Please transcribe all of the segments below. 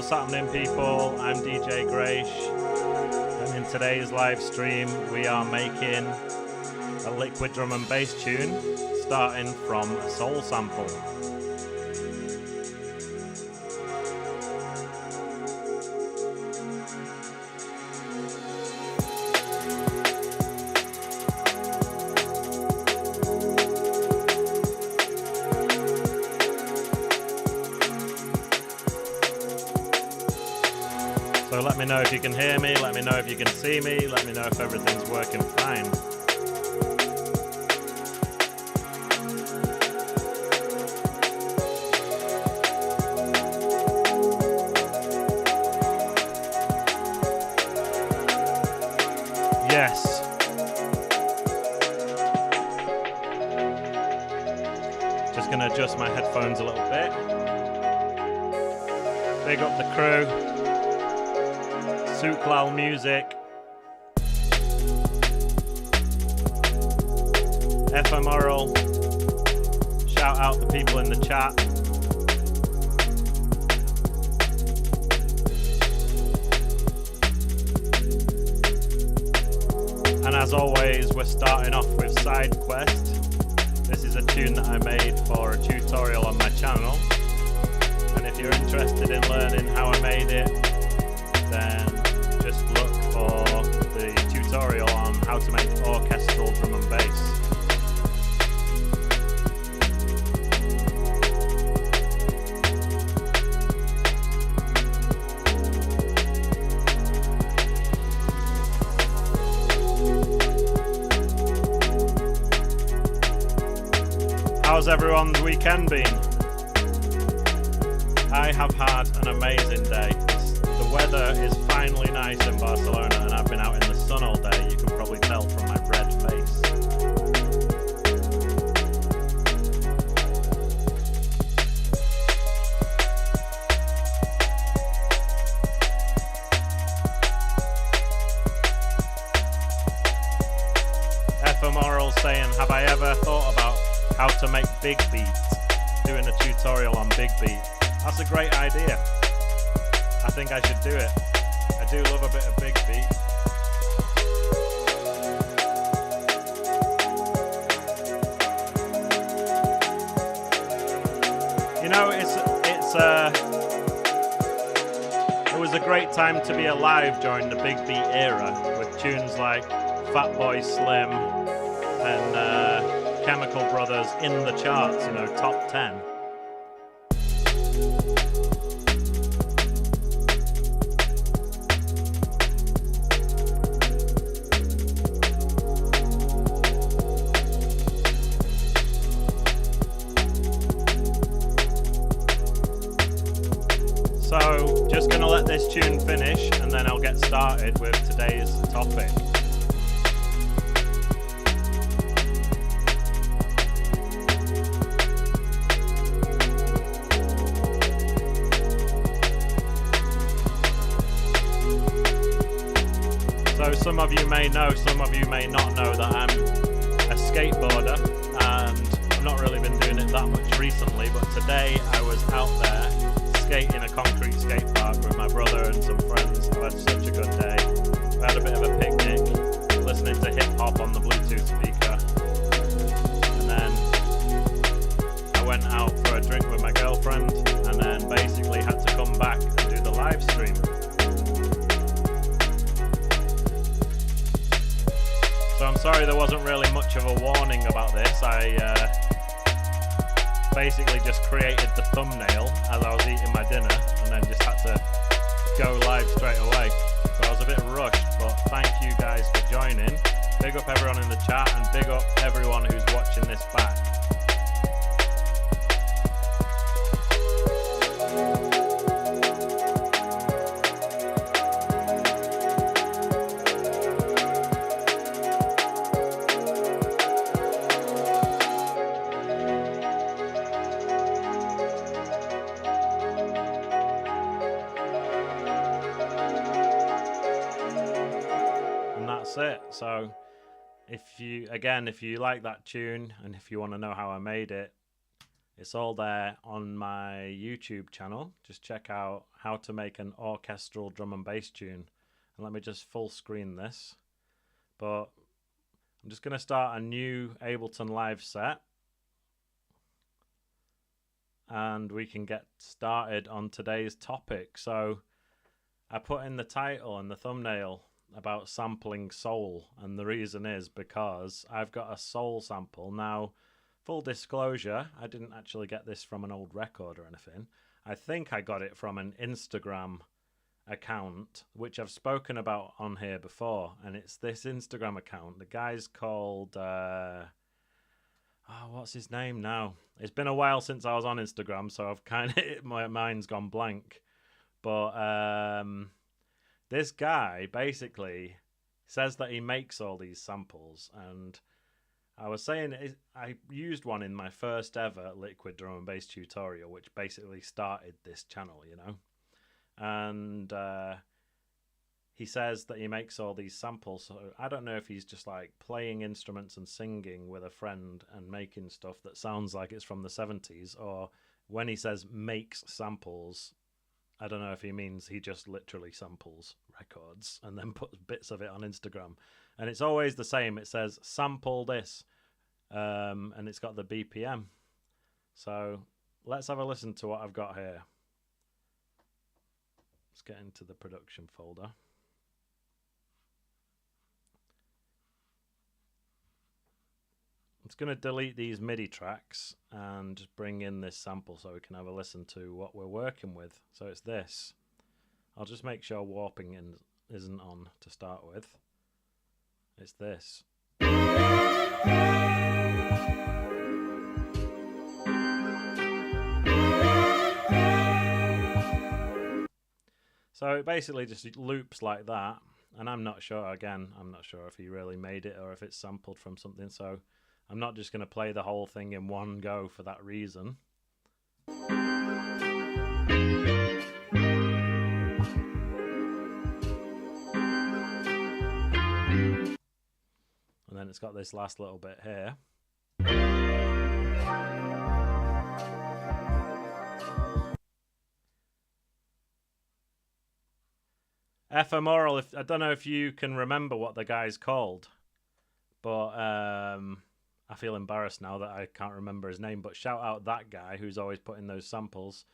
What's happening, people? I'm DJ Graish, and in today's live stream we are making a liquid drum and bass tune starting from a soul sample. So let me know if you can hear me, let me know if you can see me, let me know if everything's working fine. Yes. Just gonna adjust my headphones a little bit. Big up the crew. Suklal Music, Ephemeral, shout out the people in the chat. And as always, we're starting off with Side Quest. This is a tune that I made for a tutorial on my channel. And if you're interested in learning how I made it, then just look for the tutorial on how to make orchestral drum and bass. How's everyone's weekend been? I have had an amazing day. The weather is finally nice in Barcelona and I've been out in the sun all day. You can probably tell from my red face. Ephemeral saying, have I ever thought about how to make big beats? Doing a tutorial on big beat. That's a great idea. I think I should do it. I do love a bit of big beat. You know, it was a great time to be alive during the big beat era, with tunes like Fatboy Slim and Chemical Brothers in the charts, you know, top 10. So, just gonna let this tune finish and then I'll get started with today's topic. So some of you may know, some of you may not know that I'm a skateboarder and I've not really been doing it that much recently, but today I was out there skating a concrete skate park with my brother and some friends. I had such a good day. We had a bit of a picnic, listening to hip hop on the Bluetooth speaker. And then I went out for a drink with my girlfriend and then basically had to come back and do the live stream. So I'm sorry there wasn't really much of a warning about this. I basically just created the thumbnail as I was eating my dinner and then just had to go live straight away. So I was a bit rushed, but thank you guys for joining. Big up everyone in the chat and big up everyone who's watching this back. It. So if you like that tune and if you want to know how I made it, It's all there on my YouTube channel. Just check out how to make an orchestral drum and bass tune. And let me just full screen this. But I'm just going to start a new Ableton Live set. And we can get started on today's topic. So I put in the title and the thumbnail about sampling soul. And the reason is because I've got a soul sample. Now, full disclosure, I didn't actually get this from an old record or anything. I think I got it from an Instagram account, which I've spoken about on here before. And it's this Instagram account. The guy's called... what's his name now? It's been a while since I was on Instagram, so I've kind of... my mind's gone blank. But this guy basically says that he makes all these samples, and... I was saying I used one in my first ever liquid drum and bass tutorial, which basically started this channel, you know. And he says that he makes all these samples. So I don't know if he's just like playing instruments and singing with a friend and making stuff that sounds like it's from the 70s, or when he says makes samples, I don't know if he means he just literally samples records and then puts bits of it on Instagram. And it's always the same. It says sample this, and it's got the BPM. So let's have a listen to what I've got here. Let's get into the production folder. I'm just going to delete these MIDI tracks and just bring in this sample so we can have a listen to what we're working with. So it's this. I'll just make sure warping isn't on to start with. It's this. So it basically just loops like that, and I'm not sure if he really made it or if it's sampled from something, so I'm not just going to play the whole thing in one go for that reason. And then it's got this last little bit here. Ephemeral, I don't know if you can remember what the guy's called, but I feel embarrassed now that I can't remember his name, but shout out that guy who's always putting those samples.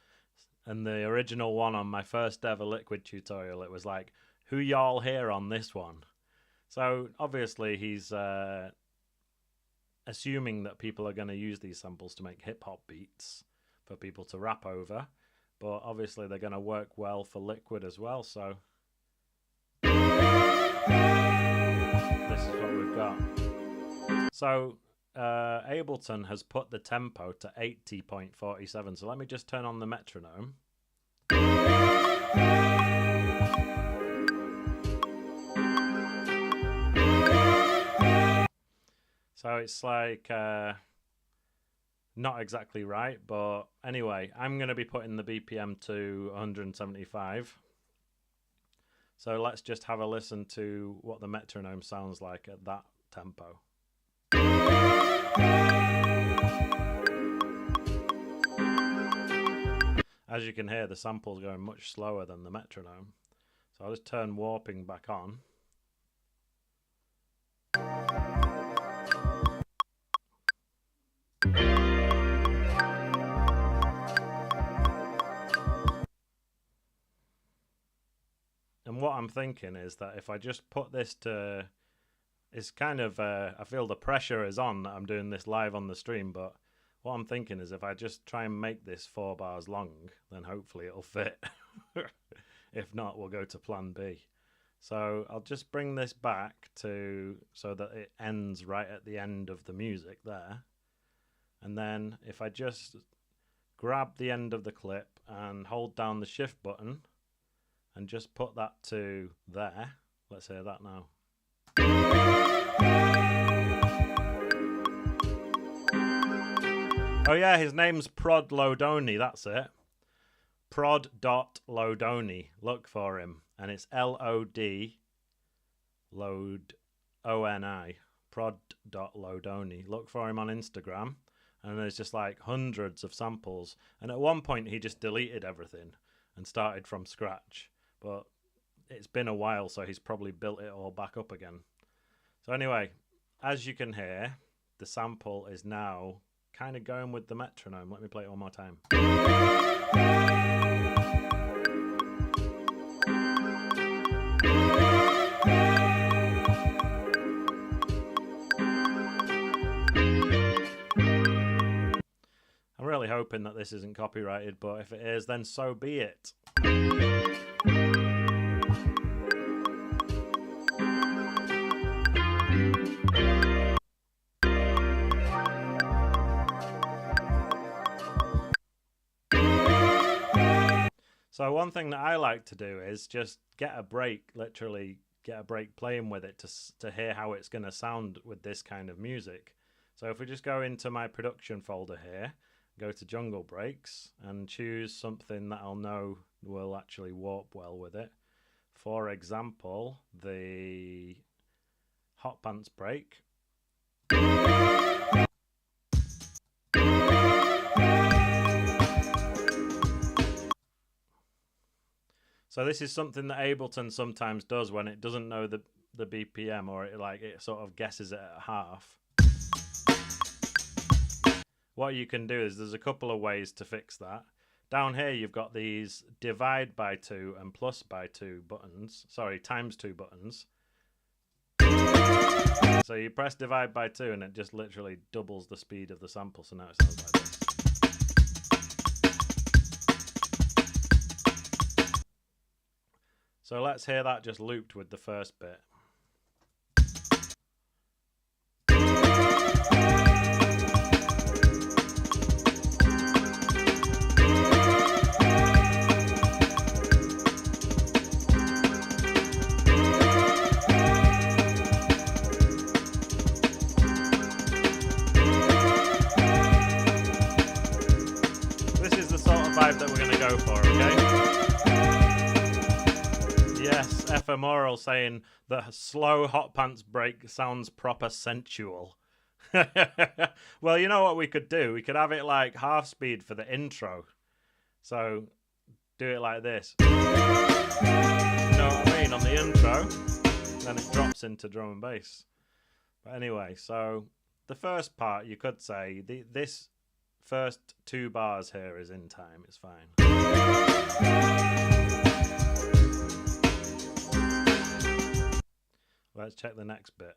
And the original one on my first ever liquid tutorial, it was like, who y'all hear on this one? So obviously he's assuming that people are going to use these samples to make hip-hop beats for people to rap over, but obviously they're going to work well for liquid as well, so this is what we've got. So Ableton has put the tempo to 80.47, so let me just turn on the metronome. So it's like not exactly right, but anyway, I'm going to be putting the BPM to 175. So let's just have a listen to what the metronome sounds like at that tempo. As you can hear, the sample's going much slower than the metronome. So I'll just turn warping back on. And what I'm thinking is that if I just put this to... It's kind of... I feel the pressure is on that I'm doing this live on the stream, but what I'm thinking is if I just try and make this 4 bars long, then hopefully it'll fit. If not, we'll go to plan B. So I'll just bring this back to so that it ends right at the end of the music there. And then if I just grab the end of the clip and hold down the shift button and just put that to there. Let's hear that now. Oh yeah, his name's Prod Lodoni, that's it. Prod.Lodoni. Look for him. And it's L-O-D Load O-N-I. Prod.Lodoni. Look for him on Instagram. and there's just like hundreds of samples. And at one point he just deleted everything and started from scratch, but it's been a while, so he's probably built it all back up again. So anyway, as you can hear, the sample is now kind of going with the metronome. Let me play it one more time. I'm really hoping that this isn't copyrighted, but if it is, then so be it. So one thing that I like to do is just get a break, literally get a break playing with it to hear how it's going to sound with this kind of music. So if we just go into my production folder here, go to Jungle Breaks and choose something that I'll know will actually warp well with it. For example, the Hot Pants break. So this is something that Ableton sometimes does when it doesn't know the BPM, or it sort of guesses it at half. What you can do is there's a couple of ways to fix that. Down here you've got these divide by 2 and plus by 2 buttons. Sorry, times 2 buttons. So you press divide by 2 and it just literally doubles the speed of the sample, so now it sounds like this. So let's hear that just looped with the first bit. This is the sort of vibe that we're going to go for, okay? Yes, Ephemeral saying the slow Hot Pants break sounds proper sensual. Well, you know what we could do? We could have it like half speed for the intro. So do it like this. You know what I mean? On the intro, then it drops into drum and bass. But anyway, so the first part, you could say, this first 2 bars here is in time. It's fine. Let's check the next bit.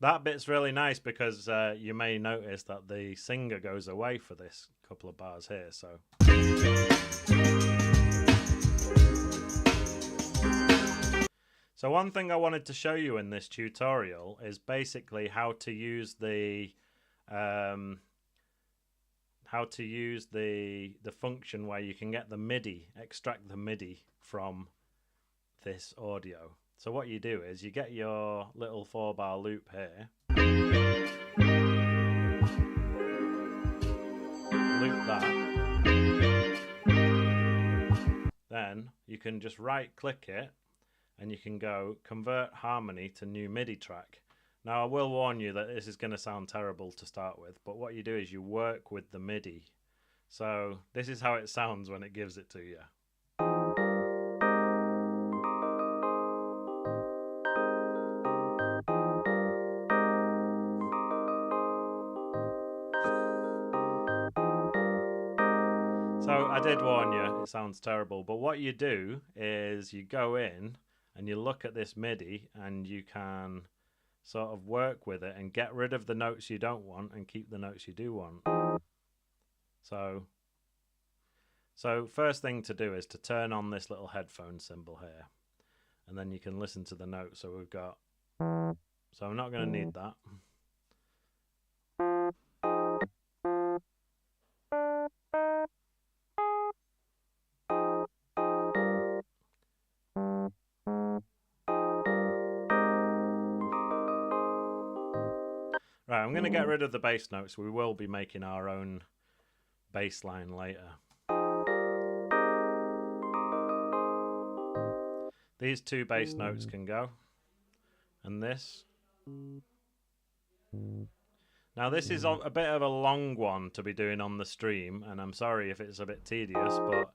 That bit's really nice because you may notice that the singer goes away for this couple of bars here, so. So one thing I wanted to show you in this tutorial is basically how to use the function where you can get the MIDI, extract the MIDI from this audio. So what you do is you get your little 4-bar loop here, loop that, then you can just right click it and you can go convert harmony to new MIDI track. Now I will warn you that this is going to sound terrible to start with, but what you do is you work with the MIDI. So this is how it sounds when it gives it to you. So I did warn you, it sounds terrible, but what you do is you go in and you look at this MIDI and you can sort of work with it and get rid of the notes you don't want and keep the notes you do want. So first thing to do is to turn on this little headphone symbol here, and then you can listen to the notes. So we've got, so I'm not going to need that. I'm going to get rid of the bass notes. We will be making our own bass line later. These two bass notes can go. And this. Now this is a bit of a long one to be doing on the stream, and I'm sorry if it's a bit tedious, but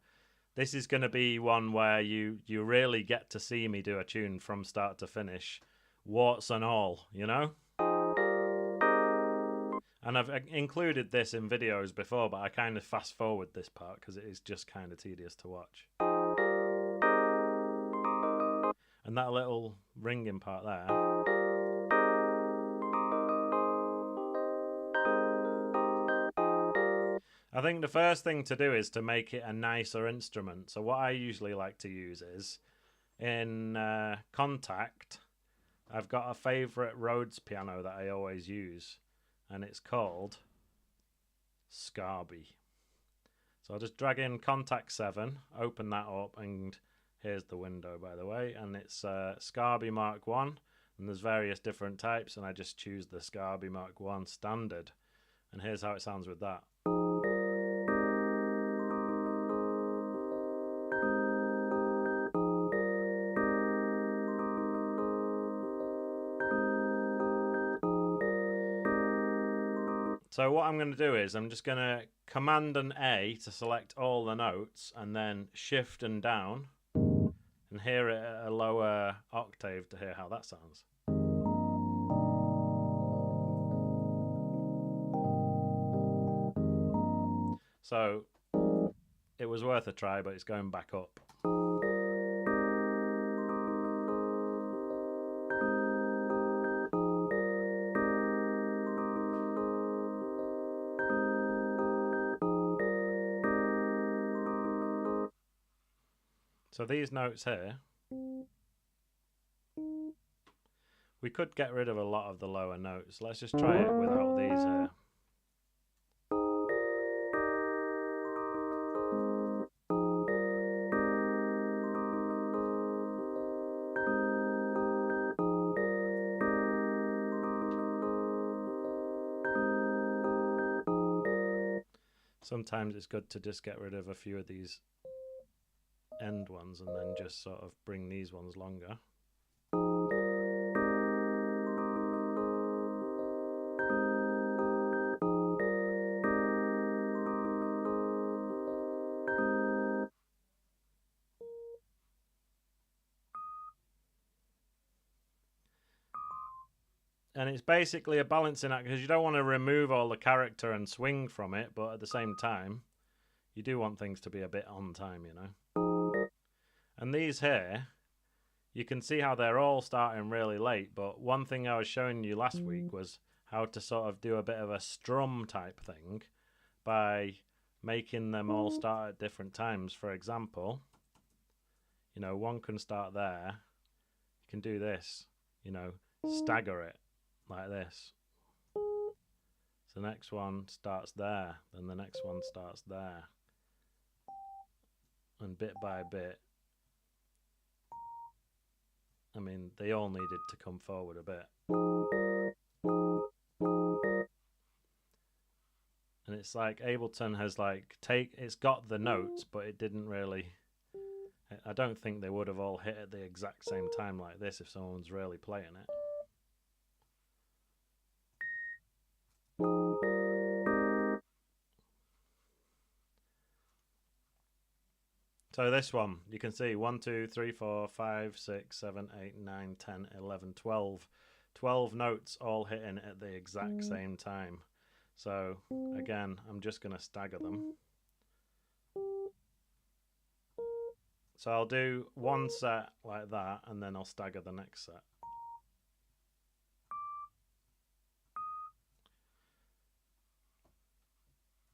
this is going to be one where you really get to see me do a tune from start to finish, warts and all, you know? And I've included this in videos before, but I kind of fast forward this part because it is just kind of tedious to watch. And that little ringing part there. I think the first thing to do is to make it a nicer instrument. So what I usually like to use is, in Contact, I've got a favourite Rhodes piano that I always use, and it's called Scarby. So I'll just drag in Contact 7, open that up, and here's the window, by the way, and it's Scarby Mark 1, and there's various different types, and I just choose the Scarby Mark 1 standard, and here's how it sounds with that. So what I'm going to do is I'm just going to Command and A to select all the notes, and then Shift and down, and hear it at a lower octave to hear how that sounds. So it was worth a try, but it's going back up. So these notes here, we could get rid of a lot of the lower notes. Let's just try it without these here. Sometimes it's good to just get rid of a few of these end ones and then just sort of bring these ones longer. And it's basically a balancing act because you don't want to remove all the character and swing from it, but at the same time you do want things to be a bit on time, you know. And these here, you can see how they're all starting really late, but one thing I was showing you last week was how to sort of do a bit of a strum type thing by making them all start at different times. For example, you know, one can start there. You can do this, you know, stagger it like this. So the next one starts there, then the next one starts there. And bit by bit, I mean, they all needed to come forward a bit. And it's like Ableton has like it's got the notes, but it didn't really, I don't think they would have all hit at the exact same time like this if someone's really playing it. So this one, you can see 1, 2, 3, 4, 5, 6, 7, 8, 9, 10, 11, 12. 12 notes all hitting at the exact same time. So again, I'm just going to stagger them. So I'll do one set like that, and then I'll stagger the next set.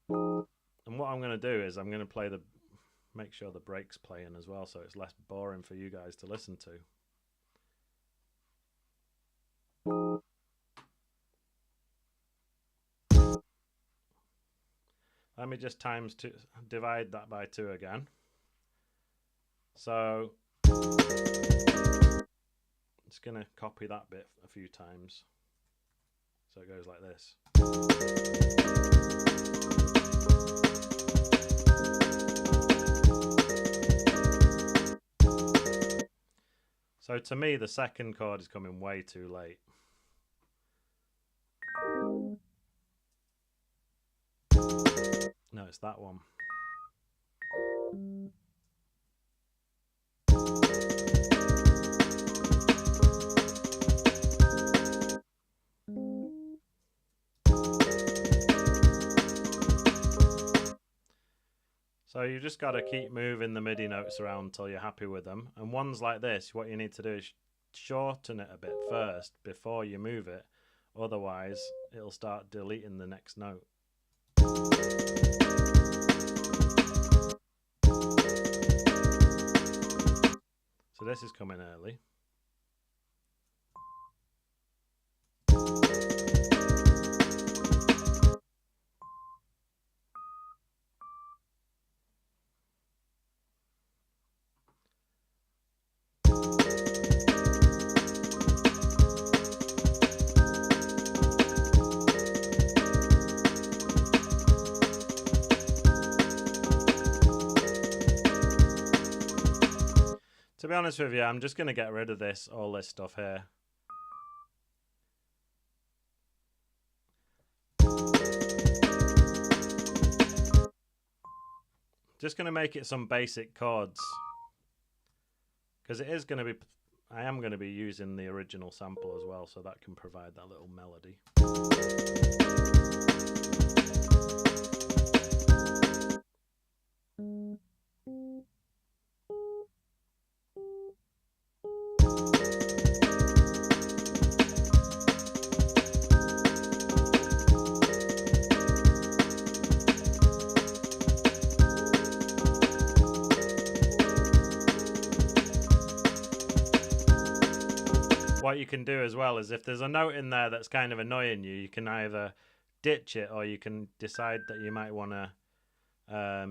And what I'm going to do is I'm going to play make sure the break's playing as well, so it's less boring for you guys to listen to. Let me just divide that by 2 again. So just going to copy that bit a few times. So it goes like this. So to me, the second chord is coming way too late. No, it's that one. So you just got to keep moving the MIDI notes around until you're happy with them. And ones like this, what you need to do is shorten it a bit first before you move it. Otherwise, it'll start deleting the next note. So this is coming early. To be honest with you, I'm just going to get rid of all this stuff here. Just going to make it some basic chords. Because it is going to be, I am going to be using the original sample as well, so that can provide that little melody. What you can do as well is if there's a note in there that's kind of annoying you, you can either ditch it or you can decide that you might want to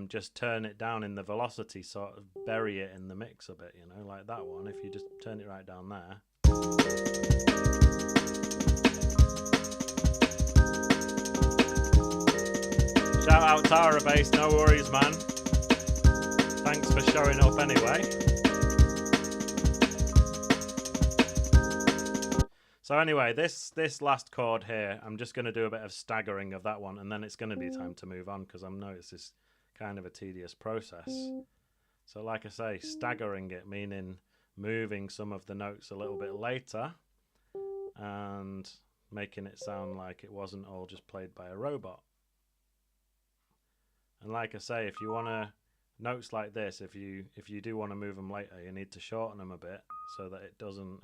just turn it down in the velocity, sort of bury it in the mix a bit, you know, like that one. If you just turn it right down there. Shout out Tara Bass, no worries man. Thanks for showing up anyway. So anyway, this last chord here, I'm just going to do a bit of staggering of that one, and then it's going to be time to move on because I know it's this kind of a tedious process. So like I say, staggering it, meaning moving some of the notes a little bit later and making it sound like it wasn't all just played by a robot. And like I say, if you want to, notes like this, if you do want to move them later, you need to shorten them a bit so that it doesn't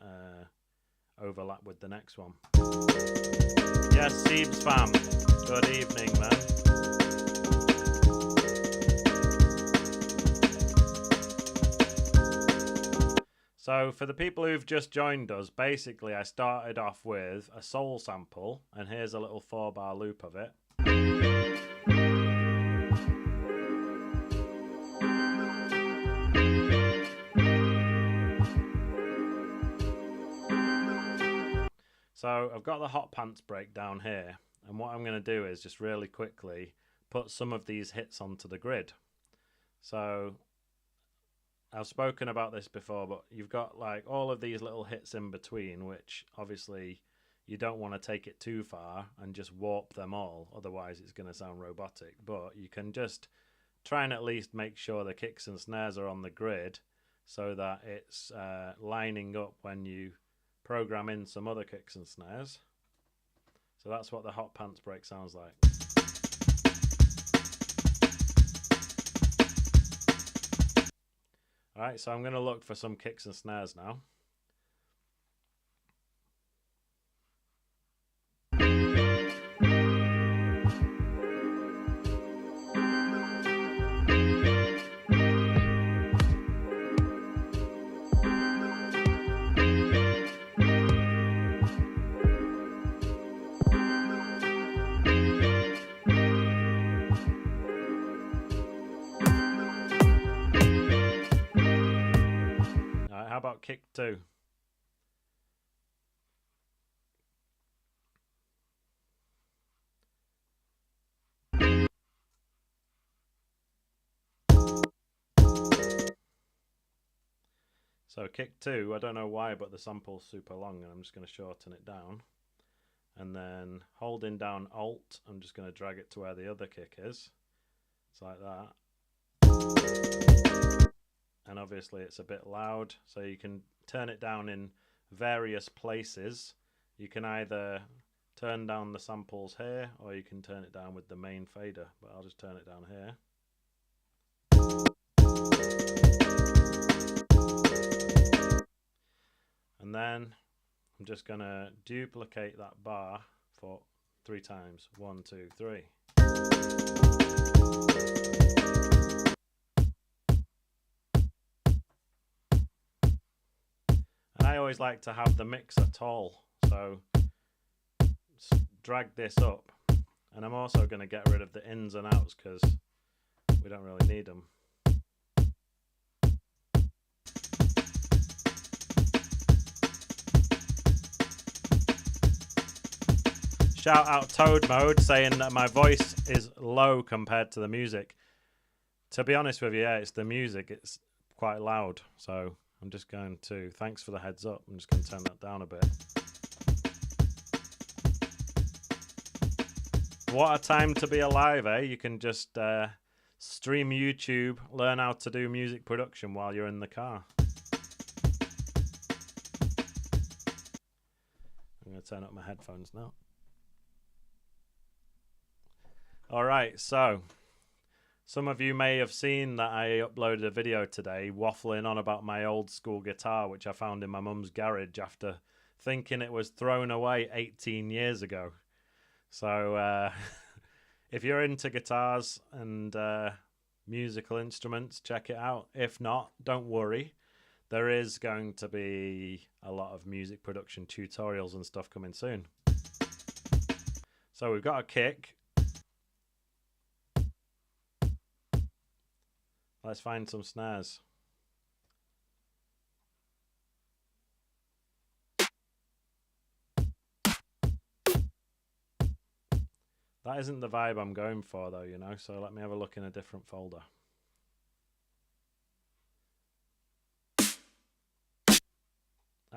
overlap with the next one. Yes, Seebs fam, good evening man. So for the people who've just joined us, basically I started off with a soul sample, and here's a little 4-bar loop of it. So I've got the hot pants break down here, and what I'm going to do is just really quickly put some of these hits onto the grid. So I've spoken about this before, but you've got like all of these little hits in between, which obviously you don't want to take it too far and just warp them all, otherwise it's going to sound robotic. But you can just try and at least make sure the kicks and snares are on the grid so that it's lining up when you program in some other kicks and snares. So that's what the hot pants break sounds like. Alright, so I'm going to look for some kicks and snares now. How about kick 2? So kick 2, I don't know why, but the sample's super long, and I'm just going to shorten it down. And then holding down Alt, I'm just going to drag it to where the other kick is. It's like that. And obviously it's a bit loud, so you can turn it down in various places. You can either turn down the samples here, or you can turn it down with the main fader, but I'll just turn it down here. And then I'm just going to duplicate that bar for 3 times. 1, 2, 3. And I always like to have the mixer tall, so drag this up. And I'm also going to get rid of the ins and outs because we don't really need them. Shout out Toad Mode saying that my voice is low compared to the music. To be honest with you, yeah, it's the music, it's quite loud. So I'm just going to, thanks for the heads up, I'm just going to turn that down a bit. What a time to be alive, eh? You can just stream YouTube, learn how to do music production while you're in the car. I'm going to turn up my headphones now. Alright, so some of you may have seen that I uploaded a video today waffling on about my old school guitar, which I found in my mum's garage after thinking it was thrown away 18 years ago. So if you're into guitars and musical instruments, check it out. If not, don't worry. There is going to be a lot of music production tutorials and stuff coming soon. So we've got a kick. Let's find some snares. That isn't the vibe I'm going for though, you know, so let me have a look in a different folder.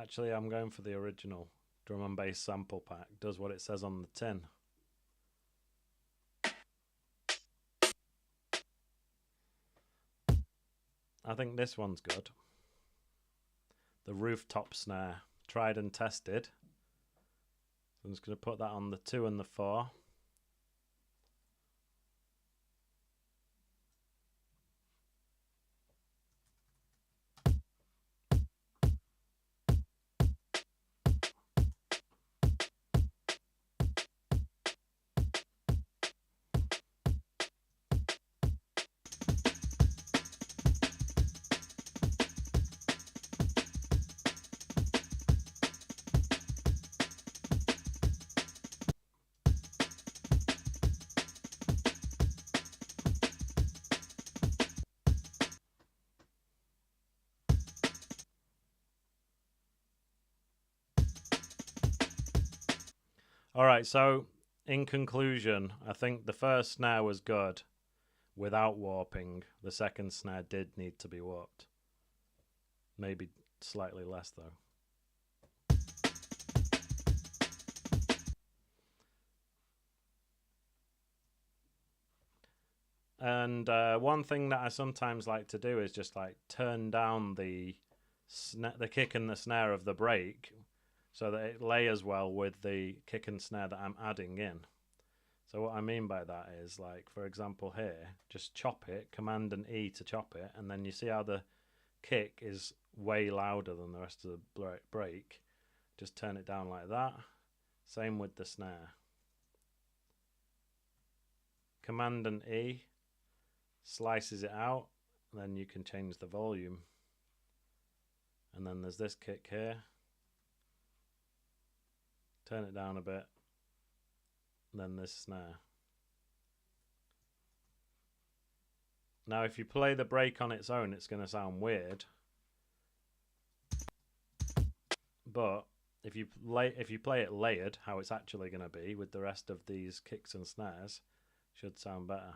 Actually, I'm going for the original drum and bass sample pack. Does what it says on the tin. I think this one's good. The rooftop snare, tried and tested. So I'm just going to put that on the 2 and the 4. Alright, so in conclusion, I think the first snare was good without warping. The second snare did need to be warped. Maybe slightly less though. And one thing that I sometimes like to do is just like turn down the kick and the snare of the break so that it layers well with the kick and snare that I'm adding in. So what I mean by that is, like, for example here, just chop it, Command and E to chop it, and then you see how the kick is way louder than the rest of the break. Just turn it down like that. Same with the snare. Command and E slices it out, and then you can change the volume. And then there's this kick here. Turn it down a bit, and then this snare. Now if you play the break on its own, it's going to sound weird, but if you play it layered, how it's actually going to be with the rest of these kicks and snares, should sound better.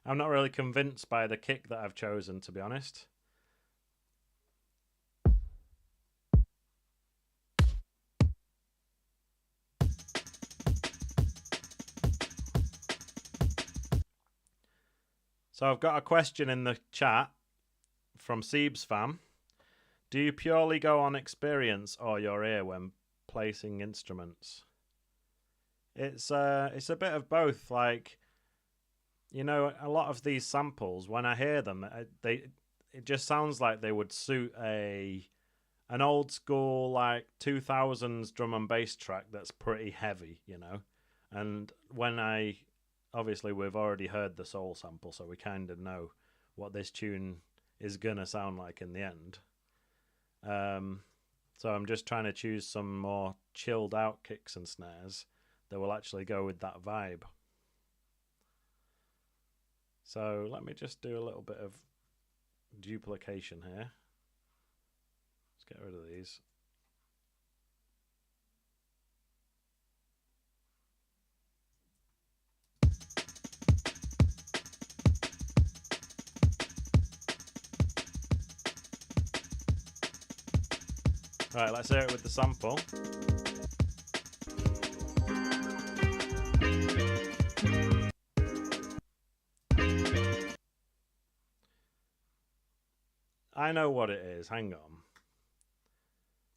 I'm not really convinced by the kick that I've chosen, to be honest. So I've got a question in the chat from Seebs fam. Do you purely go on experience or your ear when placing instruments? It's a bit of both. Like, you know, a lot of these samples, when I hear them, it just sounds like they would suit an old school like 2000s drum and bass track that's pretty heavy, you know. And when obviously we've already heard the soul sample, so we kind of know what this tune is gonna sound like in the end. So I'm just trying to choose some more chilled out kicks and snares that will actually go with that vibe. So let me just do a little bit of duplication here. Let's get rid of these. Right, let's hear it with the sample. I know what it is, hang on.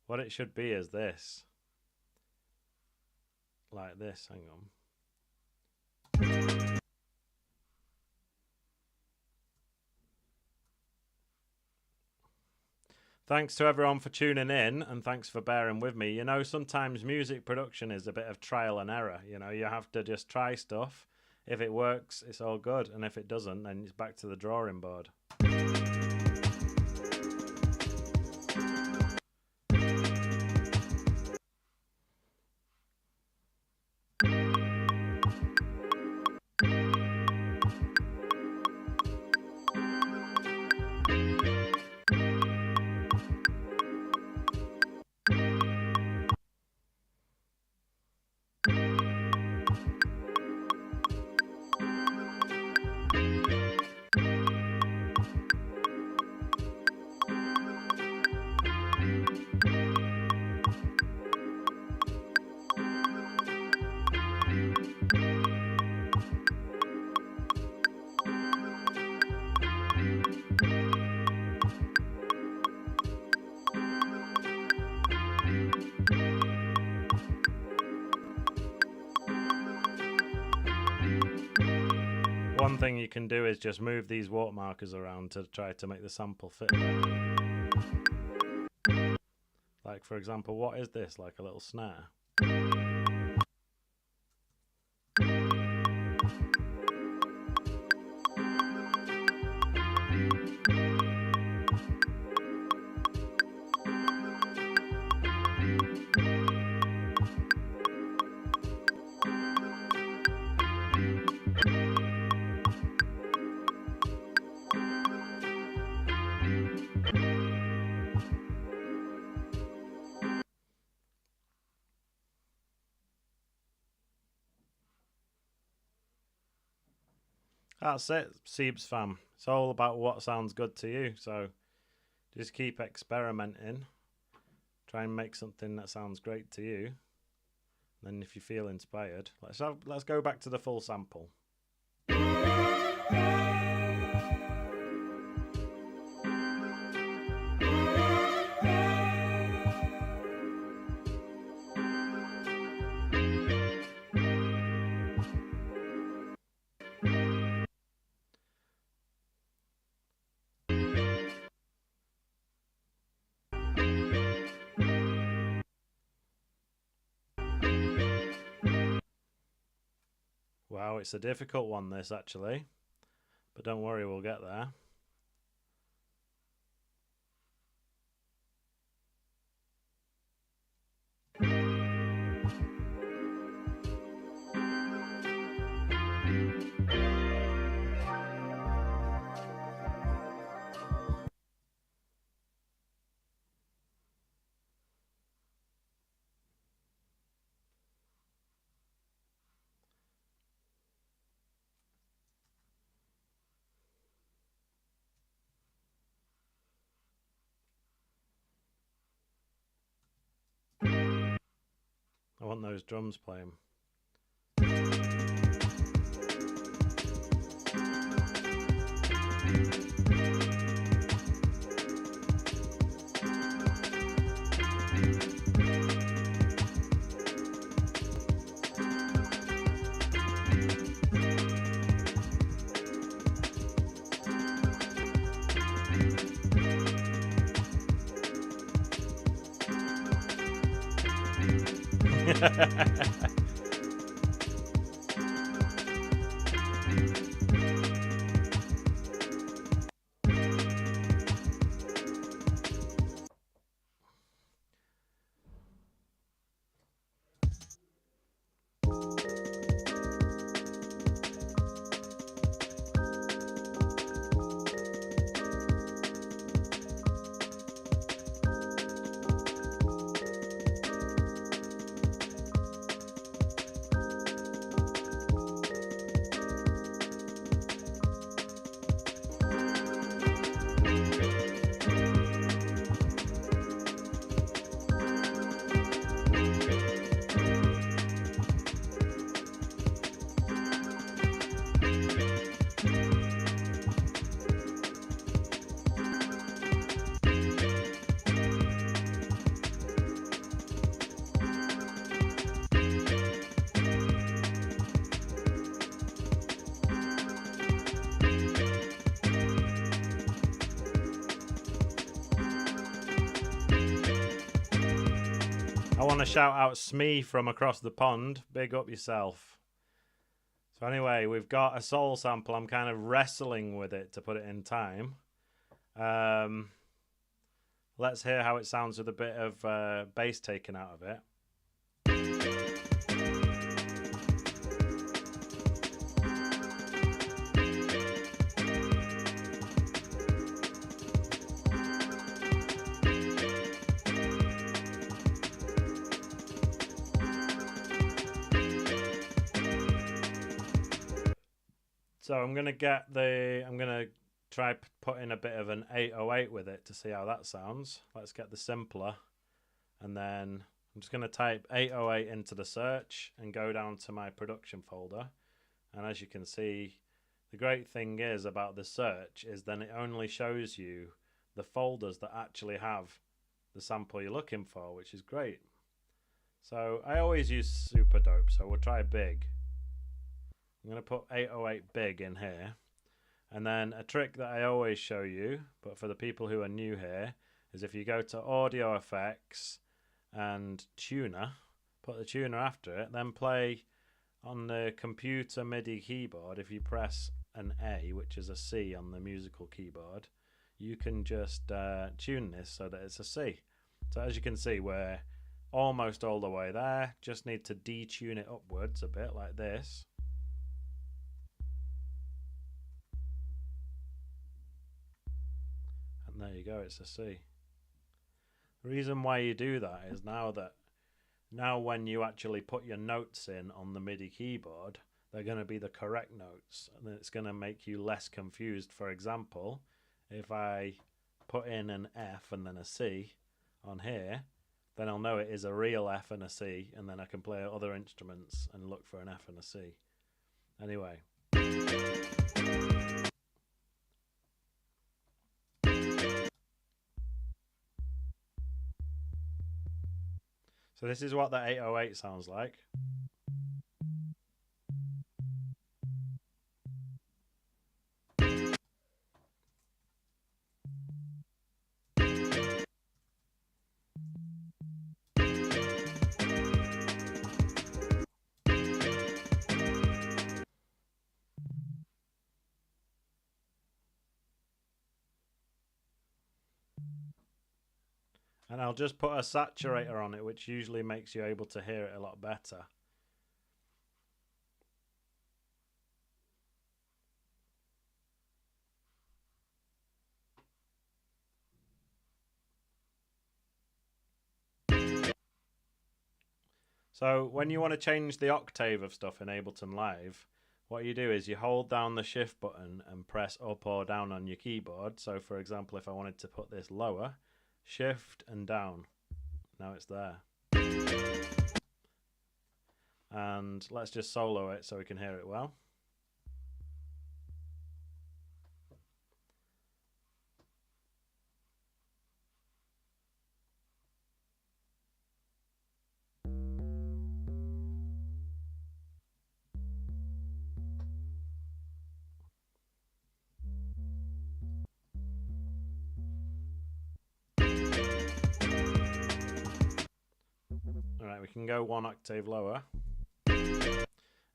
What it should be is this. Like this, hang on. Thanks to everyone for tuning in, and thanks for bearing with me. You know, sometimes music production is a bit of trial and error. You know, you have to just try stuff. If it works, it's all good. And if it doesn't, then it's back to the drawing board. One thing you can do is just move these watermarkers around to try to make the sample fit better. Like, for example, what is this? Like a little snare. That's it, Seebs fam. It's all about what sounds good to you. So just keep experimenting. Try and make something that sounds great to you. Then if you feel inspired, let's go back to the full sample. Wow, it's a difficult one, this, actually. But don't worry, we'll get there. I want those drums playing. I want to shout out Smee from across the pond. Big up yourself. So anyway, we've got a soul sample. I'm kind of wrestling with it to put it in time. Let's hear how it sounds with a bit of bass taken out of it. So I'm going to try putting a bit of an 808 with it to see how that sounds. Let's get the simpler. And then I'm just going to type 808 into the search and go down to my production folder. And as you can see, the great thing is about the search is then it only shows you the folders that actually have the sample you're looking for, which is great. So I always use super dope, so we'll try big. I'm going to put 808 big in here. And then a trick that I always show you, but for the people who are new here, is if you go to Audio Effects and Tuner, put the tuner after it, then play on the computer MIDI keyboard. If you press an A, which is a C on the musical keyboard, you can just tune this so that it's a C. So as you can see, we're almost all the way there. Just need to detune it upwards a bit like this. And there you go, it's a C. The reason why you do that is now when you actually put your notes in on the MIDI keyboard, they're going to be the correct notes, and it's going to make you less confused. For example, if I put in an F and then a C on here, then I'll know it is a real F and a C, and then I can play other instruments and look for an F and a C. Anyway. So this is what the 808 sounds like. And I'll just put a saturator on it, which usually makes you able to hear it a lot better. So when you want to change the octave of stuff in Ableton Live, what you do is you hold down the shift button and press up or down on your keyboard. So for example, if I wanted to put this lower, shift and down. Now it's there. and let's just solo it so we can hear it well. Alright, we can go one octave lower.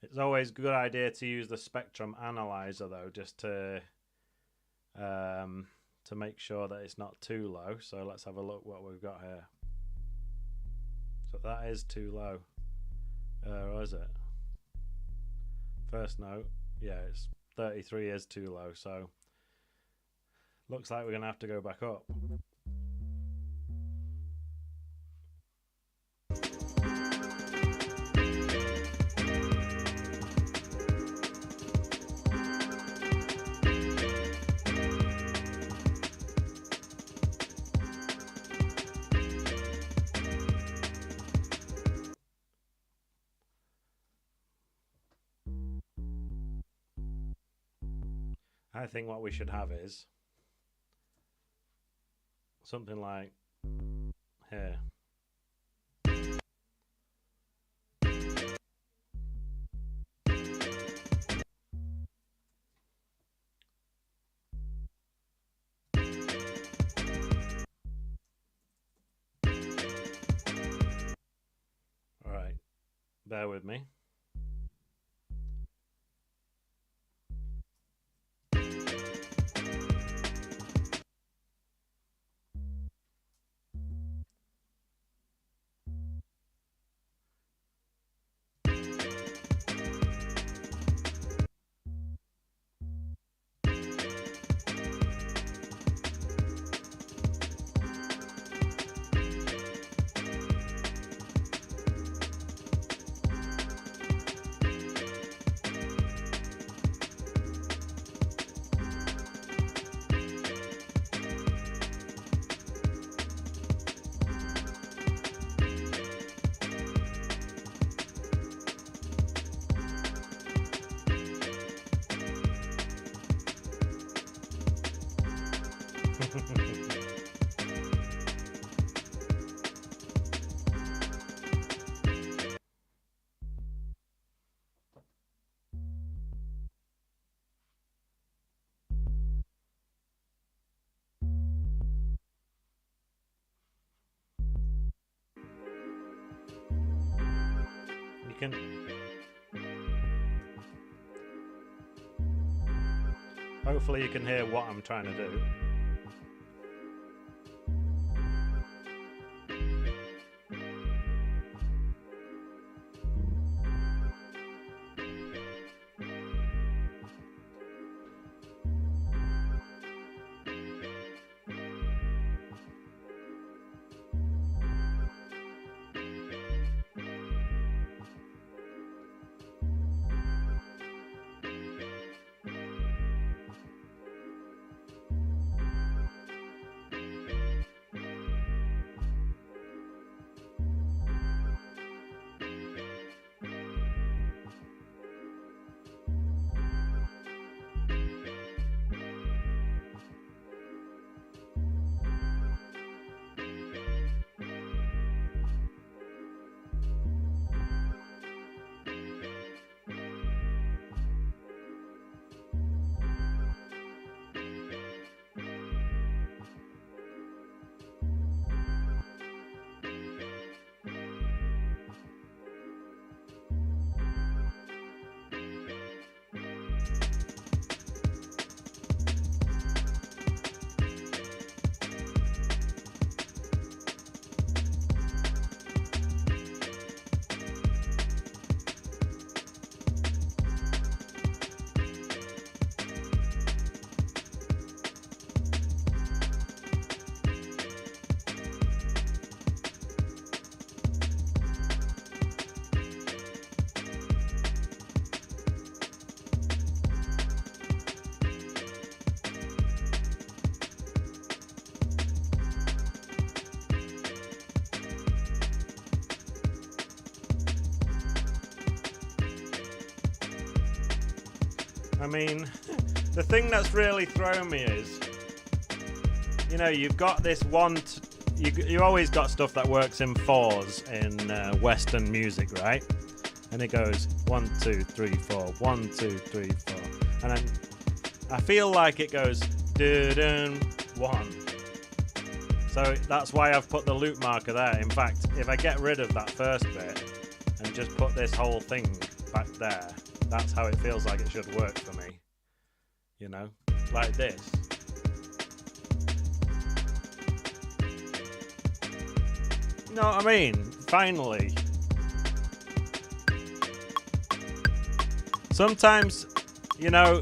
It's always a good idea to use the spectrum analyzer though, just to make sure that it's not too low. So let's have a look what we've got here. So that is too low. Or is it? First note, yeah, it's 33 is too low, so looks like we're gonna have to go back up. I think what we should have is something like here. All right, bear with me. Hopefully you can hear what I'm trying to do. I mean, the thing that's really thrown me is, you know, you've got this you always got stuff that works in fours in Western music, right? And it goes 1, 2, 3, 4, 1, 2, 3, 4, and then I feel like it goes dun 1. So that's why I've put the loop marker there. In fact, if I get rid of that first bit and just put this whole thing back there, that's how it feels like it should work for me. You know, like this. You know what I mean? Finally. Sometimes, you know,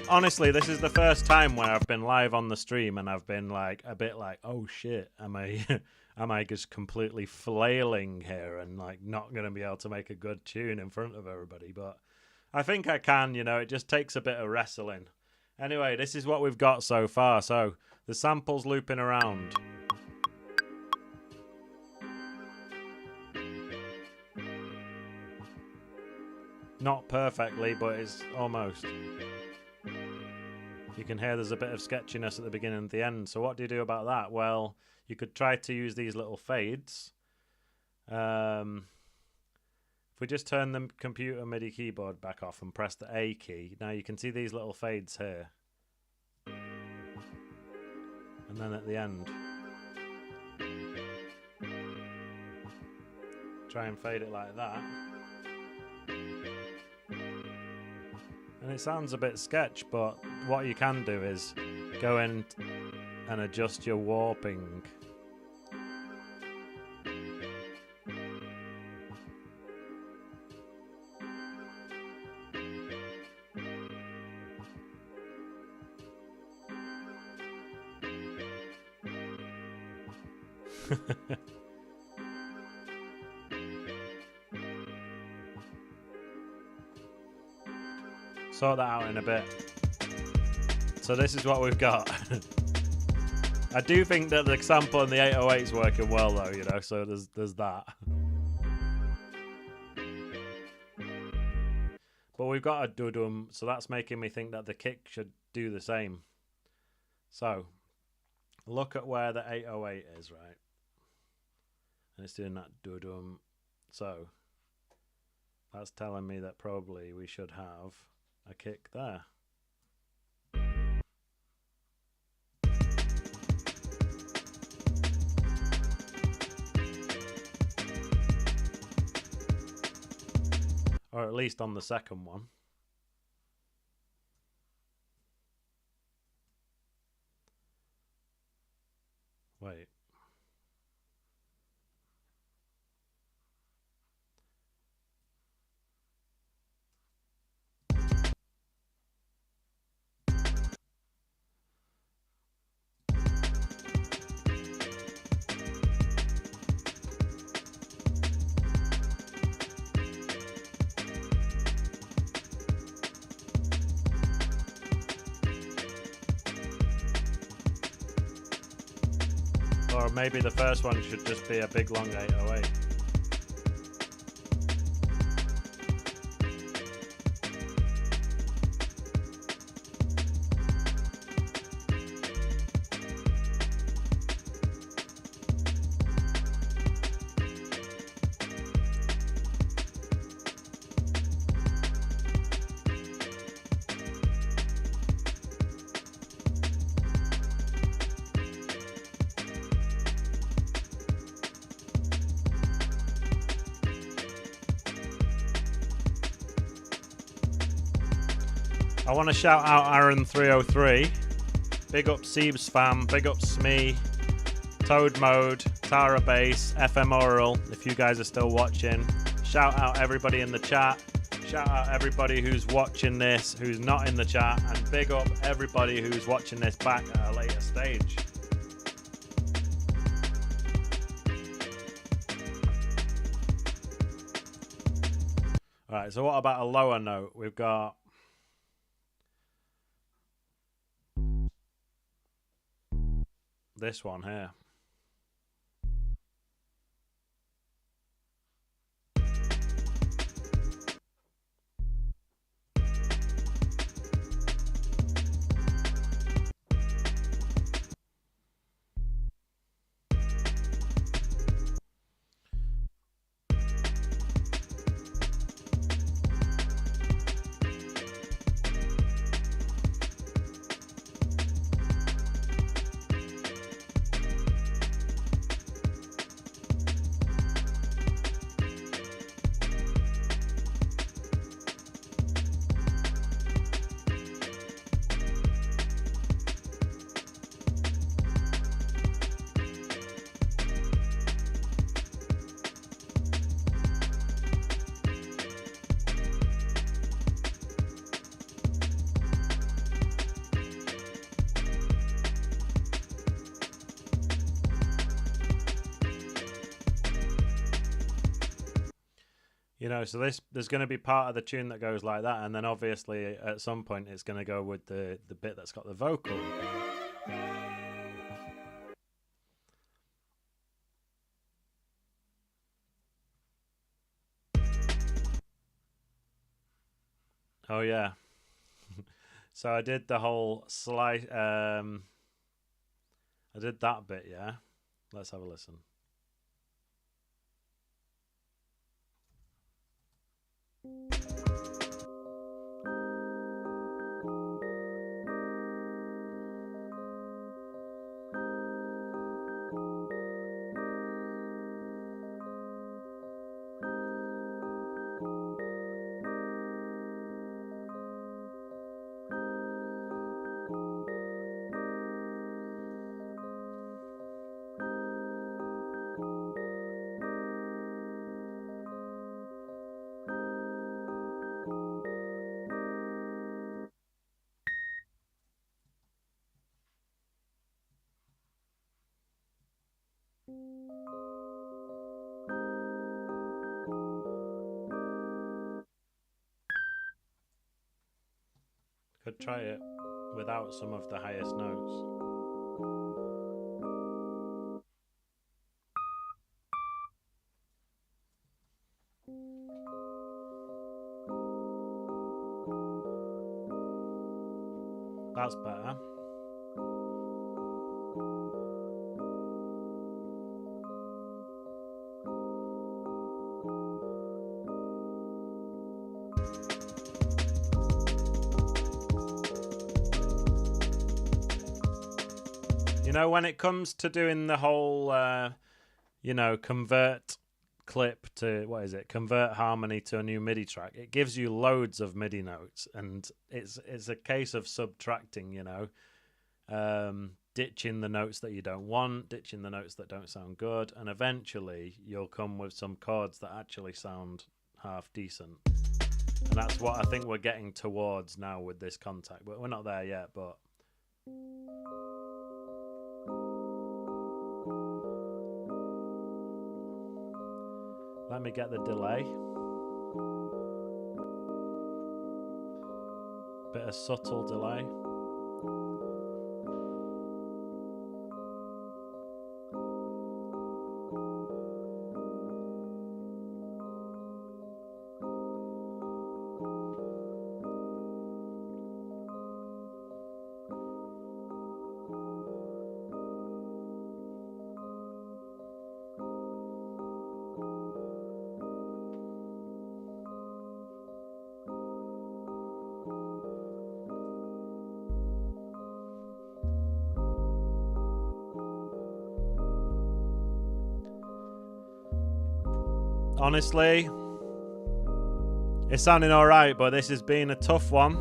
honestly, this is the first time where I've been live on the stream and I've been like a bit like, oh shit, am I just completely flailing here and like not going to be able to make a good tune in front of everybody? But I think I can, you know, it just takes a bit of wrestling. Anyway, this is what we've got so far. So the sample's looping around. Not perfectly, but it's almost. You can hear there's a bit of sketchiness at the beginning and the end. So what do you do about that? Well, you could try to use these little fades. If we just turn the computer MIDI keyboard back off and press the A key, now you can see these little fades here. And then at the end, try and fade it like that. And it sounds a bit sketch, but what you can do is go in and adjust your warping. Sort that out in a bit. So this is what we've got. I do think that the sample and the 808 is working well though, you know, so there's that. But we've got a dudum, so that's making me think that the kick should do the same. So look at where the 808 is, right? And it's doing that dudum. So that's telling me that probably we should have a kick there. Or at least on the second one. Wait. Or maybe the first one should just be a big long 808. I want to shout out Aaron303. Big up Siebes fam, big up Smee, Toad Mode, Tara Bass, FM Oral, if you guys are still watching. Shout out everybody in the chat. Shout out everybody who's watching this, who's not in the chat. And big up everybody who's watching this back at a later stage. Alright, so what about a lower note? We've got this one here. You know, so there's going to be part of the tune that goes like that, and then obviously at some point it's going to go with the bit that's got the vocal. Oh yeah. So I did the whole slice. I did that bit, yeah. Let's have a listen. Could try it without some of the highest notes. That's better. You know, when it comes to doing the whole, you know, convert clip to, what is it, convert harmony to a new MIDI track, it gives you loads of MIDI notes, and it's a case of subtracting, you know, ditching the notes that you don't want, ditching the notes that don't sound good, and eventually you'll come with some chords that actually sound half decent. And that's what I think we're getting towards now with this Contact, but we're not there yet. But let me get the delay. Bit of subtle delay. Honestly, it's sounding all right, but this has been a tough one.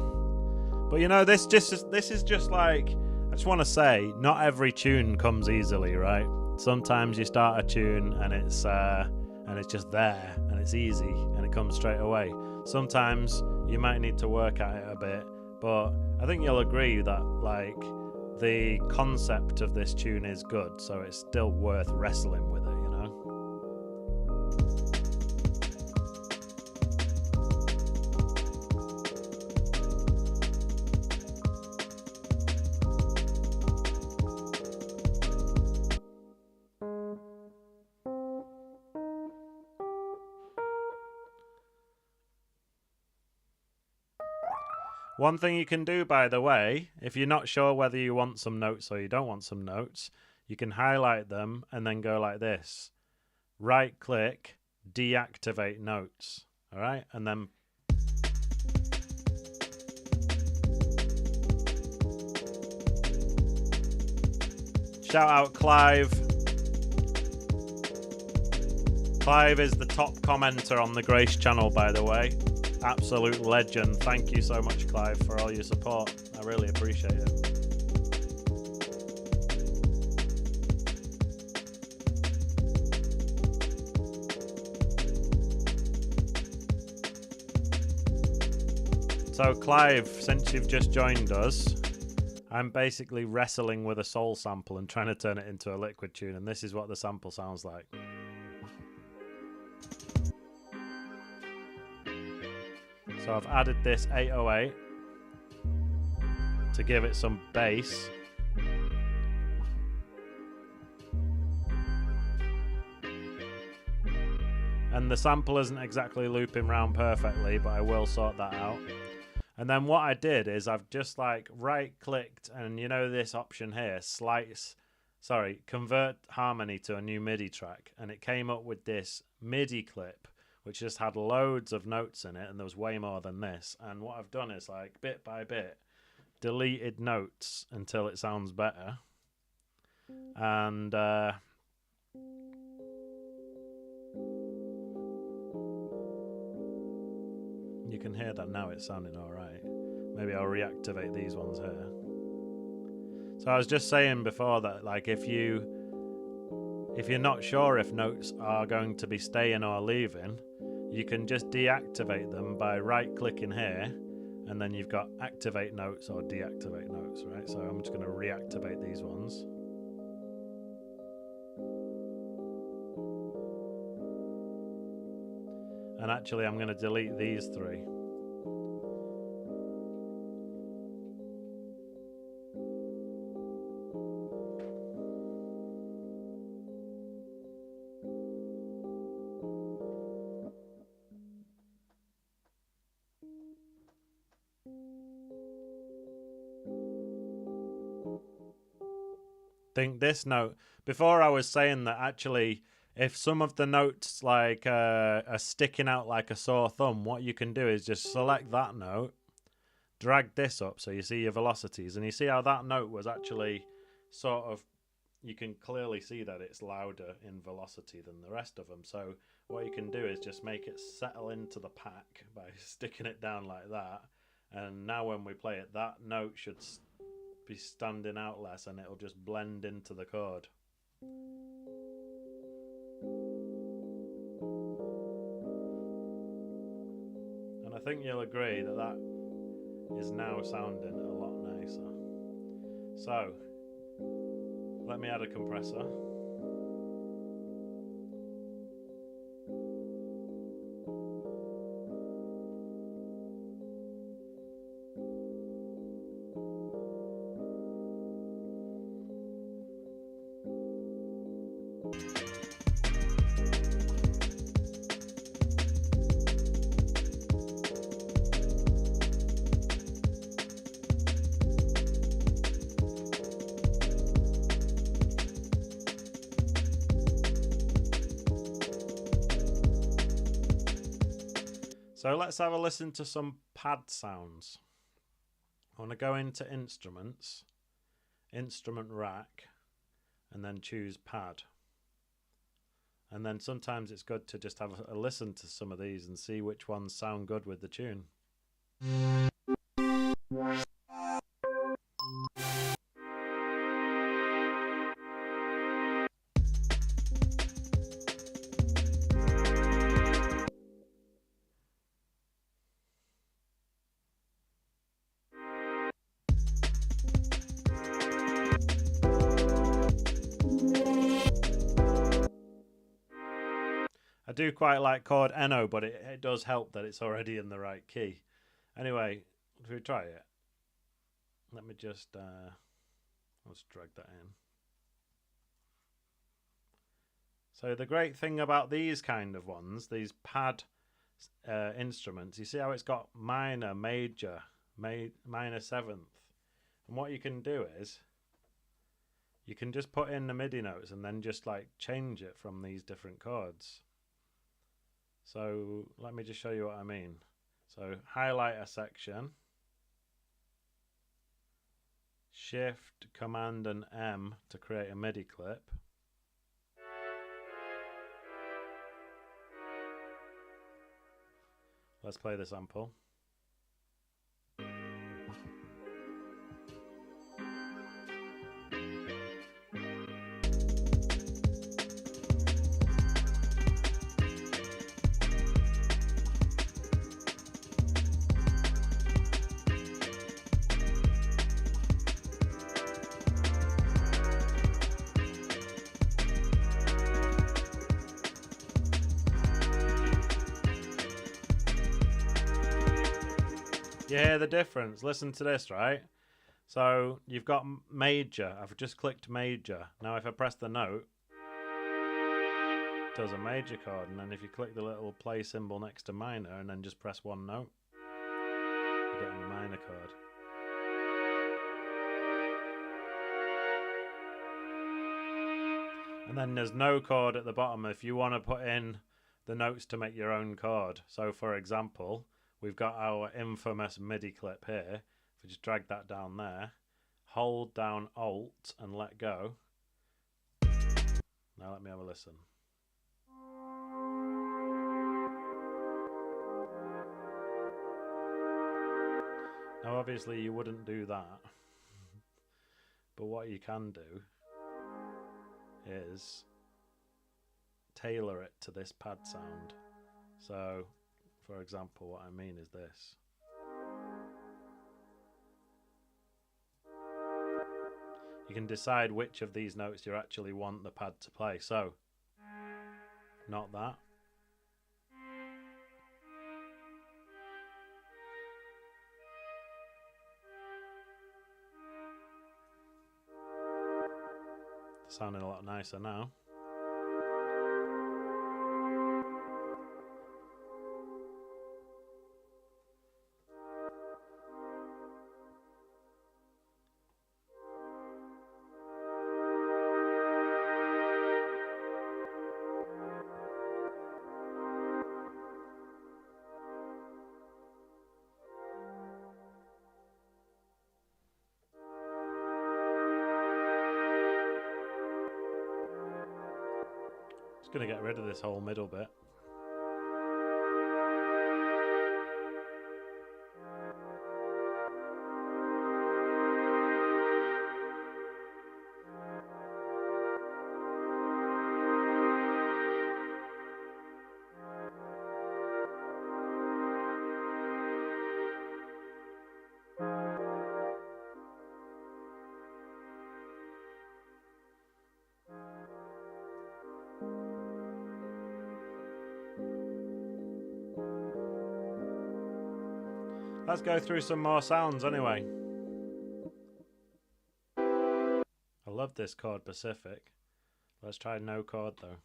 But you know, this is just like, I just want to say, not every tune comes easily, right? Sometimes you start a tune and it's just there and it's easy and it comes straight away. Sometimes you might need to work at it a bit, but I think you'll agree that like the concept of this tune is good, so it's still worth wrestling with it, you know? One thing you can do, by the way, if you're not sure whether you want some notes or you don't want some notes, you can highlight them and then go like this. Right click, deactivate notes. All right, and then shout out Clive. Clive is the top commenter on the Grace channel, by the way. Absolute legend. Thank you so much, Clive, for all your support. I really appreciate it. So, Clive, since you've just joined us, I'm basically wrestling with a soul sample and trying to turn it into a liquid tune, and this is what the sample sounds like. So I've added this 808 to give it some bass. And the sample isn't exactly looping round perfectly, but I will sort that out. And then what I did is I've just like right clicked, and you know this option here, convert harmony to a new MIDI track, and it came up with this MIDI clip which just had loads of notes in it, and there was way more than this. And what I've done is like bit by bit deleted notes until it sounds better. And you can hear that now it's sounding alright. Maybe I'll reactivate these ones here. So I was just saying before that, like, if you're not sure if notes are going to be staying or leaving, you can just deactivate them by right clicking here, and then you've got activate notes or deactivate notes, right? So I'm just going to reactivate these ones. And actually I'm going to delete these three. Think this note, before I was saying that actually if some of the notes like are sticking out like a sore thumb, what you can do is just select that note, drag this up so you see your velocities, and you see how that note was actually sort of, you can clearly see that it's louder in velocity than the rest of them. So what you can do is just make it settle into the pack by sticking it down like that, and now when we play it, that note should be standing out less, and it'll just blend into the chord. And I think you'll agree that that is now sounding a lot nicer. So let me add a compressor. So let's have a listen to some pad sounds. I want to go into instruments, instrument rack, and then choose pad. And then sometimes it's good to just have a listen to some of these and see which ones sound good with the tune. I do quite like chord Eno, but it does help that it's already in the right key. Anyway, should we try it? Let me just let's drag that in. So the great thing about these kind of ones, these pad instruments, you see how it's got minor, major, minor seventh. And what you can do is you can just put in the MIDI notes and then just like change it from these different chords. So let me just show you what I mean. So highlight a section, Shift, Command and M to create a MIDI clip. Let's play the sample. You hear the difference? Listen to this, right? So you've got major. I've just clicked major. Now if I press the note, it does a major chord, and then if you click the little play symbol next to minor and then just press one note, you're getting the minor chord. And then there's no chord at the bottom if you want to put in the notes to make your own chord. So for example, we've got our infamous MIDI clip here. If we just drag that down there, hold down Alt and let go. Now let me have a listen. Now obviously you wouldn't do that, but what you can do is tailor it to this pad sound. So for example, what I mean is this. You can decide which of these notes you actually want the pad to play. So not that. Sounding a lot nicer now. Just going to get rid of this whole middle bit. Let's go through some more sounds anyway. I love this chord Pacific. Let's try no chord though.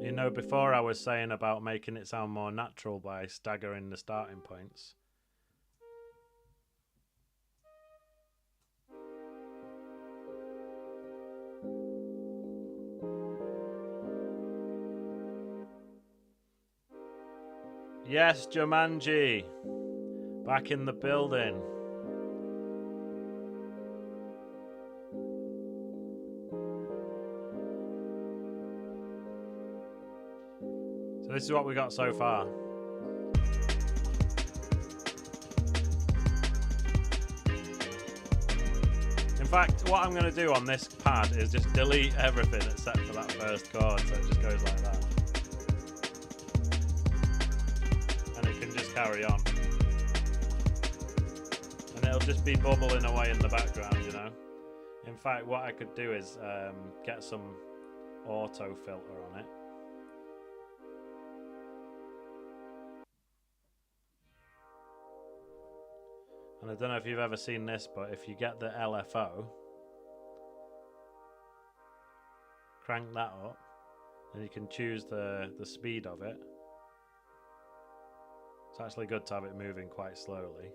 You know, before I was saying about making it sound more natural by staggering the starting points. Yes, Jumanji, back in the building. So this is what we got so far. In fact, what I'm going to do on this pad is just delete everything except for that first chord, so it just goes like that. Carry on, and it'll just be bubbling away in the background, you know. In fact, what I could do is get some auto filter on it, and I don't know if you've ever seen this, but if you get the LFO, crank that up, and you can choose the speed of it. It's actually good to have it moving quite slowly.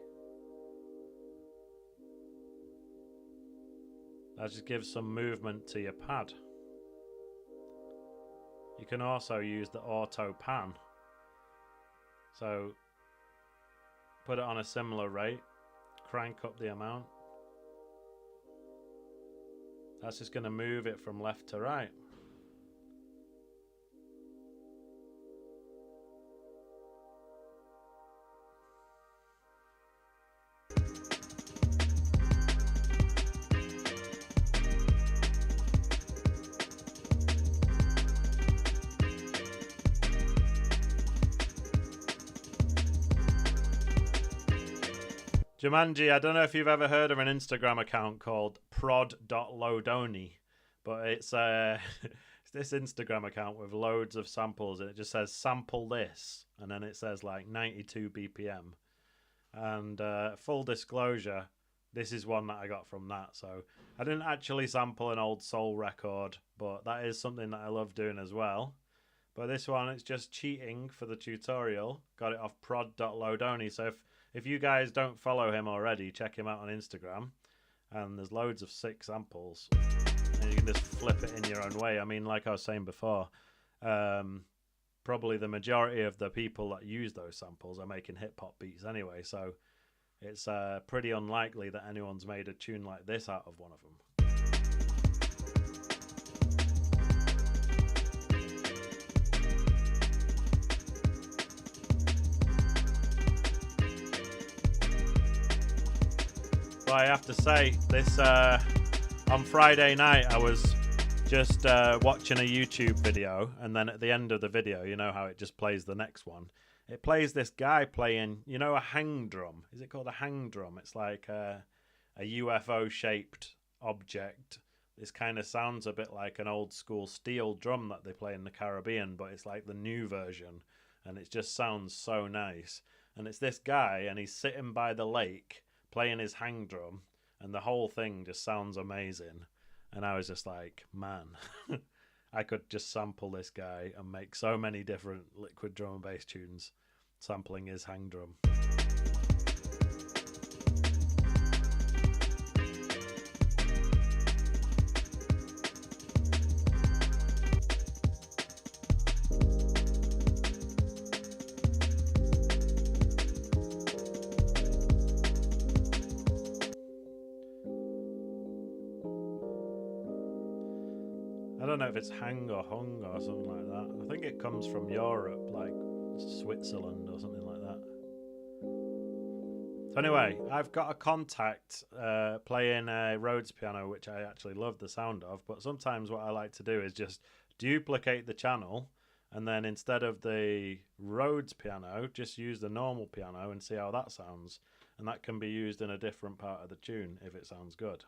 That just gives some movement to your pad. You can also use the auto pan. So put it on a similar rate, crank up the amount. That's just going to move it from left to right. Jumanji, I don't know if you've ever heard of an Instagram account called prod.lodoni, but it's it's this Instagram account with loads of samples, and it just says sample this, and then it says like 92 BPM. And full disclosure, this is one that I got from that. So I didn't actually sample an old soul record, but that is something that I love doing as well. But this one, it's just cheating for the tutorial. Got it off prod.lodoni. So if you guys don't follow him already, check him out on Instagram. And there's loads of sick samples. And you can just flip it in your own way. I mean, like I was saying before, probably the majority of the people that use those samples are making hip-hop beats anyway. So it's pretty unlikely that anyone's made a tune like this out of one of them. But I have to say, this on Friday night I was just watching a YouTube video, and then at the end of the video, you know how it just plays the next one? It plays this guy playing, you know, a hang drum. Is it called a hang drum? It's like a UFO-shaped object. This kind of sounds a bit like an old-school steel drum that they play in the Caribbean, but it's like the new version, and it just sounds so nice. And it's this guy, and he's sitting by the lake playing his hang drum, and the whole thing just sounds amazing. And I was just like, man, I could just sample this guy and make so many different liquid drum and bass tunes sampling his hang drum. I don't know if it's hang or hung or something like that. I think it comes from Europe, like Switzerland or something like that. So anyway, I've got a contact playing a Rhodes piano, which I actually love the sound of, but sometimes what I like to do is just duplicate the channel, and then instead of the Rhodes piano, just use the normal piano and see how that sounds. And that can be used in a different part of the tune if it sounds good.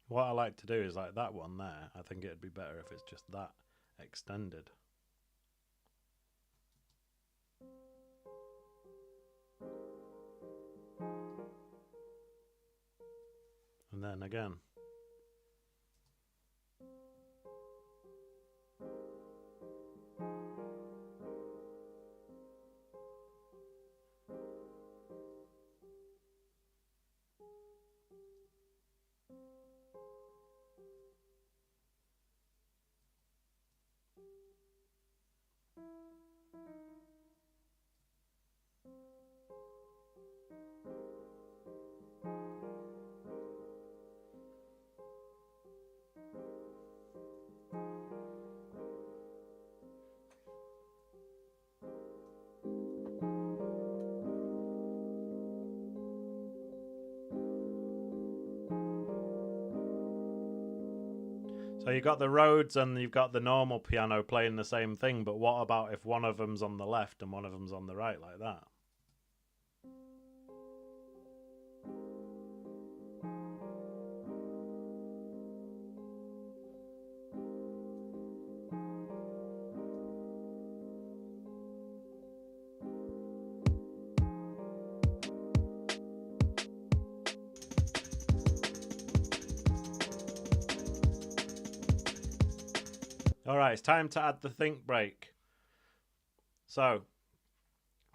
What I like to do is like that one there. I think it'd be better if it's just that extended. And then again. So you've got the Rhodes and you've got the normal piano playing the same thing, but what about if one of them's on the left and one of them's on the right like that? Alright, it's time to add the think break. So,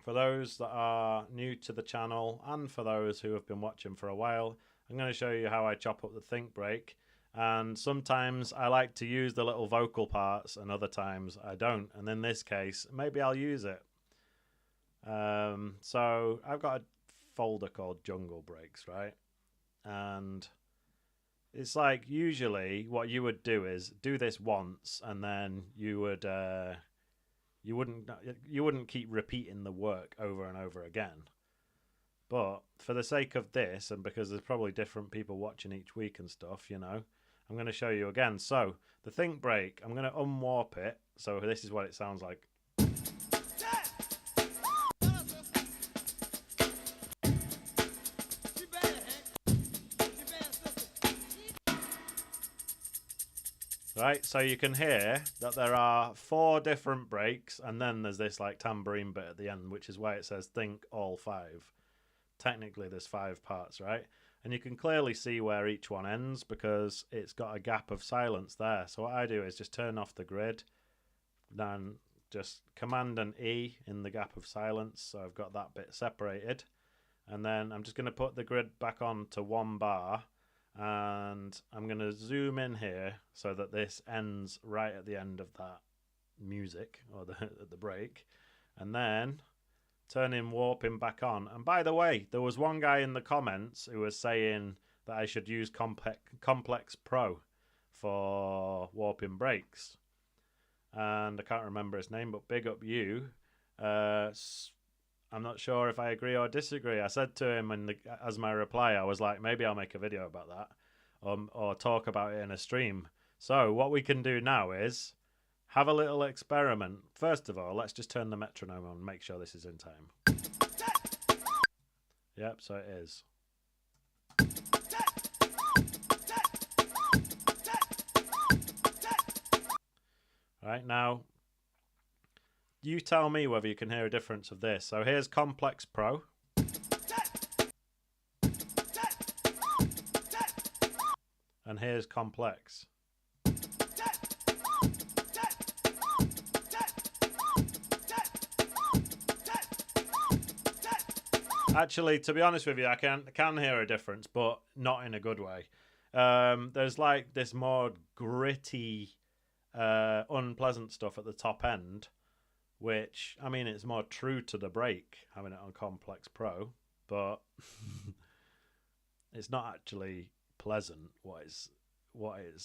for those that are new to the channel and for those who have been watching for a while, I'm going to show you how I chop up the think break. And sometimes I like to use the little vocal parts and other times I don't. And in this case, maybe I'll use it. So I've got a folder called Jungle Breaks, right? And it's like usually what you would do is do this once and then you wouldn't keep repeating the work over and over again. But for the sake of this, and because there's probably different people watching each week and stuff, you know, I'm going to show you again. So the think break, I'm going to unwarp it. So this is what it sounds like. Right, so you can hear that there are 4 different breaks, and then there's this like tambourine bit at the end, which is why it says think all 5. Technically there's 5 parts, right? And you can clearly see where each one ends because it's got a gap of silence there. So what I do is just turn off the grid, then just Command and E in the gap of silence, so I've got that bit separated. And then I'm just going to put the grid back on to 1 bar, and I'm going to zoom in here so that this ends right at the end of that music, or the break. And then turning warping back on. And by the way, there was one guy in the comments who was saying that I should use Complex Pro for warping breaks. And I can't remember his name, but big up you. I'm not sure if I agree or disagree. I said to him as my reply, I was like, maybe I'll make a video about that or talk about it in a stream. So what we can do now is have a little experiment. First of all, let's just turn the metronome on and make sure this is in time. Yep, so it is. Right, now, you tell me whether you can hear a difference of this. So here's Complex Pro. And here's Complex. Actually, to be honest with you, I can hear a difference, but not in a good way. There's like this more gritty, unpleasant stuff at the top end, which, I mean, it's more true to the break having it on Complex Pro, but it's not actually pleasant. What is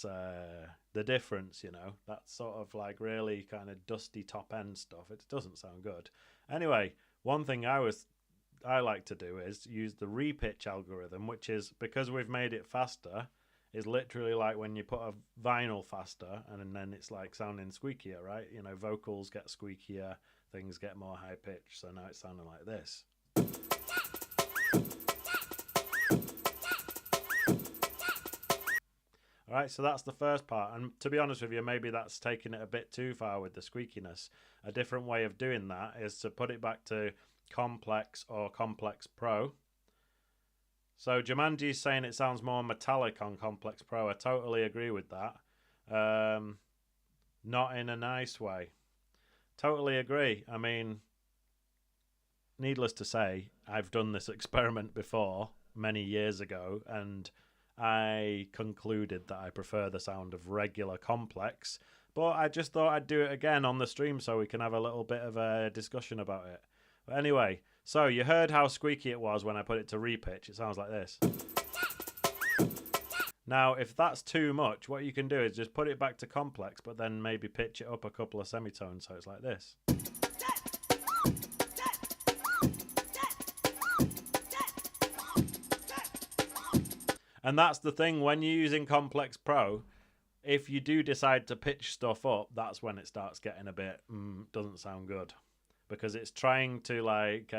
the difference, you know? That sort of like really kind of dusty top end stuff. It doesn't sound good. Anyway, one thing I like to do is use the repitch algorithm, which is, because we've made it faster, is literally like when you put a vinyl faster and then it's like sounding squeakier, right? You know, vocals get squeakier, things get more high pitched, so now it's sounding like this. Alright, so that's the first part, and to be honest with you, maybe that's taking it a bit too far with the squeakiness. A different way of doing that is to put it back to Complex or Complex Pro. So Jumanji's saying it sounds more metallic on Complex Pro. I totally agree with that. Not in a nice way. Totally agree. I mean, needless to say, I've done this experiment before many years ago, and I concluded that I prefer the sound of regular Complex, but I just thought I'd do it again on the stream so we can have a little bit of a discussion about it. But anyway, so you heard how squeaky it was when I put it to repitch. It sounds like this. Now, if that's too much, what you can do is just put it back to Complex, but then maybe pitch it up a couple of semitones so it's like this. And that's the thing, when you're using Complex Pro, if you do decide to pitch stuff up, that's when it starts getting a bit, doesn't sound good. Because it's trying to like,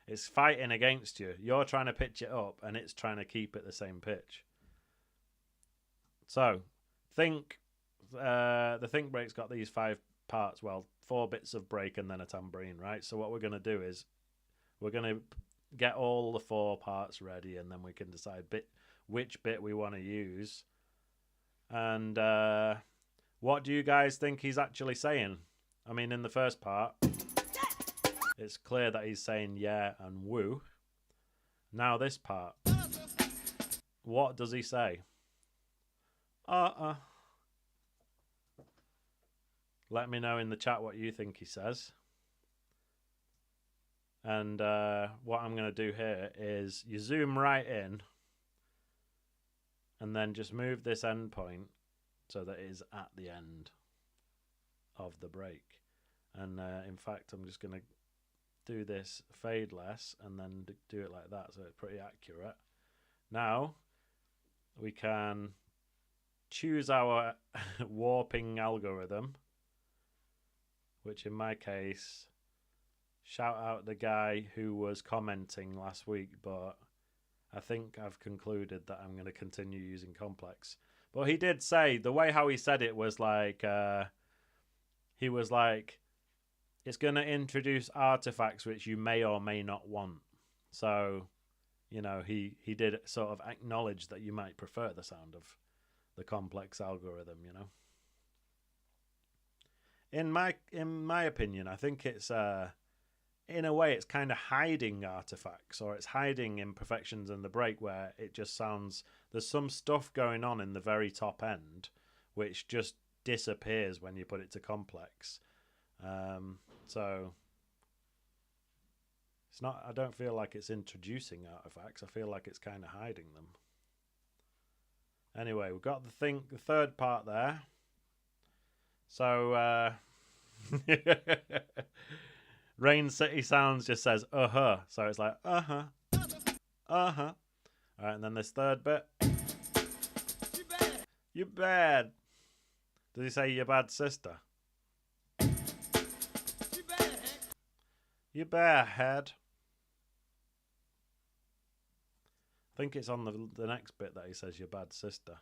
it's fighting against you. You're trying to pitch it up and it's trying to keep it the same pitch. So, the think break's got these 5 parts, well, 4 bits of break and then a tambourine, right? So what we're going to do is, we're going to get all the 4 parts ready and then we can decide which bit we want to use. And what do you guys think he's actually saying? I mean, in the first part, it's clear that he's saying yeah and woo. Now this part, what does he say? Let me know in the chat what you think he says. And what I'm going to do here is you zoom right in and then just move this endpoint so that it is at the end of the break. And in fact, I'm just going to do this fade less and then do it like that, so it's pretty accurate. Now we can choose our warping algorithm, which in my case, shout out the guy who was commenting last week, but I think I've concluded that I'm going to continue using complex. But he did say, the way how he said it was like, he was like, it's going to introduce artifacts which you may or may not want. So, you know, he did sort of acknowledge that you might prefer the sound of the complex algorithm, you know. In my opinion, I think it's in a way it's kind of hiding artifacts, or it's hiding imperfections in the break where it just sounds, there's some stuff going on in the very top end which just disappears when you put it to complex. So it's not, I don't feel like it's introducing artifacts. I feel like it's kind of hiding them. Anyway, we've got the third part there. So Rain City Sounds just says so it's like all right, and then this third bit, you bad. Did he say you bad sister? You bad. I think it's on the next bit that he says your bad sister.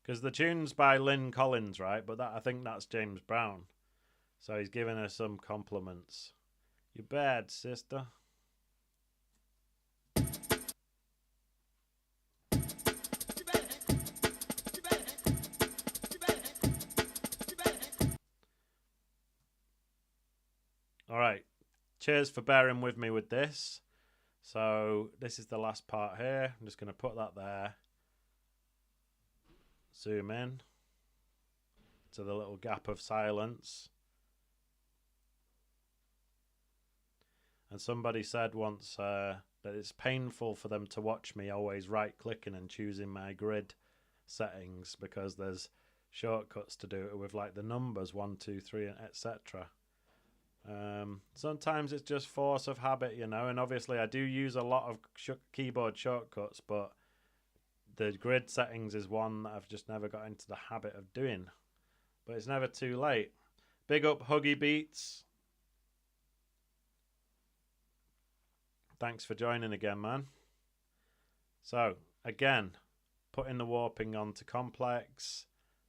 Because the tune's by Lynn Collins, right? But I think that's James Brown. So he's giving her some compliments. You bad sister. All right, cheers for bearing with me with this. So this is the last part here. I'm just going to put that there. Zoom in to the little gap of silence. And somebody said once that it's painful for them to watch me always right-clicking and choosing my grid settings because there's shortcuts to do it with, like the numbers 1, 2, 3, etc. Sometimes it's just force of habit, you know, and obviously I do use a lot of keyboard shortcuts, but the grid settings is one that I've just never got into the habit of doing. But it's never too late. Big up Huggy Beats. Thanks for joining again, man. So, again, putting the warping onto complex.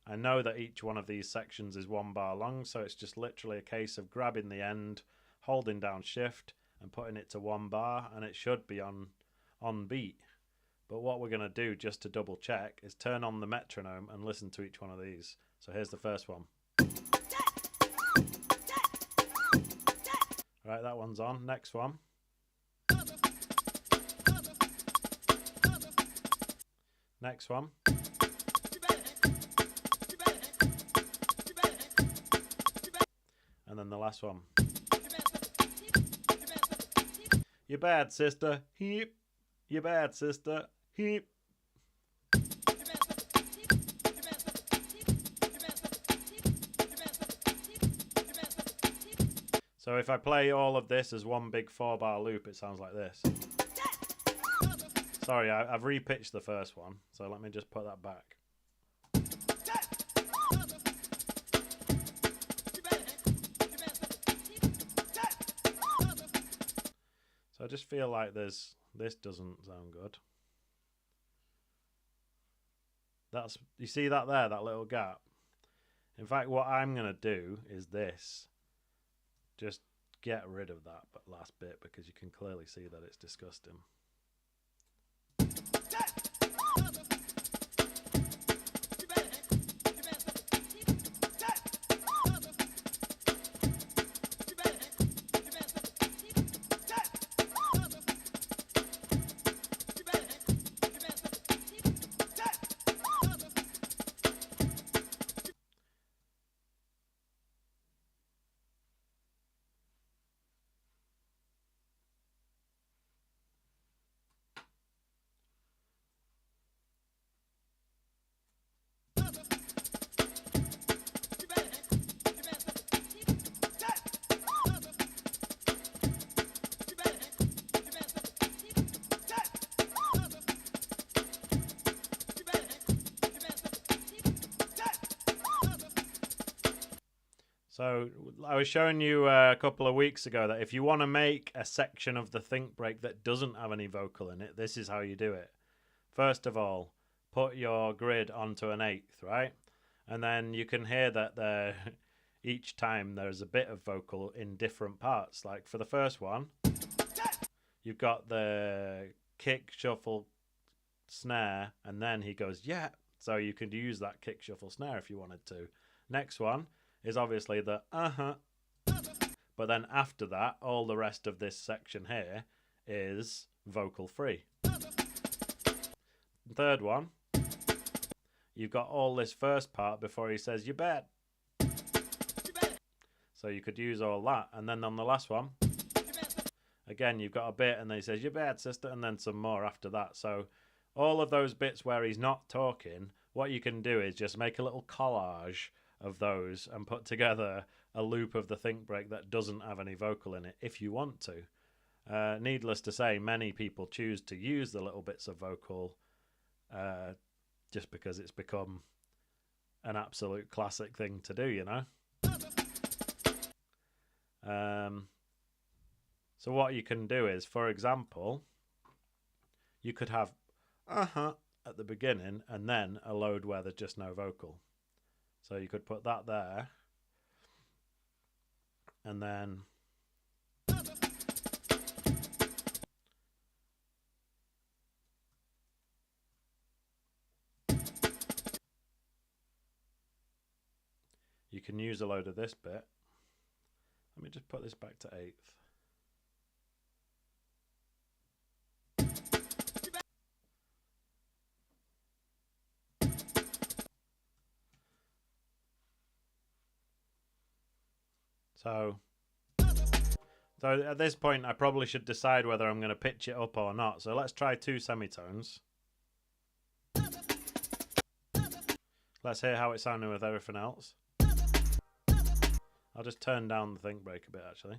I know that each one of these sections is 1 bar long, so it's just literally a case of grabbing the end, holding down shift, and putting it to 1 bar, and it should be on beat. But what we're going to do, just to double check, is turn on the metronome and listen to each one of these. So here's the first one. Right, that one's on. Next one. Next one. And then the last one. You bad, sister. Heep. You bad, sister. Heep. So if I play all of this as one big 4-bar loop, it sounds like this. Sorry, I've repitched the first one, so let me just put that back. So I just feel like this doesn't sound good. You see that there, that little gap? In fact, what I'm going to do is this. Just get rid of that last bit because you can clearly see that it's disgusting. So I was showing you a couple of weeks ago that if you want to make a section of the think break that doesn't have any vocal in it, this is how you do it. First of all, put your grid onto an eighth, right? And then you can hear that each time there's a bit of vocal in different parts. Like for the first one, you've got the kick, shuffle, snare, and then he goes, yeah. So you could use that kick, shuffle, snare if you wanted to. Next one is obviously the but then after that, all the rest of this section here is vocal free. Third one, you've got all this first part before he says, you bet. So you could use all that. And then on the last one, again, you've got a bit and then he says, you bet, sister, and then some more after that. So all of those bits where he's not talking, what you can do is just make a little collage of those and put together a loop of the think break that doesn't have any vocal in it if you want to. Needless to say, many people choose to use the little bits of vocal just because it's become an absolute classic thing to do, you know. So what you can do is, for example, you could have at the beginning and then a load where there's just no vocal. So you could put that there and then you can use a load of this bit. Let me just put this back to eighth. So at this point, I probably should decide whether I'm going to pitch it up or not. So let's try 2 semitones. Let's hear how it's sounding with everything else. I'll just turn down the think break a bit, actually.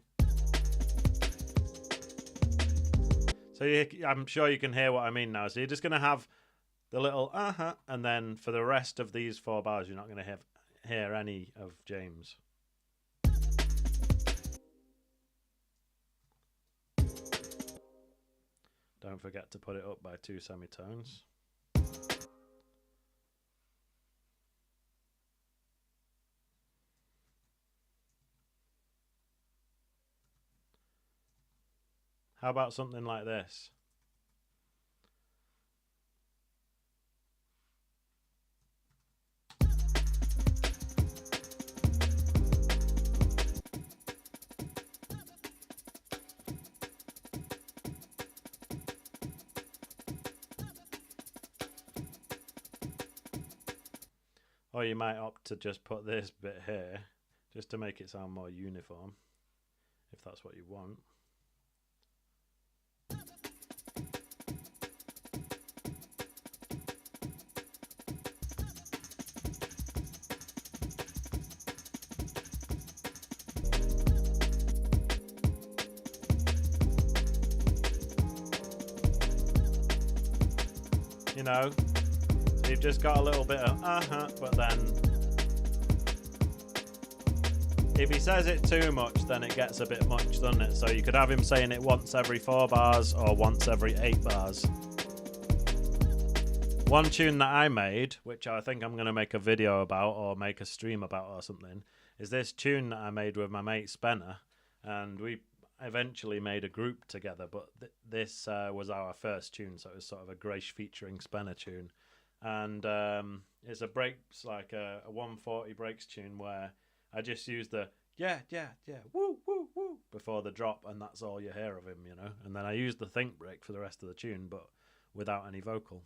So I'm sure you can hear what I mean now. So you're just going to have the little and then for the rest of these 4 bars, you're not going to hear any of James. Don't forget to put it up by 2 semitones. How about something like this? Or you might opt to just put this bit here, just to make it sound more uniform, if that's what you want. You know, so you've just got a little bit of but then if he says it too much, then it gets a bit much, doesn't it? So you could have him saying it once every 4 bars or once every 8 bars. One tune that I made, which I think I'm going to make a video about or make a stream about or something, is this tune that I made with my mate Spenner, and we eventually made a group together, but this was our first tune, so it was sort of a Grace featuring Spenner tune. And it's a breaks, like a 140 breaks tune where I just use the yeah, woo, woo, woo before the drop, and that's all you hear of him, you know. And then I use the think break for the rest of the tune, but without any vocal.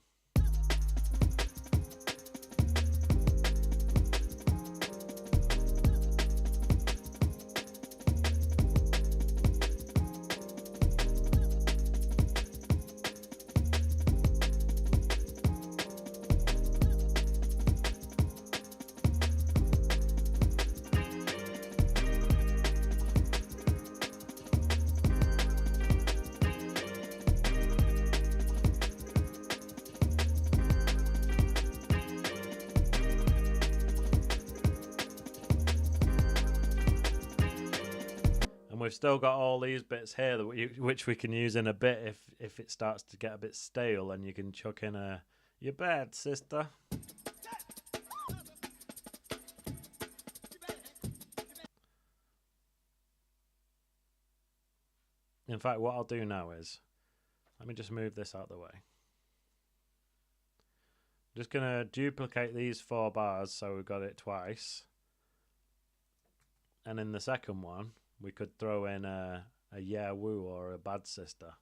we've still got all these bits here that which we can use in a bit if it starts to get a bit stale, and you can chuck in a "you bad sister." In fact, what I'll do now is, let me just move this out of the way. I'm just going to duplicate these 4 bars so we've got it twice. And in the second one, we could throw in a yeah woo or a bad sister.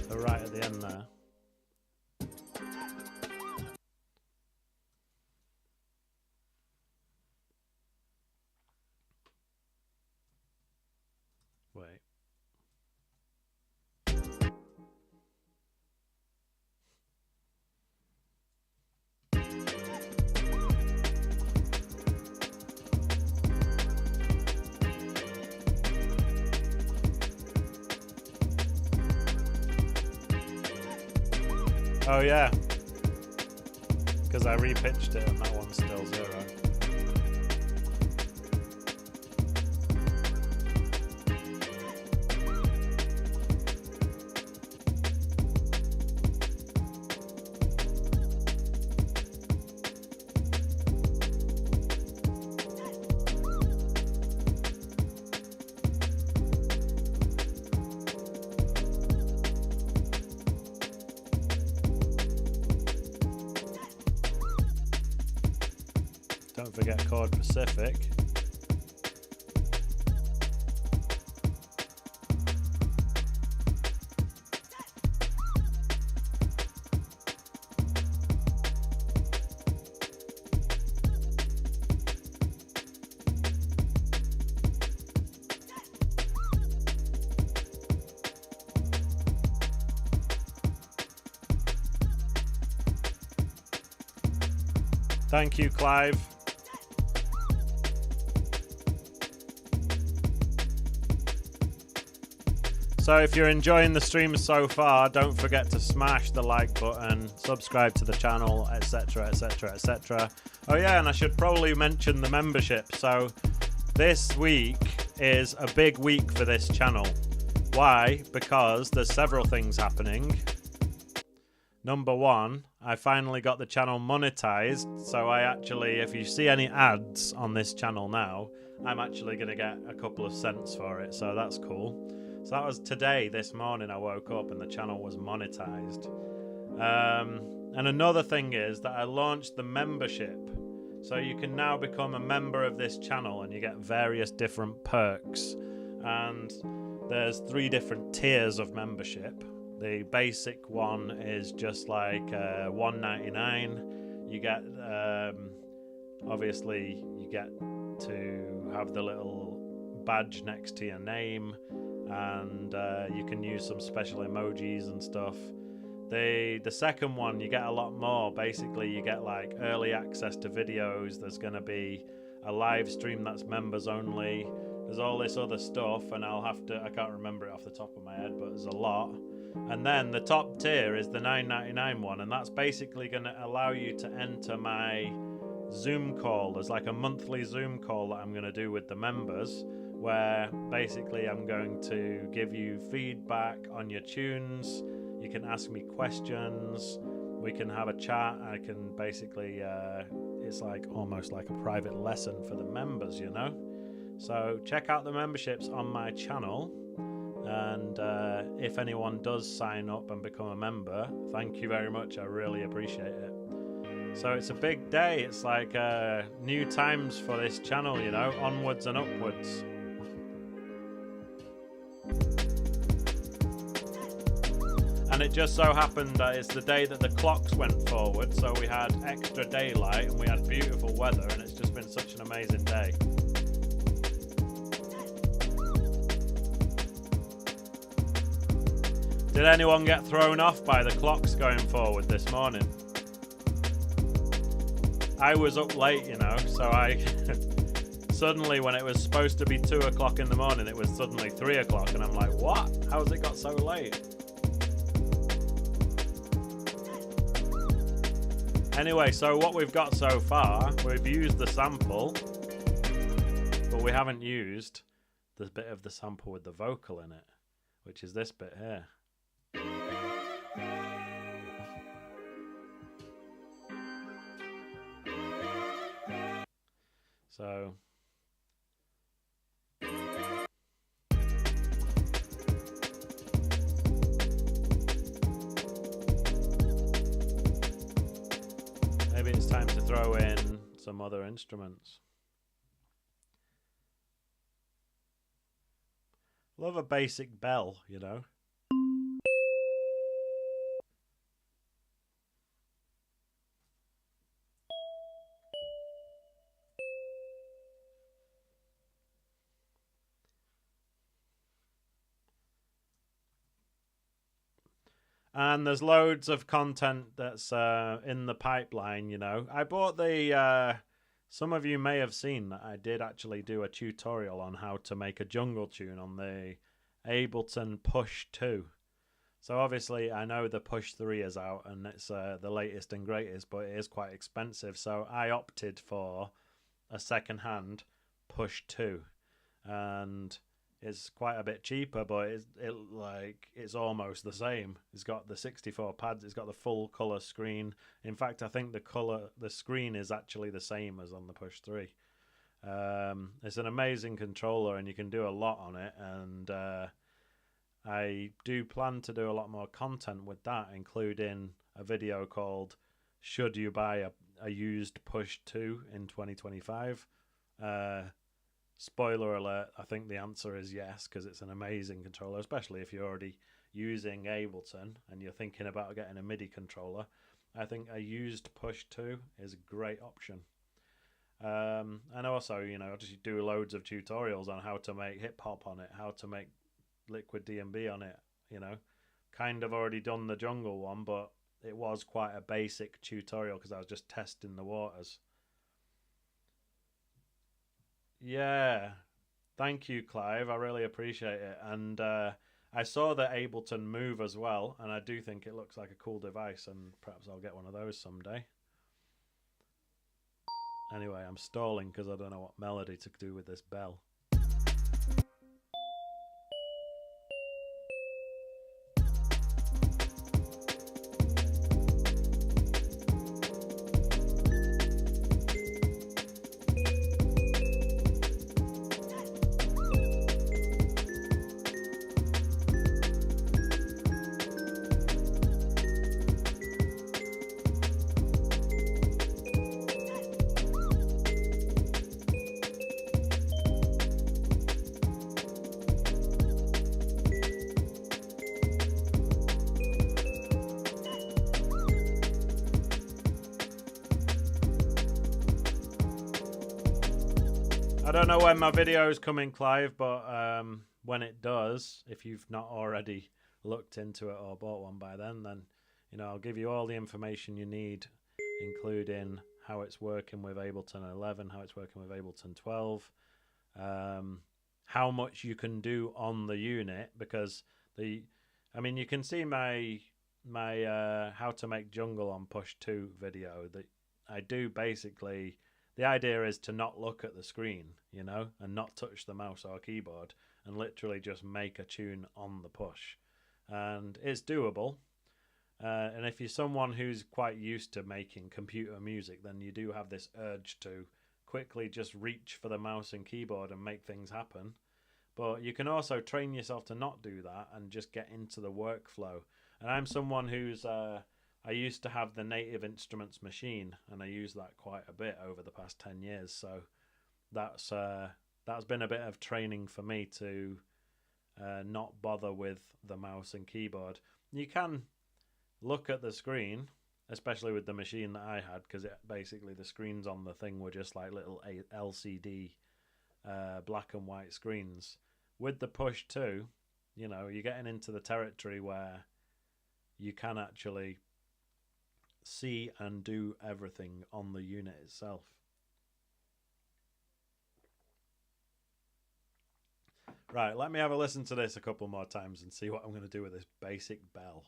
So right at the end there. Wait. Oh yeah, because I repitched it and that one's still 0. Don't forget chord Pacific. Thank you, Clive. So if you're enjoying the stream so far, don't forget to smash the like button, subscribe to the channel, etc, etc, etc. Oh yeah, and I should probably mention the membership. So this week is a big week for this channel. Why? Because there's several things happening. Number one, I finally got the channel monetized, so I actually, if you see any ads on this channel now, I'm actually going to get a couple of cents for it, so that's cool. So that was today, this morning I woke up and the channel was monetized. And another thing is that I launched the membership. So you can now become a member of this channel and you get various different perks. And there's 3 different tiers of membership. The basic one is just like $1.99. You get, obviously, you get to have the little badge next to your name, and you can use some special emojis and stuff. The second one, you get a lot more. Basically, you get like early access to videos. There's going to be a live stream that's members only. There's all this other stuff, and I can't remember it off the top of my head, but there's a lot. And then the top tier is the $9.99 one, and that's basically going to allow you to enter my Zoom call. There's like a monthly Zoom call that I'm going to do with the members, where basically I'm going to give you feedback on your tunes. You can ask me questions. We can have a chat. I can basically, it's like almost like a private lesson for the members, you know? So check out the memberships on my channel. And if anyone does sign up and become a member, thank you very much. I really appreciate it. So it's a big day. It's like new times for this channel, you know, onwards and upwards. And it just so happened that it's the day that the clocks went forward, so we had extra daylight and we had beautiful weather, and it's just been such an amazing day. Did anyone get thrown off by the clocks going forward this morning? I was up late, you know, so I suddenly, when it was supposed to be 2 o'clock in the morning, it was suddenly 3 o'clock, and I'm like, what? How's it got so late? Anyway, so what we've got so far, we've used the sample, but we haven't used the bit of the sample with the vocal in it, which is this bit here. So maybe it's time to throw in some other instruments. Love a basic bell, you know. And there's loads of content that's in the pipeline, you know. I bought the... some of you may have seen that I did actually do a tutorial on how to make a jungle tune on the Ableton Push 2. So obviously I know the Push 3 is out and it's the latest and greatest, but it is quite expensive. So I opted for a second-hand Push 2. And it's quite a bit cheaper, but it's almost the same. It's got the 64 pads, it's got the full color screen. In fact, I think the screen is actually the same as on the Push 3. It's an amazing controller and you can do a lot on it, and I do plan to do a lot more content with that, including a video called "Should You Buy a Used Push 2 in 2025?" Spoiler alert, I think the answer is yes, because it's an amazing controller, especially if you're already using Ableton and you're thinking about getting a MIDI controller. I think a used Push 2 is a great option. And also, you know, just do loads of tutorials on how to make hip-hop on it, how to make liquid DNB on it, you know. Kind of already done the jungle one, but it was quite a basic tutorial because I was just testing the waters. Yeah, thank you, Clive. I really appreciate it. And I saw the Ableton Move as well, and I do think it looks like a cool device, and perhaps I'll get one of those someday. Anyway, I'm stalling because I don't know what melody to do with this bell. I don't know when my video is coming, Clive, but when it does, if you've not already looked into it or bought one by then you know, I'll give you all the information you need, including how it's working with Ableton 11, how it's working with Ableton 12, how much you can do on the unit, because I mean, you can see my how to make jungle on Push 2 video that I do basically. The idea is to not look at the screen, you know, and not touch the mouse or keyboard, and literally just make a tune on the push. And it's doable. And if you're someone who's quite used to making computer music, then you do have this urge to quickly just reach for the mouse and keyboard and make things happen. But you can also train yourself to not do that and just get into the workflow. And I'm someone who's... I used to have the Native Instruments machine, and I use that quite a bit over the past 10 years. So that's been a bit of training for me to not bother with the mouse and keyboard. You can look at the screen, especially with the machine that I had, because basically the screens on the thing were just like little LCD black and white screens. With the Push 2, you know, you're getting into the territory where you can actually see and do everything on the unit itself. Right, let me have a listen to this a couple more times and see what I'm going to do with this basic bell.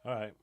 All right.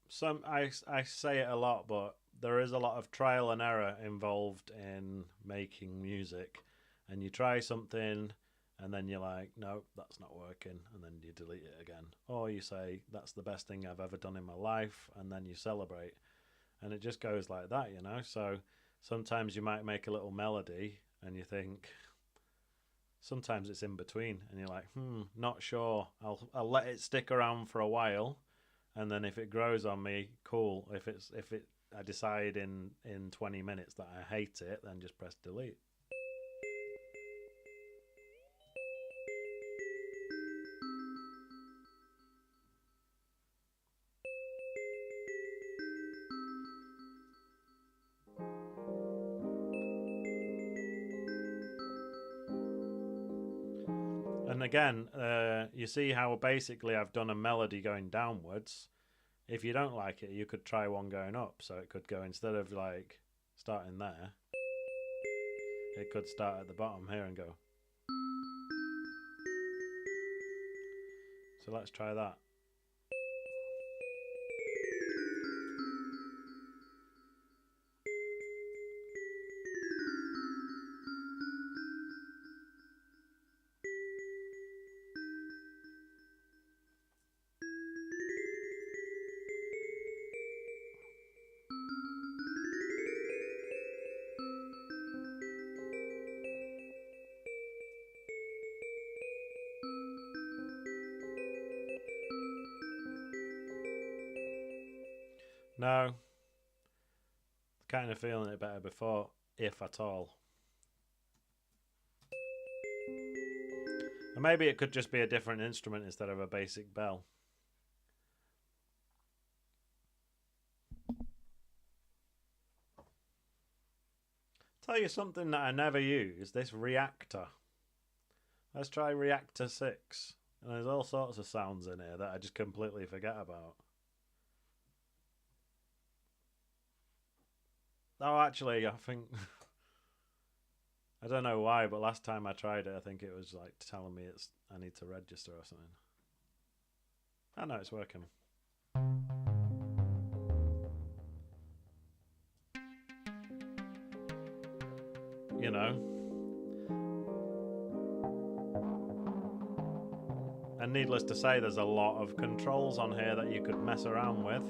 So I say it a lot, but there is a lot of trial and error involved in making music, and you try something and then you're like, no, that's not working, and then you delete it again, or you say that's the best thing I've ever done in my life, and then you celebrate, and it just goes like that, you know. So sometimes you might make a little melody and you think, sometimes it's in between and you're like, not sure, I'll let it stick around for a while. And then if it grows on me, cool. If I decide in 20 minutes that I hate it, then just press delete. And again, you see how basically I've done a melody going downwards. If you don't like it, you could try one going up. So it could go, instead of like starting there, it could start at the bottom here and go. So let's try that. No, kind of feeling it better before, if at all. Or maybe it could just be a different instrument instead of a basic bell. Tell you something that I never use, this reactor. Let's try reactor 6. And there's all sorts of sounds in here that I just completely forget about. Oh, actually, I think... I don't know why, but last time I tried it, I think it was like telling me I need to register or something. Oh no, it's working. You know. And needless to say, there's a lot of controls on here that you could mess around with.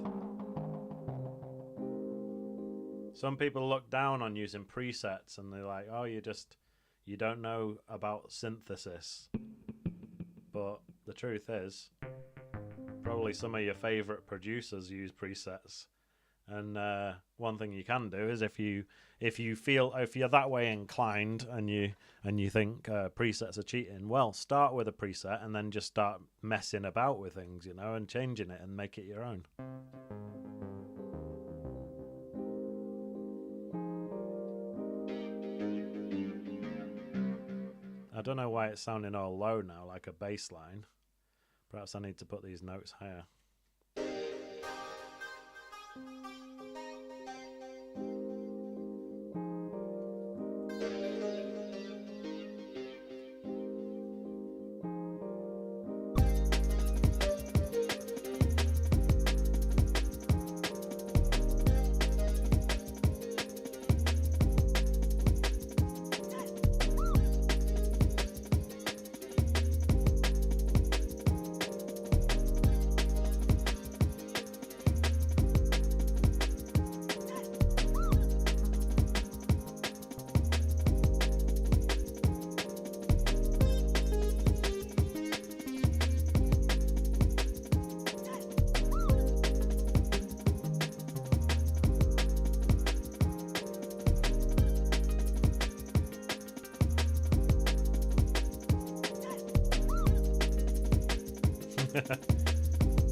Some people look down on using presets and they're like, oh, you don't know about synthesis. But the truth is, probably some of your favorite producers use presets. And one thing you can do is if you're that way inclined and you think presets are cheating, well, start with a preset and then just start messing about with things, you know, and changing it and make it your own. I don't know why it's sounding all low now, like a bass line. Perhaps I need to put these notes higher.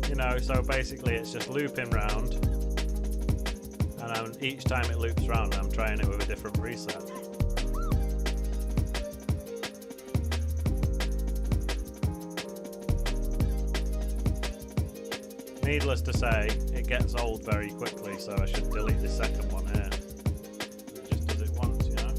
You know, so basically it's just looping round, and each time it loops round I'm trying it with a different preset. Needless to say, it gets old very quickly, so I should delete the second one here. It just does it once, you know?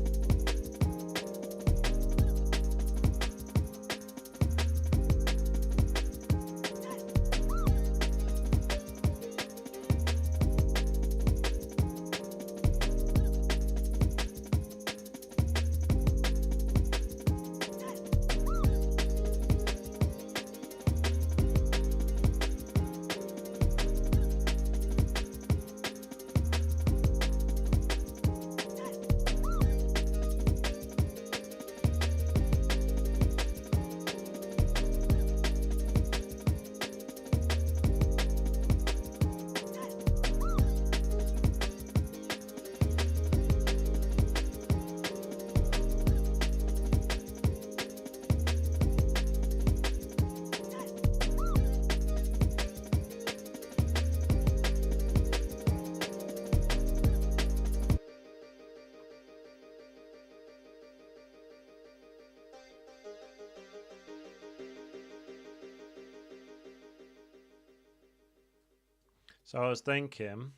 So I was thinking,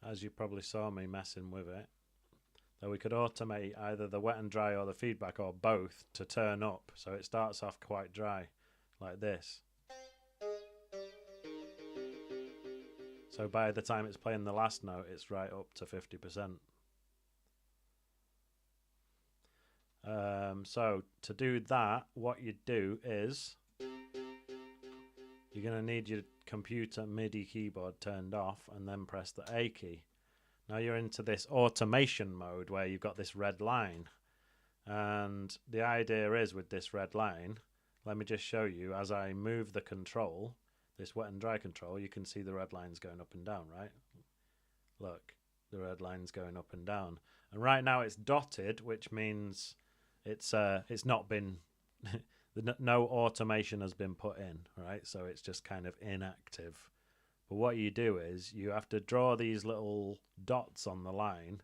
as you probably saw me messing with it, that we could automate either the wet and dry or the feedback or both to turn up, so it starts off quite dry, like this. So by the time it's playing the last note, it's right up to 50%. So to do that, what you do is you're going to need your computer MIDI keyboard turned off and then press the A key. Now you're into this automation mode where you've got this red line, and the idea is with this red line, let me just show you, as I move the control, this wet and dry control, you can see the red lines going up and down, right? Look, the red line's going up and down, and right now it's dotted, which means it's not been no automation has been put in, right? So it's just kind of inactive. But what you do is you have to draw these little dots on the line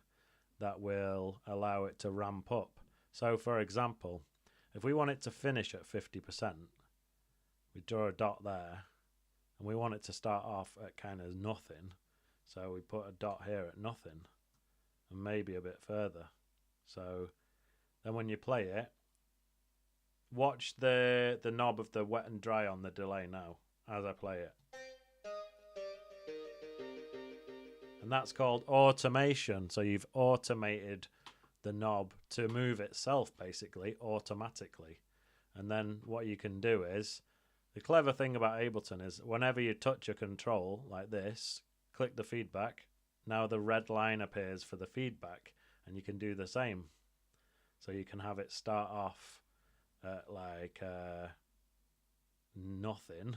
that will allow it to ramp up. So for example, if we want it to finish at 50%, we draw a dot there, and we want it to start off at kind of nothing. So we put a dot here at nothing, and maybe a bit further. So then when you play it, watch the knob of the wet and dry on the delay now as I play it. And that's called automation. So you've automated the knob to move itself basically automatically. And then what you can do is, the clever thing about Ableton is whenever you touch a control like this, click the feedback, now the red line appears for the feedback, and you can do the same. So you can have it start off at like nothing,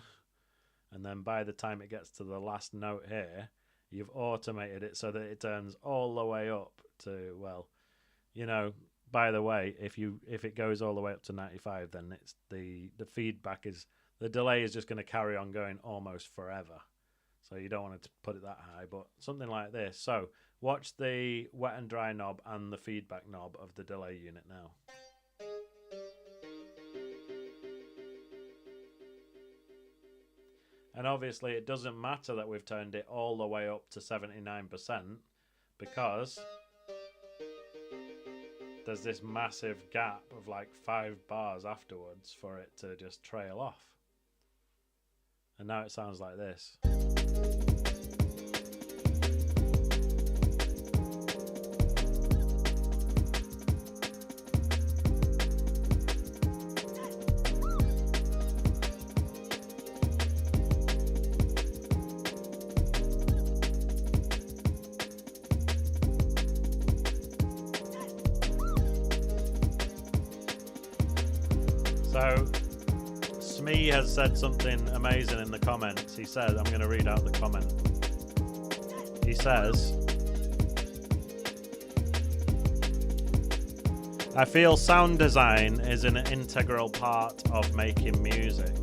and then by the time it gets to the last note here, you've automated it so that it turns all the way up to, well, you know, by the way, if it goes all the way up to 95, then it's the feedback is, the delay is just going to carry on going almost forever. So you don't want it to put it that high, but something like this. So watch the wet and dry knob and the feedback knob of the delay unit now. And obviously it doesn't matter that we've turned it all the way up to 79%, because there's this massive gap of like 5 bars afterwards for it to just trail off. And now it sounds like this. So, Smee has said something amazing in the comments. He says, I'm going to read out the comment. He says, I feel sound design is an integral part of making music.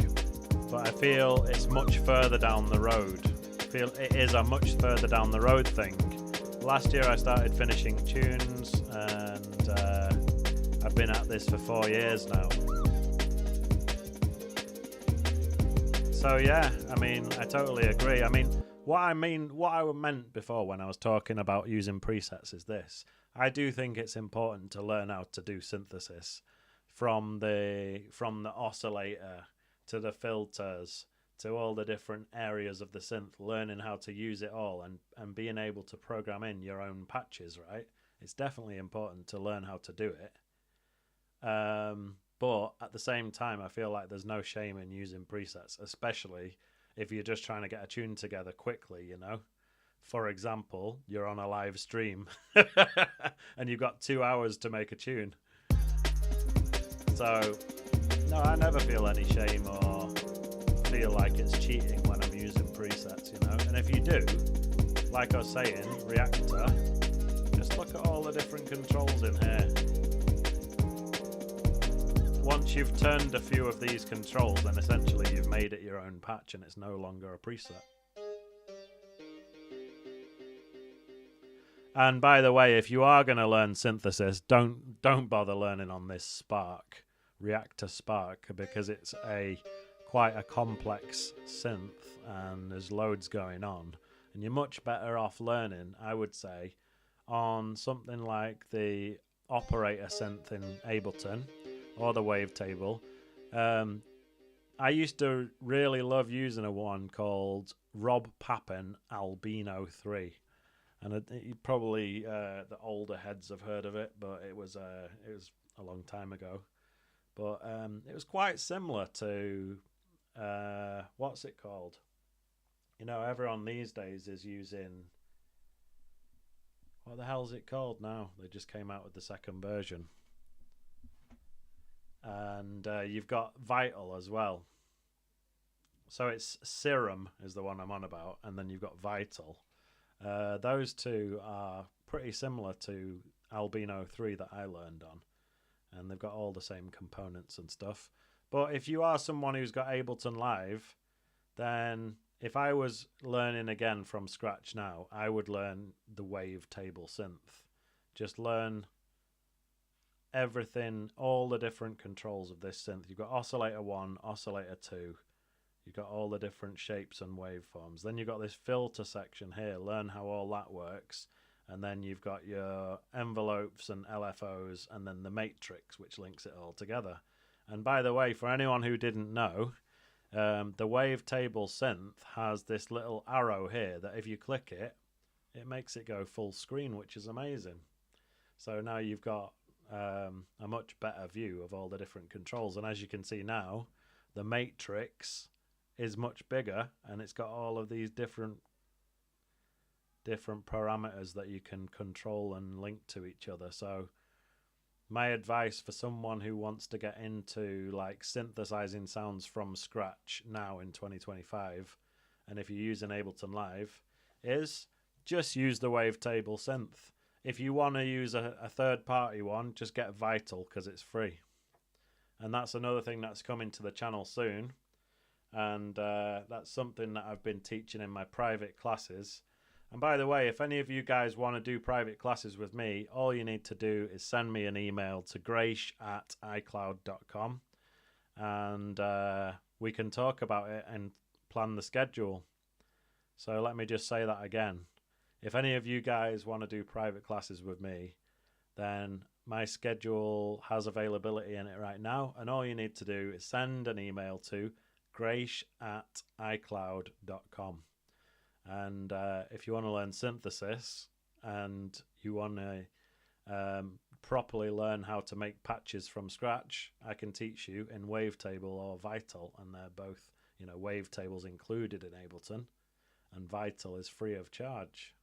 but I feel it's much further down the road. I feel it is a much further down the road thing. Last year I started finishing tunes, and I've been at this for 4 years now. So yeah, I mean, I totally agree. I mean, what I meant before when I was talking about using presets is this. I do think it's important to learn how to do synthesis from the oscillator to the filters to all the different areas of the synth, learning how to use it all and being able to program in your own patches, right? It's definitely important to learn how to do it. But at the same time, I feel like there's no shame in using presets, especially if you're just trying to get a tune together quickly, you know? For example, you're on a live stream and you've got 2 hours to make a tune. So, no, I never feel any shame or feel like it's cheating when I'm using presets, you know? And if you do, like I was saying, Reactor, just look at all the different controls in here. Once you've turned a few of these controls, then essentially you've made it your own patch and it's no longer a preset. And by the way, if you are going to learn synthesis, don't bother learning on this Spark, Reactor Spark, because it's quite a complex synth and there's loads going on. And you're much better off learning, I would say, on something like the operator synth in Ableton or the wavetable. I used to really love using a one called Rob Pappen Albino 3. And probably the older heads have heard of it, but it was a long time ago. But it was quite similar to what's it called? You know, everyone these days is using, what the hell is it called now? They just came out with the second version. And you've got Vital as well. So it's Serum is the one I'm on about, and then you've got Vital. Those two are pretty similar to Albino 3 that I learned on, and they've got all the same components and stuff. But if you are someone who's got Ableton Live, then if I was learning again from scratch now, I would learn the wavetable synth. Just learn everything, all the different controls of this synth. You've got oscillator 1, oscillator 2. You've got all the different shapes and waveforms. Then you've got this filter section here. Learn how all that works. And then you've got your envelopes and LFOs, and then the matrix, which links it all together. And by the way, for anyone who didn't know, the wavetable synth has this little arrow here that if you click it, it makes it go full screen, which is amazing. So now you've got a much better view of all the different controls. And as you can see now, the matrix is much bigger, and it's got all of these different parameters that you can control and link to each other. So my advice for someone who wants to get into like synthesizing sounds from scratch now in 2025, and if you're using Ableton Live, is just use the wavetable synth. If you want to use a third-party one, just get Vital because it's free. And that's another thing that's coming to the channel soon. And that's something that I've been teaching in my private classes. And by the way, if any of you guys want to do private classes with me, all you need to do is send me an email to graish@icloud.com, and we can talk about it and plan the schedule. So let me just say that again. If any of you guys want to do private classes with me, then my schedule has availability in it right now, and all you need to do is send an email to graish@icloud.com. And if you want to learn synthesis and you want to properly learn how to make patches from scratch, I can teach you in Wavetable or Vital, and they're both, you know, Wavetable's included in Ableton, and Vital is free of charge.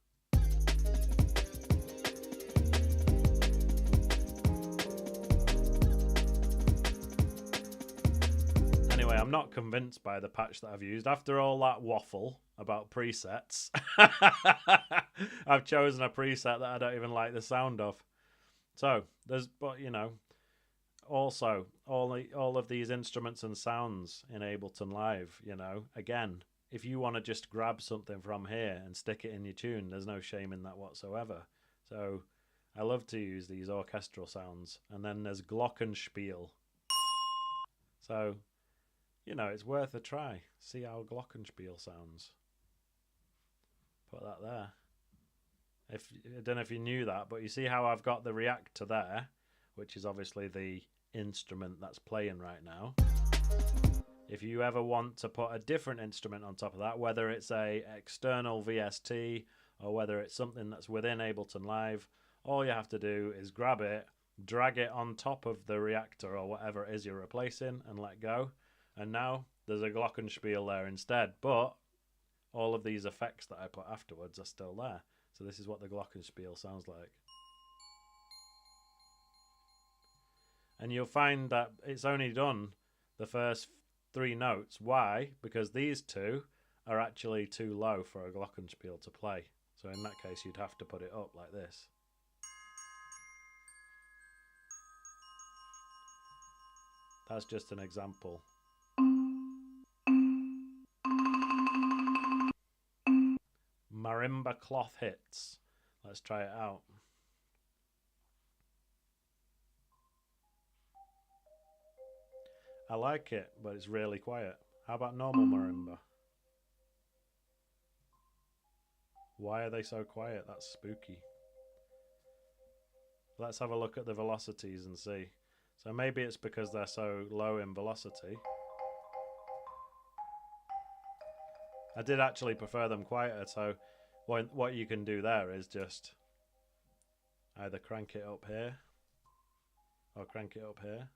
Anyway, I'm not convinced by the patch that I've used. After all that waffle about presets, I've chosen a preset that I don't even like the sound of. So, but you know, also, all of these instruments and sounds in Ableton Live, you know, again, if you want to just grab something from here and stick it in your tune, there's no shame in that whatsoever. So I love to use these orchestral sounds. And then there's glockenspiel. So, you know, it's worth a try. See how glockenspiel sounds. Put that there. I don't know if you knew that, but you see how I've got the reactor there, which is obviously the instrument that's playing right now. If you ever want to put a different instrument on top of that, whether it's a external VST or whether it's something that's within Ableton Live, all you have to do is grab it, drag it on top of the reactor or whatever it is you're replacing and let go. And now there's a glockenspiel there instead, but all of these effects that I put afterwards are still there. So this is what the glockenspiel sounds like. And you'll find that it's only done the first 3 notes. Why? Because these two are actually too low for a glockenspiel to play. So in that case, you'd have to put it up like this. That's just an example. Marimba cloth hits. Let's try it out. I like it, but it's really quiet. How about normal marimba? Why are they so quiet? That's spooky. Let's have a look at the velocities and see. So maybe it's because they're so low in velocity. I did actually prefer them quieter, so what you can do there is just either crank it up here or crank it up here.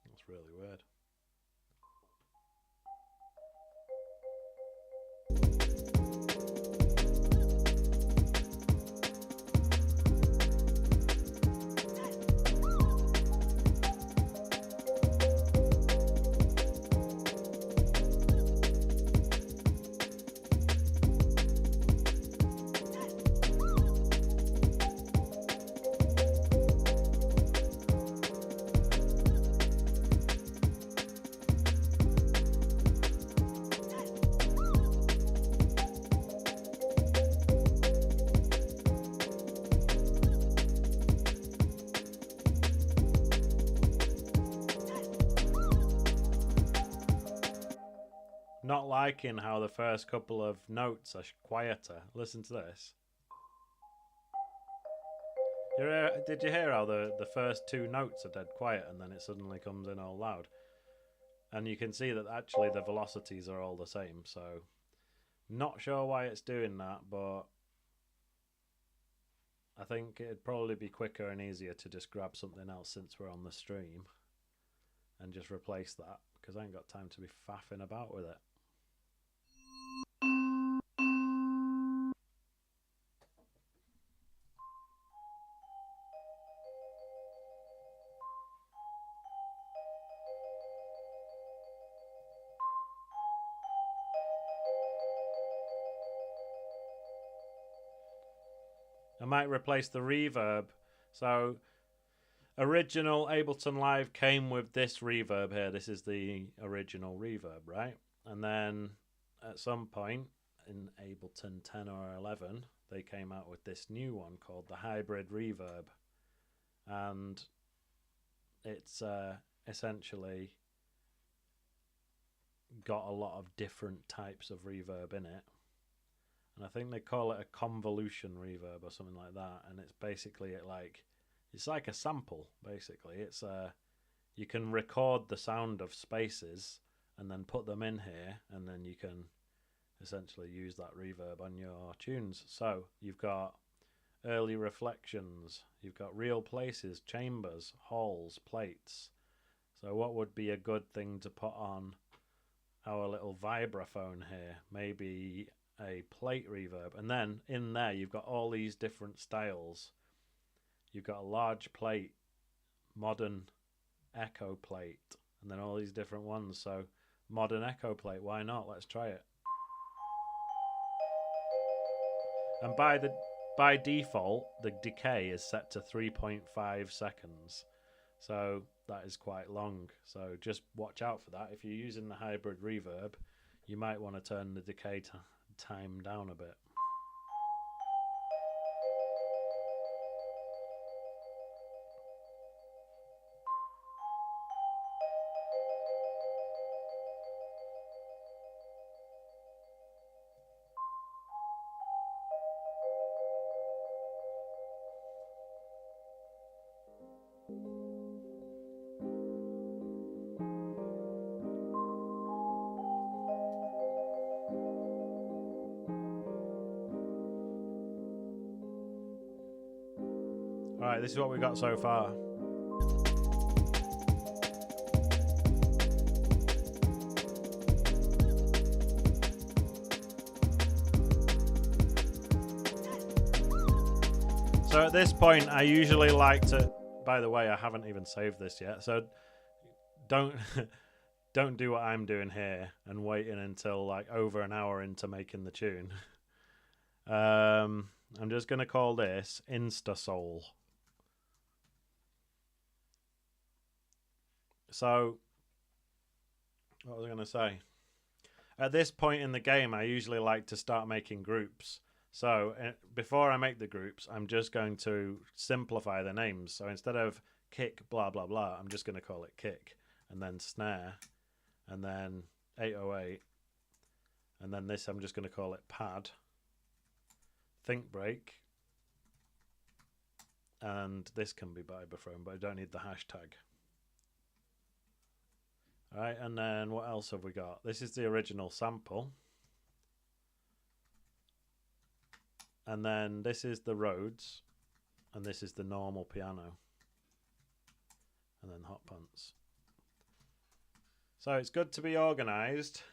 That's really weird. Not liking how the first couple of notes are quieter. Listen to this. Did you hear how the first 2 notes are dead quiet and then it suddenly comes in all loud? And you can see that actually the velocities are all the same. So not sure why it's doing that, but I think it'd probably be quicker and easier to just grab something else since we're on the stream and just replace that, because I ain't got time to be faffing about with it. I might replace the reverb. So original Ableton Live came with this reverb here. This is the original reverb, right? And then at some point in Ableton 10 or 11, they came out with this new one called the hybrid reverb. And it's essentially got a lot of different types of reverb in it. And I think they call it a convolution reverb or something like that. And it's basically it's like a sample, basically. It's you can record the sound of spaces and then put them in here, and then you can essentially use that reverb on your tunes. So you've got early reflections, you've got real places, chambers, halls, plates. So what would be a good thing to put on our little vibraphone here? Maybe a plate reverb. And then in there you've got all these different styles. You've got a large plate, modern echo plate, and then all these different ones. So modern echo plate. Why not? Let's try it. And by default, the decay is set to 3.5 seconds. So that is quite long. So just watch out for that. If you're using the hybrid reverb, you might want to turn the decay time down a bit. Alright, this is what we got so far. So at this point, I usually like to... By the way, I haven't even saved this yet, so don't don't do what I'm doing here and waiting until like over an hour into making the tune. I'm just going to call this Insta Soul. So, what was I going to say? At this point in the game, I usually like to start making groups. So, before I make the groups, I'm just going to simplify the names. So, instead of kick, blah, blah, blah, I'm just going to call it kick. And then snare. And then 808. And then this, I'm just going to call it pad. Think break. And this can be vibraphone, but I don't need the hashtag. Alright, and then what else have we got? This is the original sample. And then this is the Rhodes. And this is the normal piano. And then hot pants. So it's good to be organised.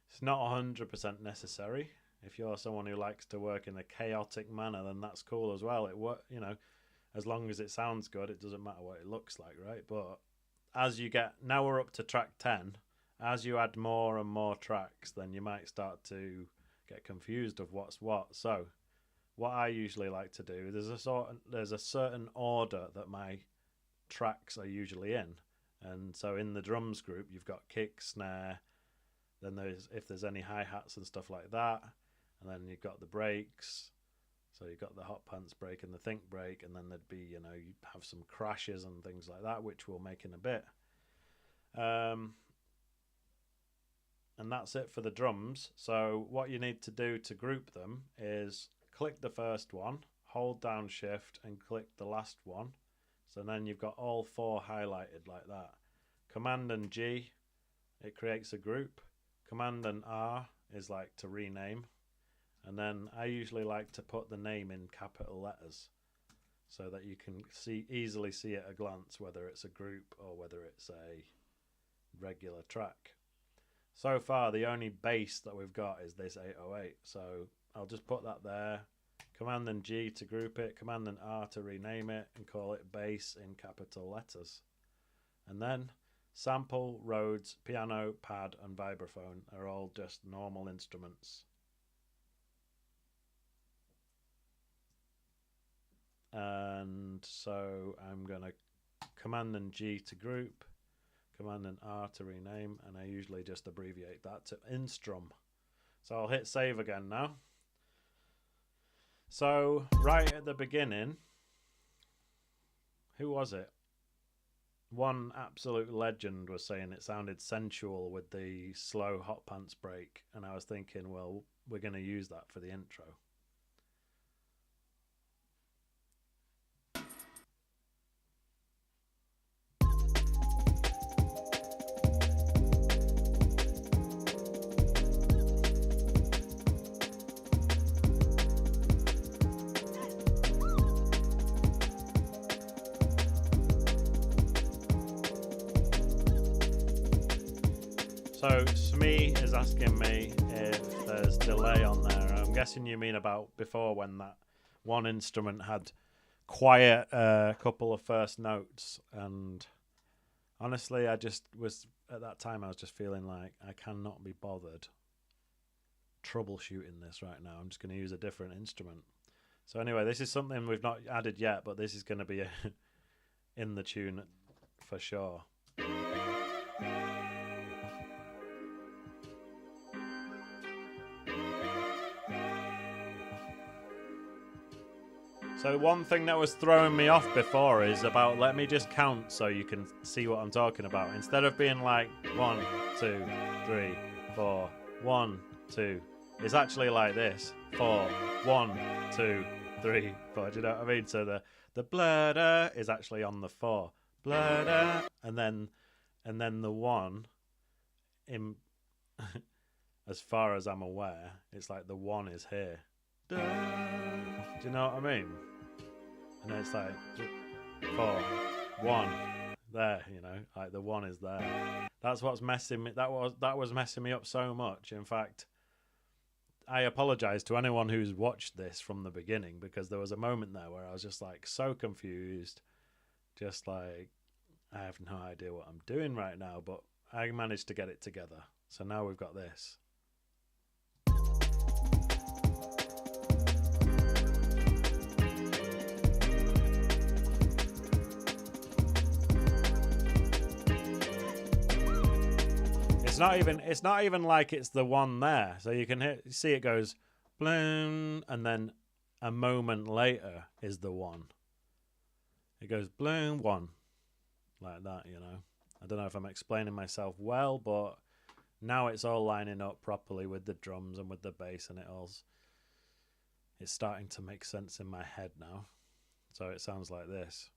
It's not 100% necessary. If you're someone who likes to work in a chaotic manner, then that's cool as well. You know, as long as it sounds good, it doesn't matter what it looks like, right? But as you get, now we're up to track 10, as you add more and more tracks, then you might start to get confused of what's what. So what I usually like to do, there's a certain order that my tracks are usually in. And so in the drums group, you've got kick, snare, then if there's any hi-hats and stuff like that, and then you've got the breaks. So you've got the hot pants break and the think break, and then there'd be, you know, you'd have some crashes and things like that, which we'll make in a bit. And that's it for the drums. So what you need to do to group them is click the first one, hold down shift and click the last one. So then you've got all four highlighted like that. Command and G, it creates a group. Command and R is like to rename. And then I usually like to put the name in capital letters so that you can easily see at a glance whether it's a group or whether it's a regular track. So far, the only bass that we've got is this 808. So I'll just put that there. Command and G to group it. Command and R to rename it and call it bass in capital letters. And then sample, Rhodes, piano, pad and vibraphone are all just normal instruments. And so I'm going to Command and G to group, Command and R to rename, and I usually just abbreviate that to Instrum. So I'll hit save again now. So right at the beginning, who was it? One absolute legend was saying it sounded sensual with the slow hot pants break, and I was thinking, well, we're going to use that for the intro. So Smee is asking me if there's delay on there. I'm guessing you mean about before when that one instrument had quiet couple of first notes, and Honestly, I just was, at that time, I was just feeling like I cannot be bothered troubleshooting this right now. I'm just going to use a different instrument. So anyway, this is something we've not added yet, but this is going to be in the tune for sure. So one thing that was throwing me off before is about, let me just count so you can see what I'm talking about. Instead of being like 1, 2, 3, 4, 1, 2, it's actually like this: 4, 1, 2, 3, 4. Do you know what I mean? So the bladder is actually on the 4, bladder, and then the 1 in as far as I'm aware, it's like the 1 is here. Do you know what I mean? And it's like 4, 1 there, you know, like the 1 is there. That's what's messing me. That was messing me up so much. In fact, I apologize to anyone who's watched this from the beginning, because there was a moment there where I was just like so confused, just like I have no idea what I'm doing right now, but I managed to get it together. So now we've got this. It's not even like it's the 1 there. So you can see it goes bloom, and then a moment later is the 1. It goes bloom 1, like that, you know. I don't know if I'm explaining myself well, but now it's all lining up properly with the drums and with the bass, and it's starting to make sense in my head now. So it sounds like this.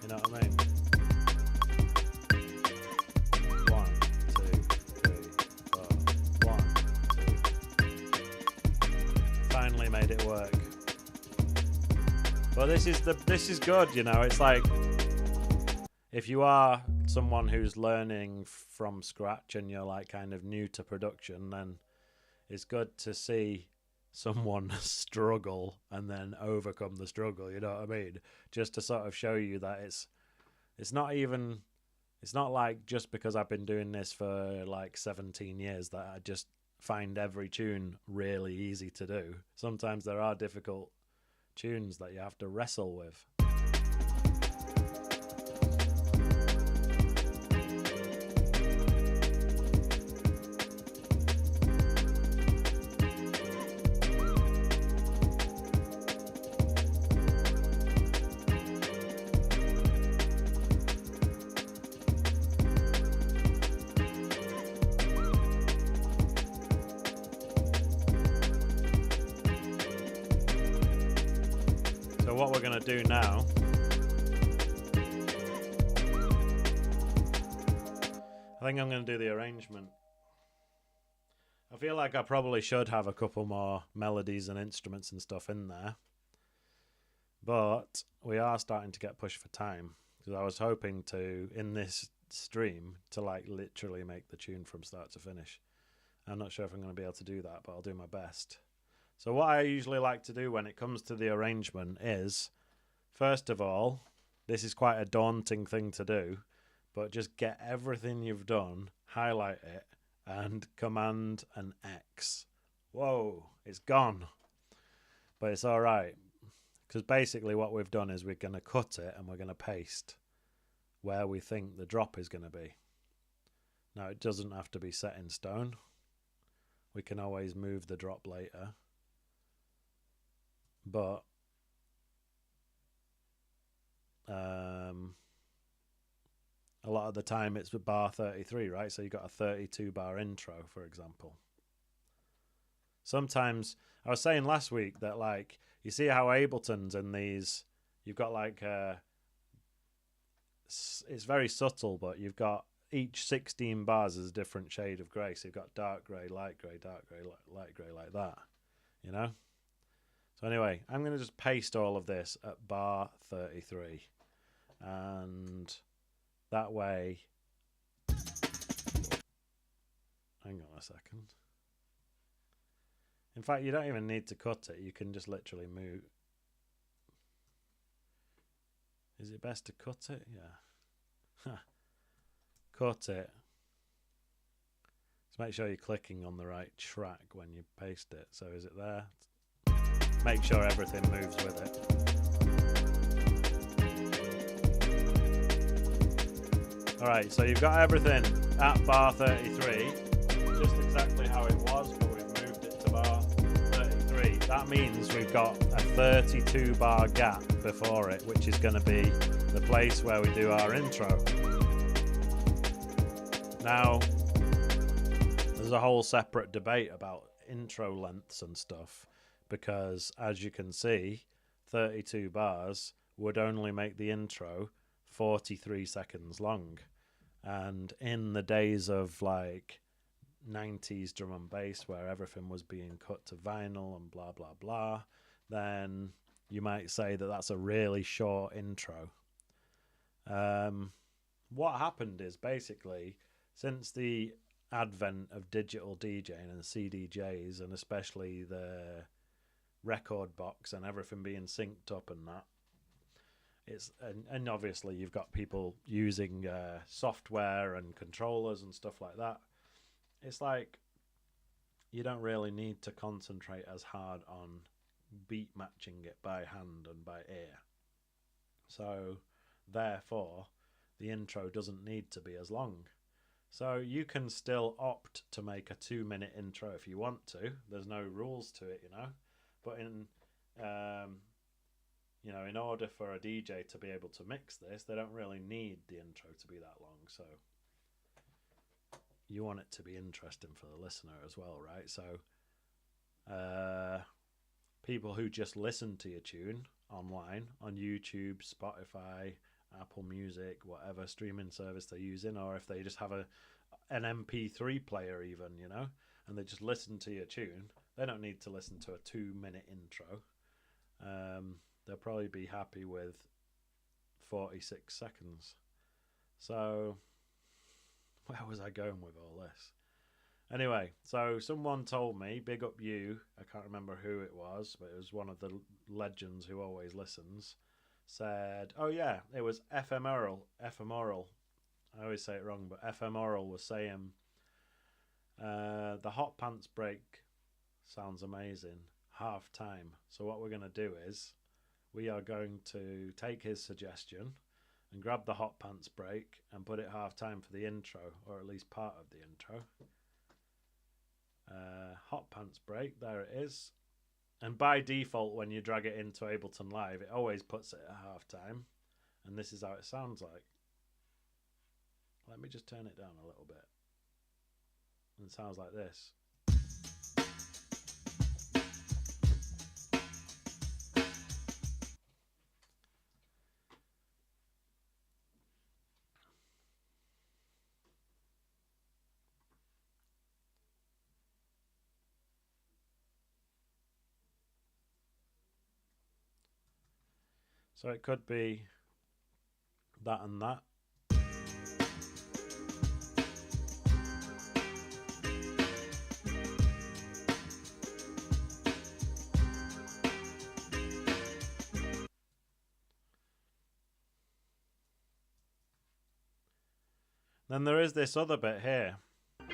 You know what I mean? 1, 2, 3, 4. 1, 2. Finally made it work. But this is good, you know. It's like, if you are someone who's learning from scratch and you're like kind of new to production, then it's good to see someone struggle and then overcome the struggle, you know what I mean? Just to sort of show you that it's not like just because I've been doing this for like 17 years that I just find every tune really easy to do. Sometimes there are difficult tunes that you have to wrestle with. What we're going to do now, I think I'm going to do the arrangement. I feel like I probably should have a couple more melodies and instruments and stuff in there, but we are starting to get pushed for time, because I was hoping to, in this stream, to like literally make the tune from start to finish. I'm not sure if I'm going to be able to do that, but I'll do my best. So what I usually like to do when it comes to the arrangement is, first of all, this is quite a daunting thing to do, but just get everything you've done, highlight it, and Command and X. Whoa, it's gone. But it's all right, because basically what we've done is we're going to cut it and we're going to paste where we think the drop is going to be. Now, it doesn't have to be set in stone. We can always move the drop later. But a lot of the time it's with bar 33, right? So you've got a 32 bar intro, for example. Sometimes, I was saying last week that, like, you see how Ableton's in these, you've got like it's very subtle, but you've got each 16 bars is a different shade of grey. So you've got dark grey, light grey, dark grey, light grey, like that, you know? So anyway, I'm going to just paste all of this at bar 33. And that way, hang on a second. In fact, you don't even need to cut it. You can just literally move. Is it best to cut it? Yeah. Cut it. Just make sure you're clicking on the right track when you paste it. So is it there? Make sure everything moves with it. Alright, so you've got everything at bar 33, just exactly how it was, but we've moved it to bar 33. That means we've got a 32 bar gap before it, which is going to be the place where we do our intro. Now, there's a whole separate debate about intro lengths and stuff, because as you can see, 32 bars would only make the intro 43 seconds long. And in the days of like 90s drum and bass where everything was being cut to vinyl and blah blah blah, then you might say that that's a really short intro. What happened is basically, since the advent of digital DJing and CDJs, and especially the record box and everything being synced up and that, and obviously you've got people using software and controllers and stuff like that. It's like you don't really need to concentrate as hard on beat matching it by hand and by ear. So therefore, the intro doesn't need to be as long. So you can still opt to make a 2-minute intro if you want to. There's no rules to it, you know. But in order for a DJ to be able to mix this, they don't really need the intro to be that long. So you want it to be interesting for the listener as well, right? So people who just listen to your tune online on YouTube, Spotify, Apple Music, whatever streaming service they're using, or if they just have an MP3 player even, you know, and they just listen to your tune, they don't need to listen to a 2-minute intro. They'll probably be happy with 46 seconds. So where was I going with all this? Anyway, so someone told me, big up you, I can't remember who it was, but it was one of the legends who always listens, said, oh yeah, it was Ephemeral. I always say it wrong, but Ephemeral was saying, the hot pants break sounds amazing, half time. So what we're going to do is, we are going to take his suggestion and grab the hot pants break and put it half time for the intro, or at least part of the intro. Hot pants break, there it is. And by default, when you drag it into Ableton Live, it always puts it at half time. And this is how it sounds like. Let me just turn it down a little bit. And it sounds like this. So it could be that and that. Then there is this other bit here. I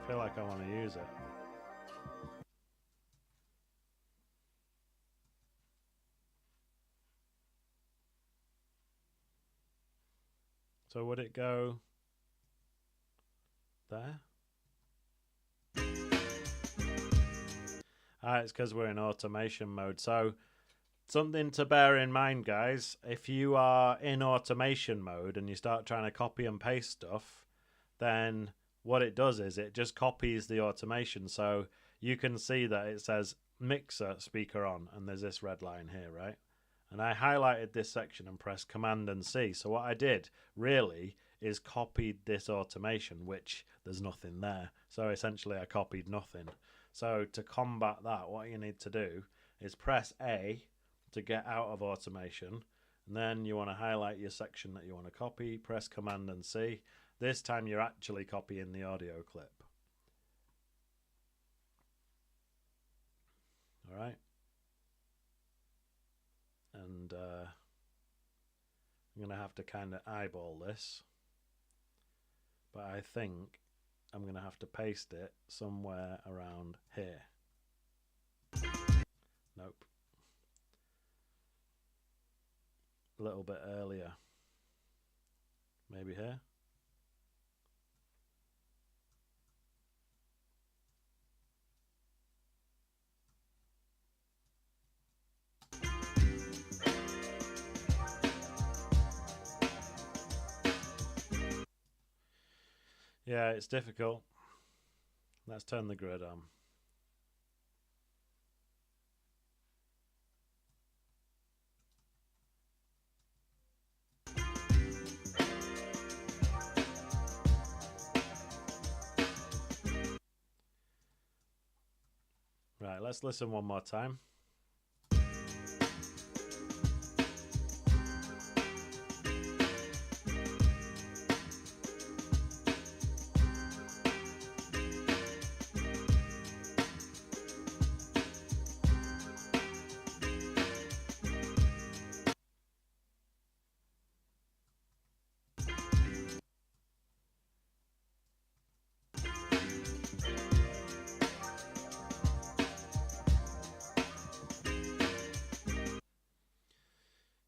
feel like I want to use it. So would it go there? It's because we're in automation mode. So something to bear in mind, guys, if you are in automation mode and you start trying to copy and paste stuff, then what it does is it just copies the automation. So you can see that it says mixer speaker on, and there's this red line here, right? And I highlighted this section and pressed Command and C. So what I did really is copied this automation, which there's nothing there. So essentially I copied nothing. So to combat that, what you need to do is press A to get out of automation. And then you want to highlight your section that you want to copy, press Command and C. This time you're actually copying the audio clip. I'm going to have to kind of eyeball this, but I think I'm going to have to paste it somewhere around here. Nope. A little bit earlier. Maybe here. Yeah, it's difficult. Let's turn the grid on. Right, let's listen one more time.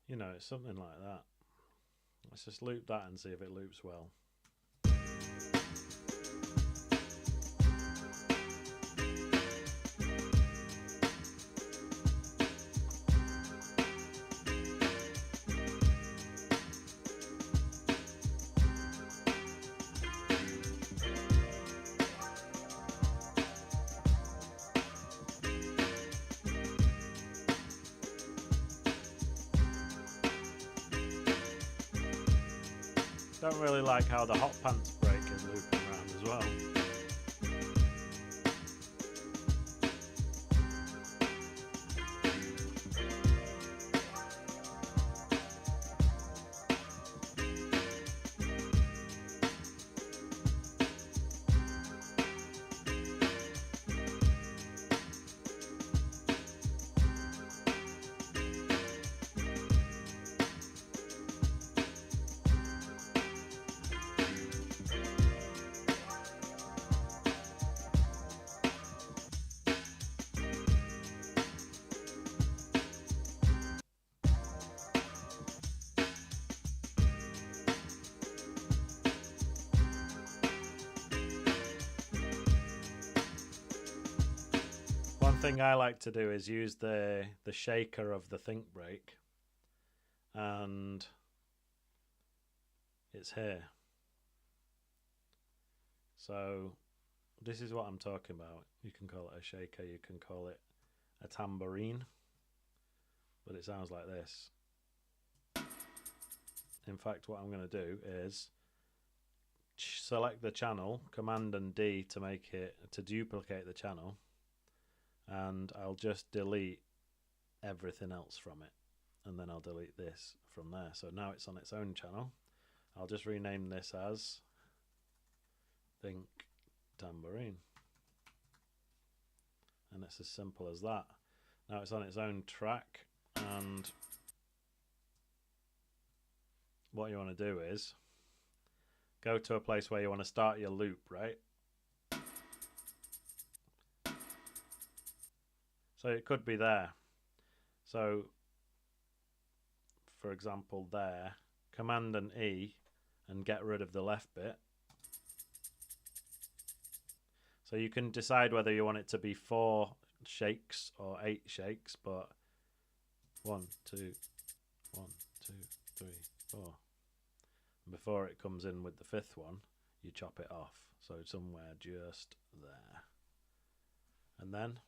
You know, it's something like that. Let's just loop that and see if it loops well. Don't really like how the hot pants break is looping around as well. One thing I like to do is use the shaker of the think brake, and it's here. So this is what I'm talking about. You can call it a shaker, you can call it a tambourine, but it sounds like this. In fact, what I'm going to do is select the channel, Command and D to duplicate the channel, and I'll just delete everything else from it, and then I'll delete this from there. So now it's on its own channel. I'll just rename this as Think Tambourine, and it's as simple as that. Now it's on its own track, and what you want to do is go to a place where you want to start your loop, right? So it could be there. So for example there, Command and E and get rid of the left bit. So you can decide whether you want it to be 4 shakes or 8 shakes, but 1, 2, 1, 2, 3, 4. And before it comes in with the 5th one, you chop it off. So somewhere just there. And then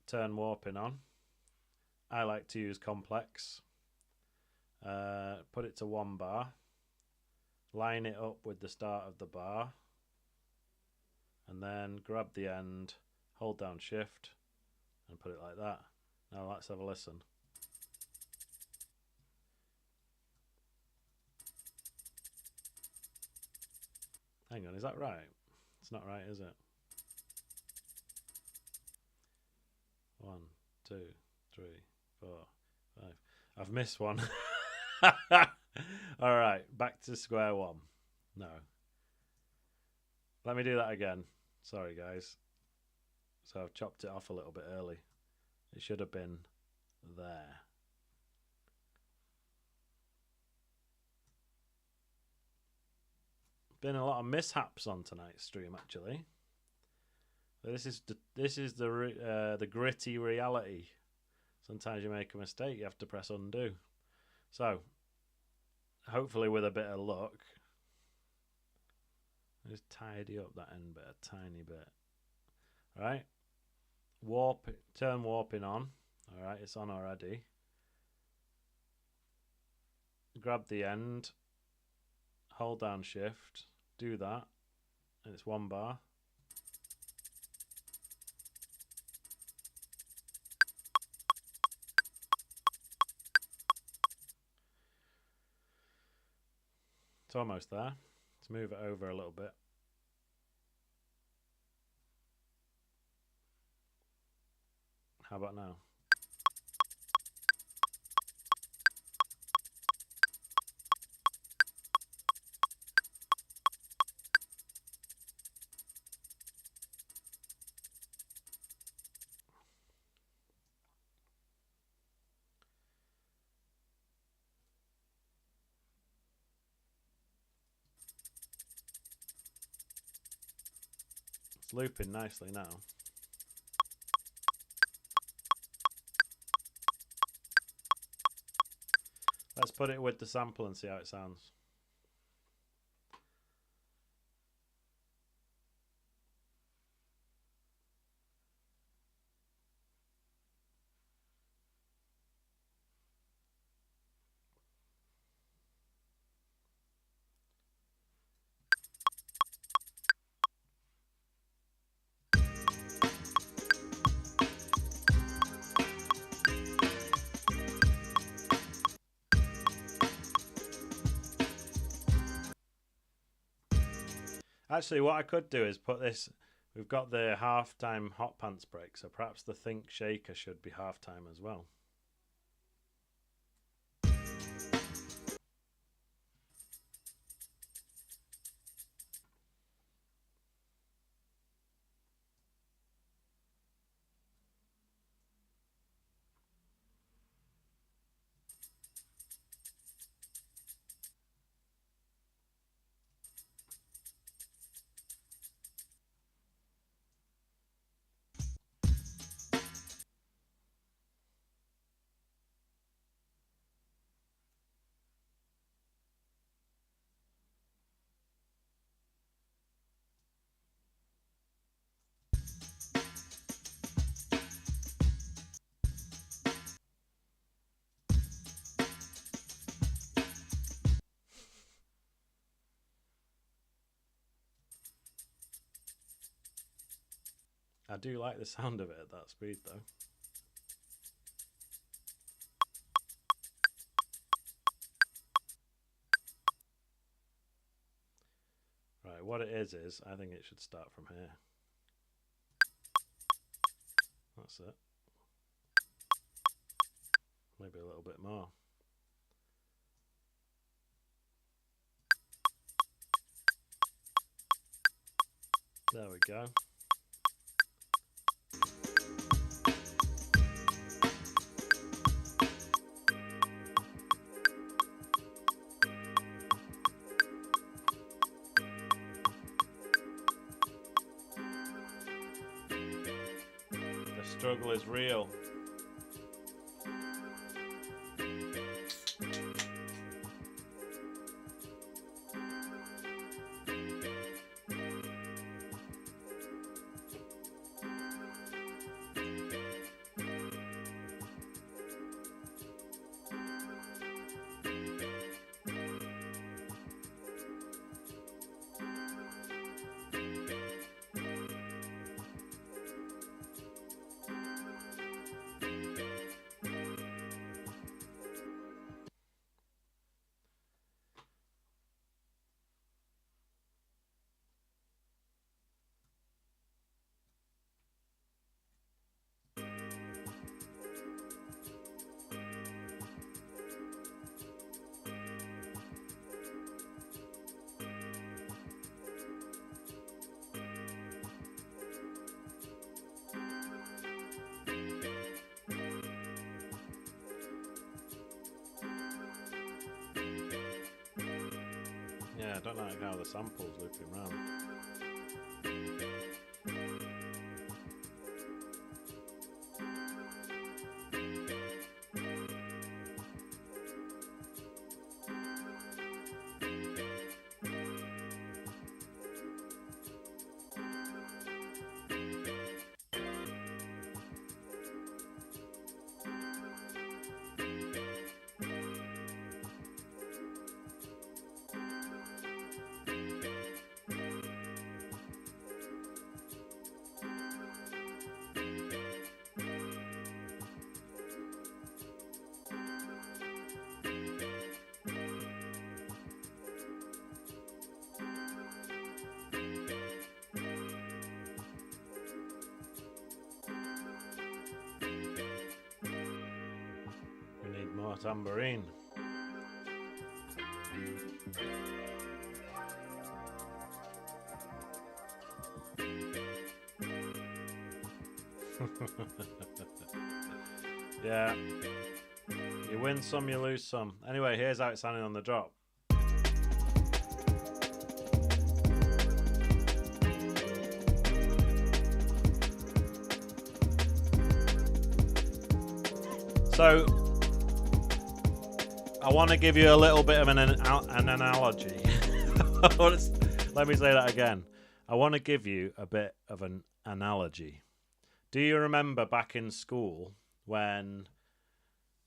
turn warping on. I like to use complex. Put it to 1 bar. Line it up with the start of the bar. And then grab the end, hold down shift, and put it like that. Now let's have a listen. Hang on, is that right? It's not right, is it? 1, 2, 3, 4, 5. I've missed one. All right, back to square one. No. Let me do that again. Sorry, guys. So I've chopped it off a little bit early. It should have been there. Been a lot of mishaps on tonight's stream, actually. So this is the gritty reality. Sometimes you make a mistake, you have to press undo. So hopefully with a bit of luck, just tidy up that end bit a tiny bit. All right, turn warping on. All right, it's on already. Grab the end, hold down shift, do that, and it's 1 bar. It's almost there. Let's move it over a little bit. How about now? It's looping nicely now. Let's put it with the sample and see how it sounds. Actually, what I could do is put this, we've got the half-time hot pants break, so perhaps the Think Shaker should be half-time as well. I do like the sound of it at that speed though. Right, what it is I think it should start from here. That's it. Maybe a little bit more. There we go. The struggle is real. don't like how the sample's looping round. More tambourine. Yeah, you win some, you lose some. Anyway, here's how it's sounding on the drop. So I want to give you a little bit of an analogy. Let me say that again. I want to give you a bit of an analogy. Do you remember back in school when,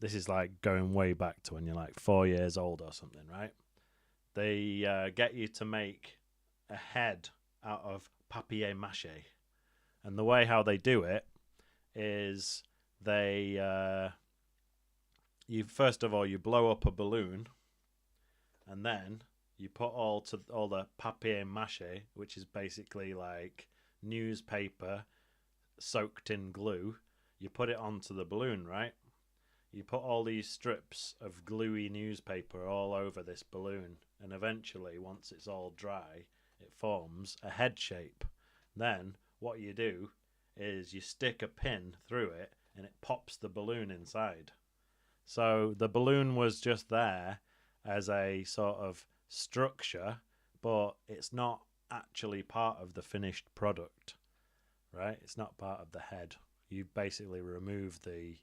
this is like going way back to when you're like 4 years old or something, right? They get you to make a head out of papier-mâché. And the way how they do it is they... you first of all you blow up a balloon, and then you put all the papier-mâché, which is basically like newspaper soaked in glue. You put it onto the balloon, right? You put all these strips of gluey newspaper all over this balloon, and eventually, once it's all dry, it forms a head shape. Then what you do is you stick a pin through it, and it pops the balloon inside. So the balloon was just there as a sort of structure, but it's not actually part of the finished product, right? It's not part of the head. You basically remove the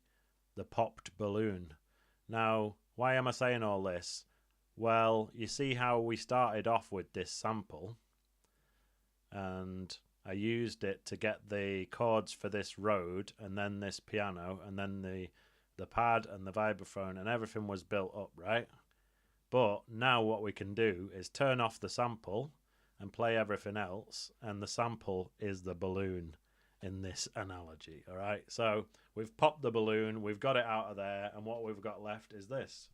popped balloon. Now, why am I saying all this? Well, you see how we started off with this sample, and I used it to get the chords for this Rode, and then this piano, and then the pad and the vibraphone, and everything was built up, right? But now what we can do is turn off the sample and play everything else, and the sample is the balloon in this analogy, all right? So we've popped the balloon, we've got it out of there, and what we've got left is this.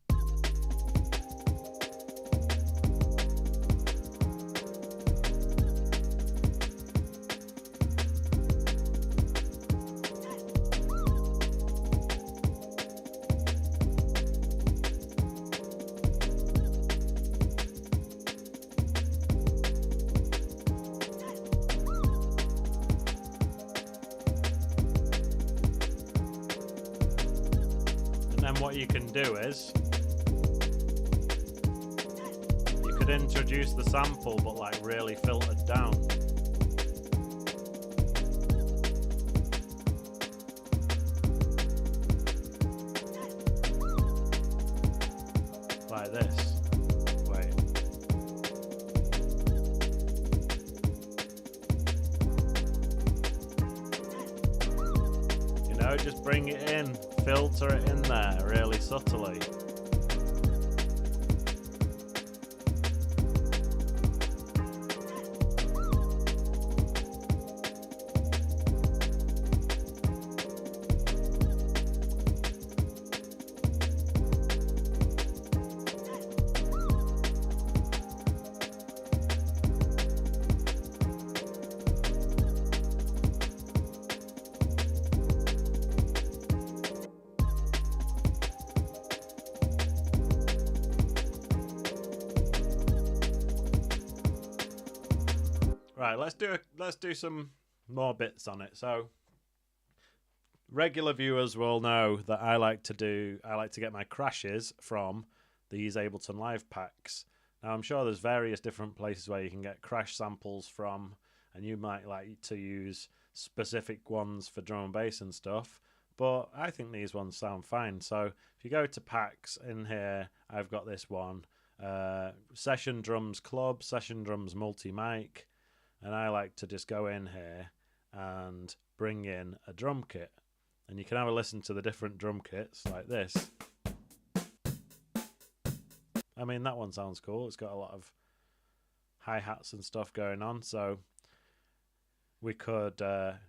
And what you can do is you could introduce the sample but like really filtered down. Like this. Wait. You know, just bring it in. Filter it in there really subtly. Right, let's do some more bits on it. So regular viewers will know that I like to get my crashes from these Ableton Live packs. Now I'm sure there's various different places where you can get crash samples from, and you might like to use specific ones for drum and bass and stuff, but I think these ones sound fine. So if you go to packs in here, I've got this one, Session Drums Club, Session Drums Multi-Mic, and I like to just go in here and bring in a drum kit, and you can have a listen to the different drum kits like this. I mean, that one sounds cool. It's got a lot of hi-hats and stuff going on, so we could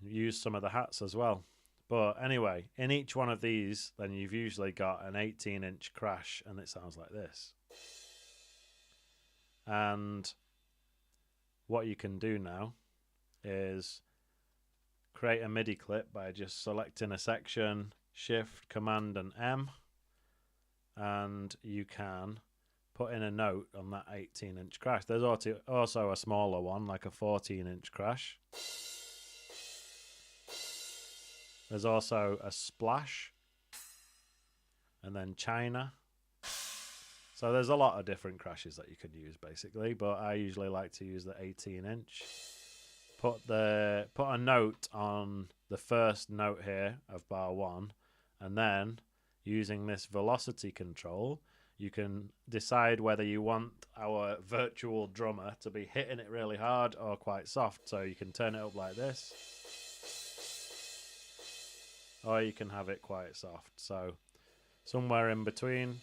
use some of the hats as well. But anyway, in each one of these, then you've usually got an 18-inch crash, and it sounds like this. And what you can do now is create a MIDI clip by just selecting a section, Shift, Command and M, and you can put in a note on that 18-inch crash. There's also a smaller one, like a 14-inch crash. There's also a splash, and then China. So there's a lot of different crashes that you could use basically, but I usually like to use the 18-inch. Put a note on the first note here of bar 1, and then using this velocity control, you can decide whether you want our virtual drummer to be hitting it really hard or quite soft. So you can turn it up like this, or you can have it quite soft. So somewhere in between,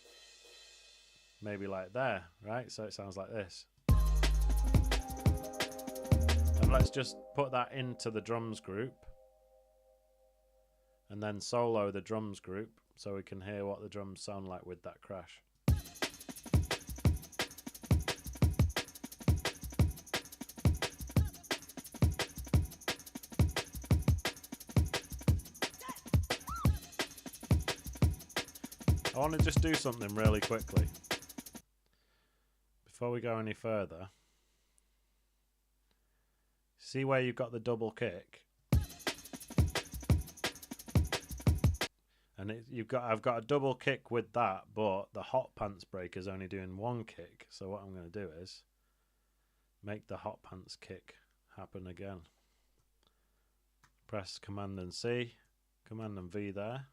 maybe like there, right? So it sounds like this. And let's just put that into the drums group, and then solo the drums group so we can hear what the drums sound like with that crash. I want to just do something really quickly before we go any further. See where you've got the double kick, and I've got a double kick with that, but the hot pants break is only doing one kick. So what I'm going to do is make the hot pants kick happen again. Press Command and C, Command and V there.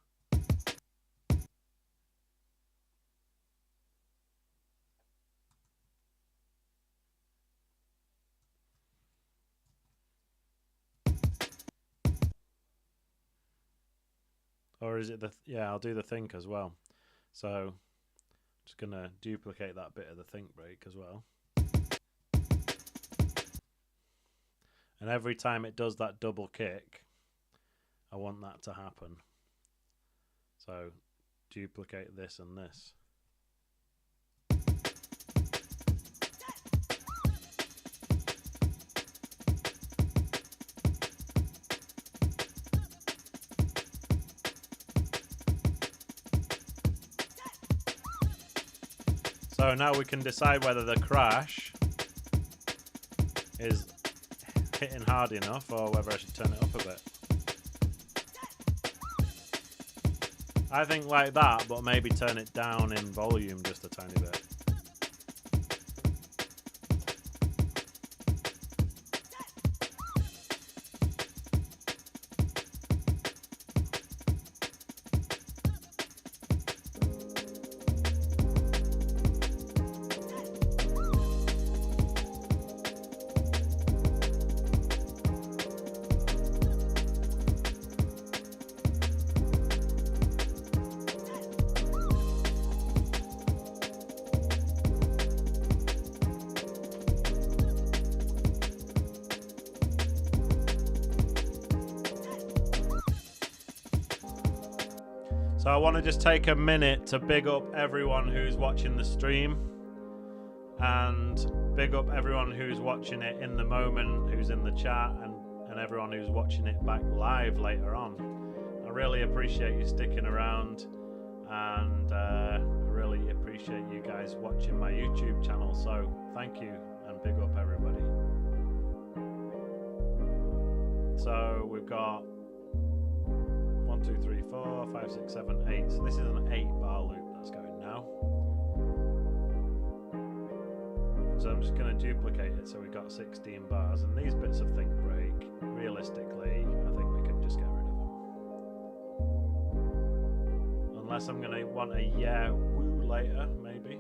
Or is it yeah, I'll do the think as well. So just gonna duplicate that bit of the think break as well. And every time it does that double kick, I want that to happen. So duplicate this and this. So now we can decide whether the crash is hitting hard enough or whether I should turn it up a bit. I think like that, but maybe turn it down in volume just a tiny bit. So I want to just take a minute to big up everyone who's watching the stream, and big up everyone who's watching it in the moment, who's in the chat, and everyone who's watching it back live later on. I really appreciate you sticking around, and I really appreciate you guys watching my YouTube channel. So thank you and big up everybody. So we've got 1, 2, 3, 4, 5, 6, 7, 8. So this is an 8-bar loop that's going now. So I'm just going to duplicate it so we got 16 bars, and these bits of think break, realistically, I think we can just get rid of them. Unless I'm going to want a yeah woo later, maybe.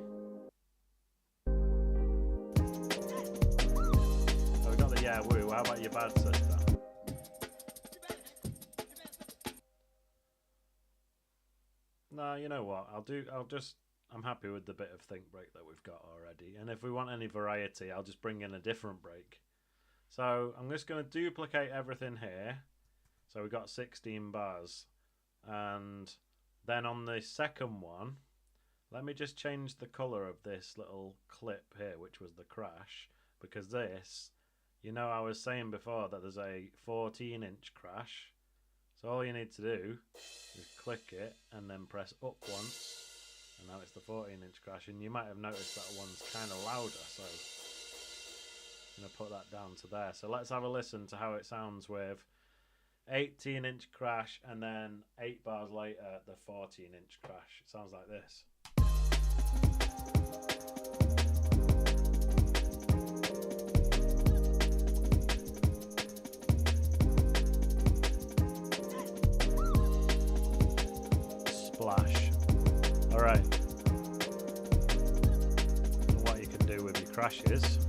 So we got the yeah woo. How about your bad sister? No, you know what? I'm happy with the bit of think break that we've got already. And if we want any variety, I'll just bring in a different break. So I'm just going to duplicate everything here. So we've got 16 bars. And then on the second one, let me just change the color of this little clip here, which was the crash. Because this, you know, I was saying before that there's a 14-inch crash. So all you need to do is click it and then press up once, and now it's the 14-inch crash. And you might have noticed that one's kind of louder, so I'm going to put that down to there. So let's have a listen to how it sounds with 18-inch crash and then 8 bars later the 14-inch crash. It sounds like this. Splash. Alright. And what you can do with your crashes,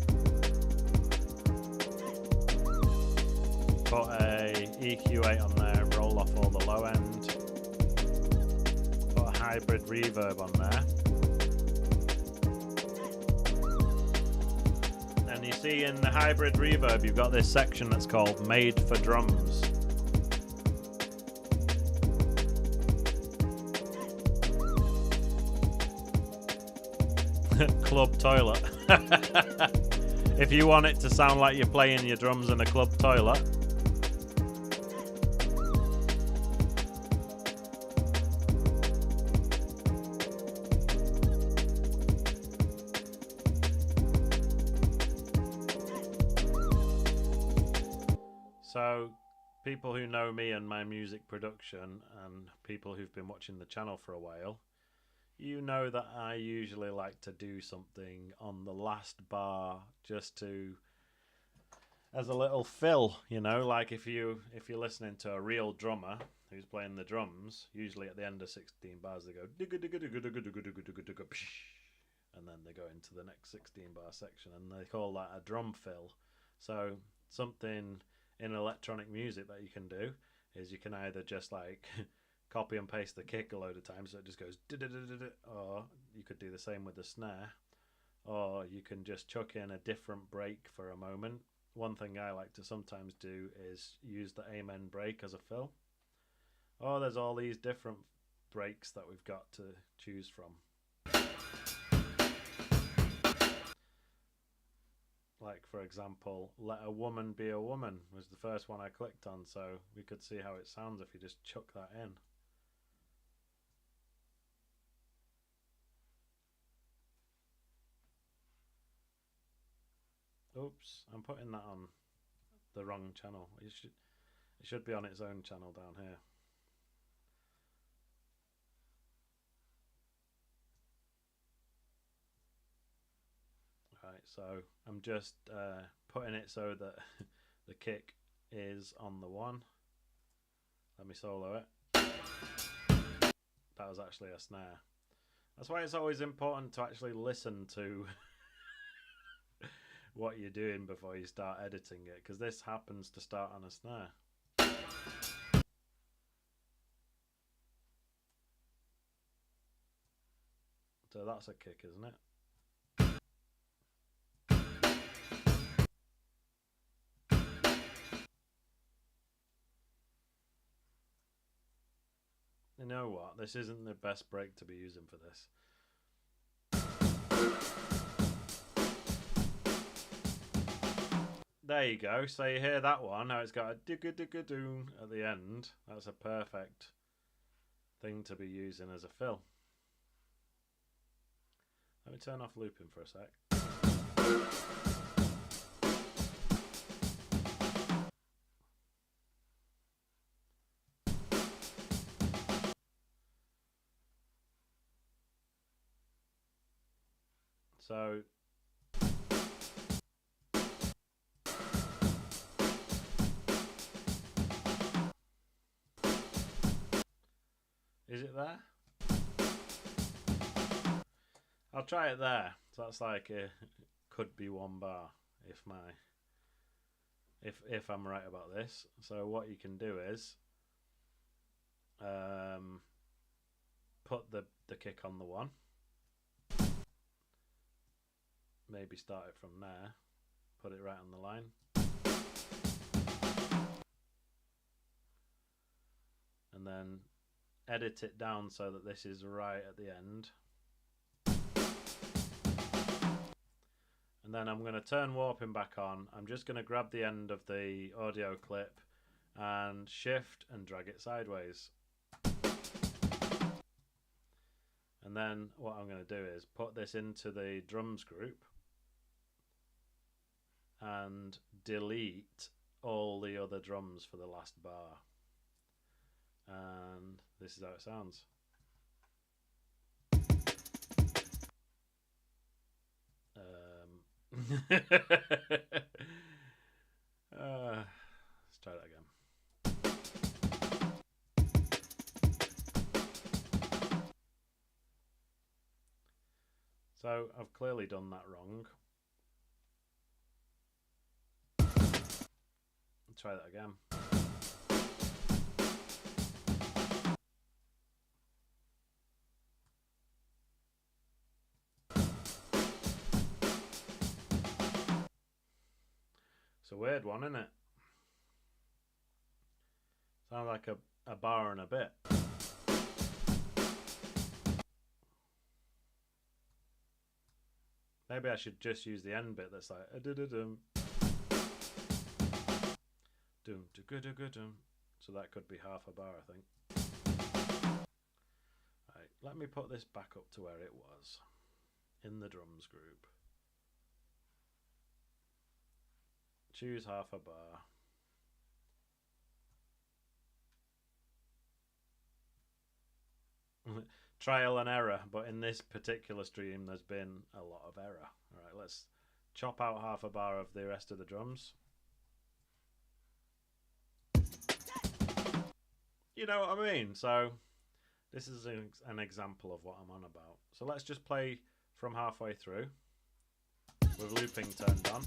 put a EQ8 on there and roll off all the low end. Put a hybrid reverb on there. And you see in the hybrid reverb you've got this section that's called Made for Drums. Club toilet. If you want it to sound like you're playing your drums in a club toilet. So people who know me and my music production and people who've been watching the channel for a while, you know that I usually like to do something on the last bar just to, as a little fill, you know, like if you're listening to a real drummer who's playing the drums, usually at the end of 16 bars they go and then they go into the next 16 bar section, and they call that a drum fill. So something in electronic music that you can do is you can either just like copy and paste the kick a load of times so it just goes, or you could do the same with the snare, or you can just chuck in a different break for a moment. One thing I like to sometimes do is use the amen break as a fill. Oh, there's all these different breaks that we've got to choose from. Like, for example, Let a Woman Be a Woman was the first one I clicked on, so we could see how it sounds if you just chuck that in. Oops, I'm putting that on the wrong channel. It should be on its own channel down here. Right, so I'm just putting it so that the kick is on the one. Let me solo it. That was actually a snare. That's why it's always important to actually listen to what you're doing before you start editing it, because this happens to start on a snare. So that's a kick, isn't it? You know what? This isn't the best break to be using for this. There you go. So you hear that one. Now it's got a digga-digga-doo at the end. That's a perfect thing to be using as a fill. Let me turn off looping for a sec. So Is it there? I'll try it there. So that's like a could be 1 bar if I'm right about this. So what you can do is put the kick on the 1. Maybe start it from there. Put it right on the line. And then edit it down so that this is right at the end. And then I'm going to turn warping back on. I'm just going to grab the end of the audio clip and shift and drag it sideways. And then what I'm going to do is put this into the drums group and delete all the other drums for the last bar. And this is how it sounds. Let's try that again. So I've clearly done that wrong. Let's try that again. It's a weird one, isn't it? Sounds like a bar and a bit. Maybe I should just use the end bit that's like a-dum-dum-dum. Dum-dum-dum-dum. So that could be half a bar, I think. Right, let me put this back up to where it was in the drums group. Choose half a bar. Trial and error, but in this particular stream there's been a lot of error. Alright, let's chop out half a bar of the rest of the drums. You know what I mean? So this is an example of what I'm on about. So let's just play from halfway through with looping turned on.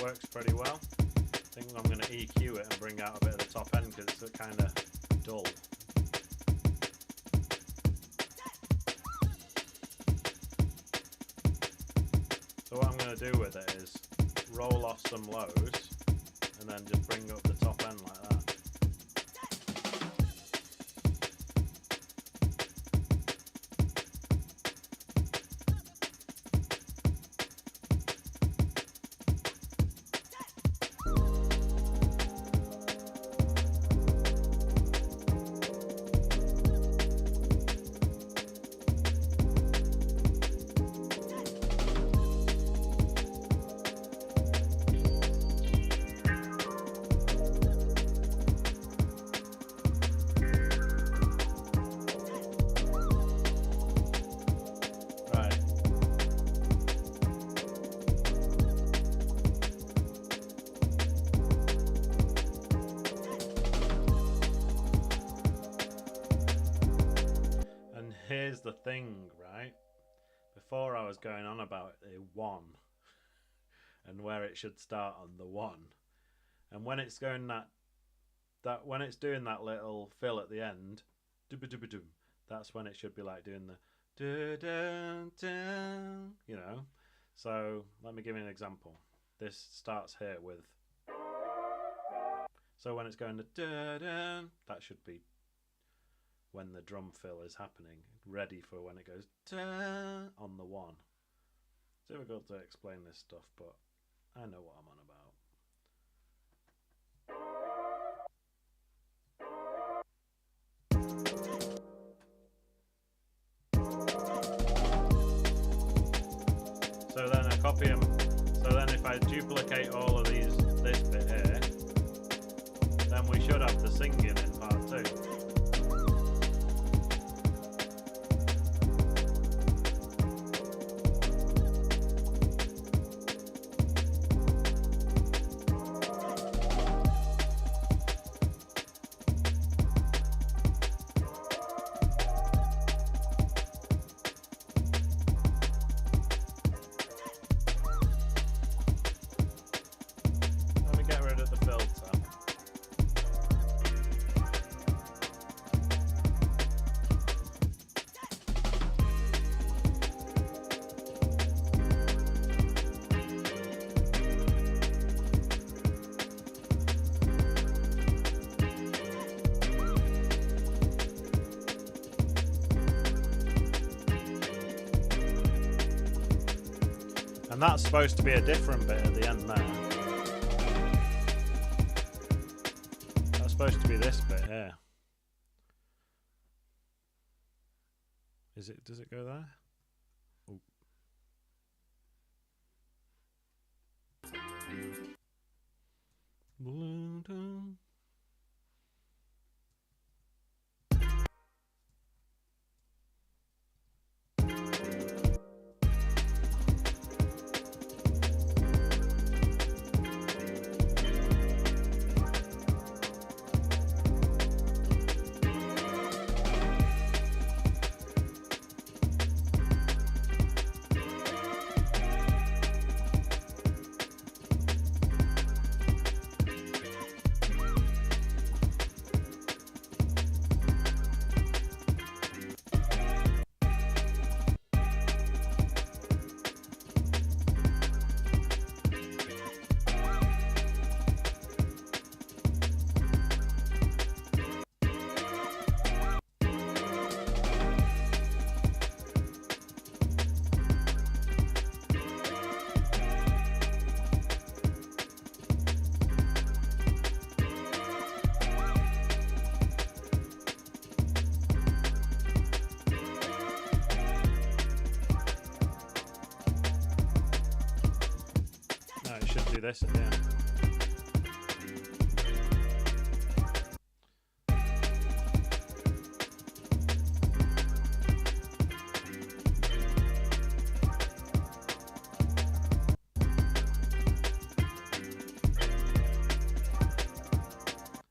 Works pretty well. I think I'm going to EQ it and bring out a bit of the top end because it's kind of dull. So what I'm going to do with it is roll off some lows and then just bring up the top end like that. Here's the thing, right? Before I was going on about a 1 and where it should start on the 1, and when it's going when it's doing that little fill at the end, that's when it should be like doing the you know. So let me give you an example. This starts here with, so when it's going to that should be when the drum fill is happening, ready for when it goes on the 1. It's difficult to explain this stuff, but I know what I'm on about. So then I copy them. So then if I duplicate all of these, this bit here, then we should have the singing in part 2. And that's supposed to be a different bit at the end there. That's supposed to be this bit here. Is it? Does it go there? Ooh. Do this at the end.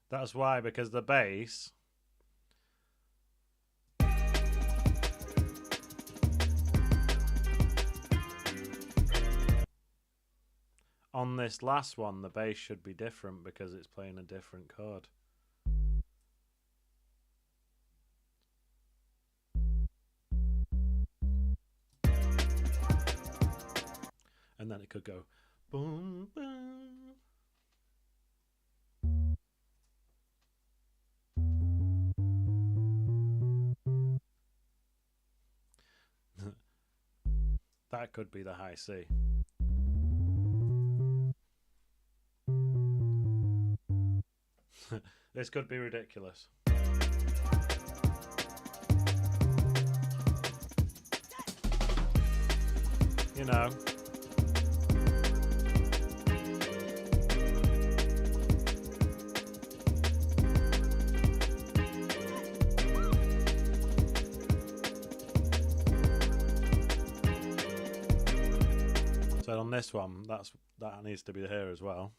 That's why, because the bass on this last one, the bass should be different because it's playing a different chord. And then it could go boom, boom. That could be the high C. This could be ridiculous. You know. So on this one, that needs to be here as well.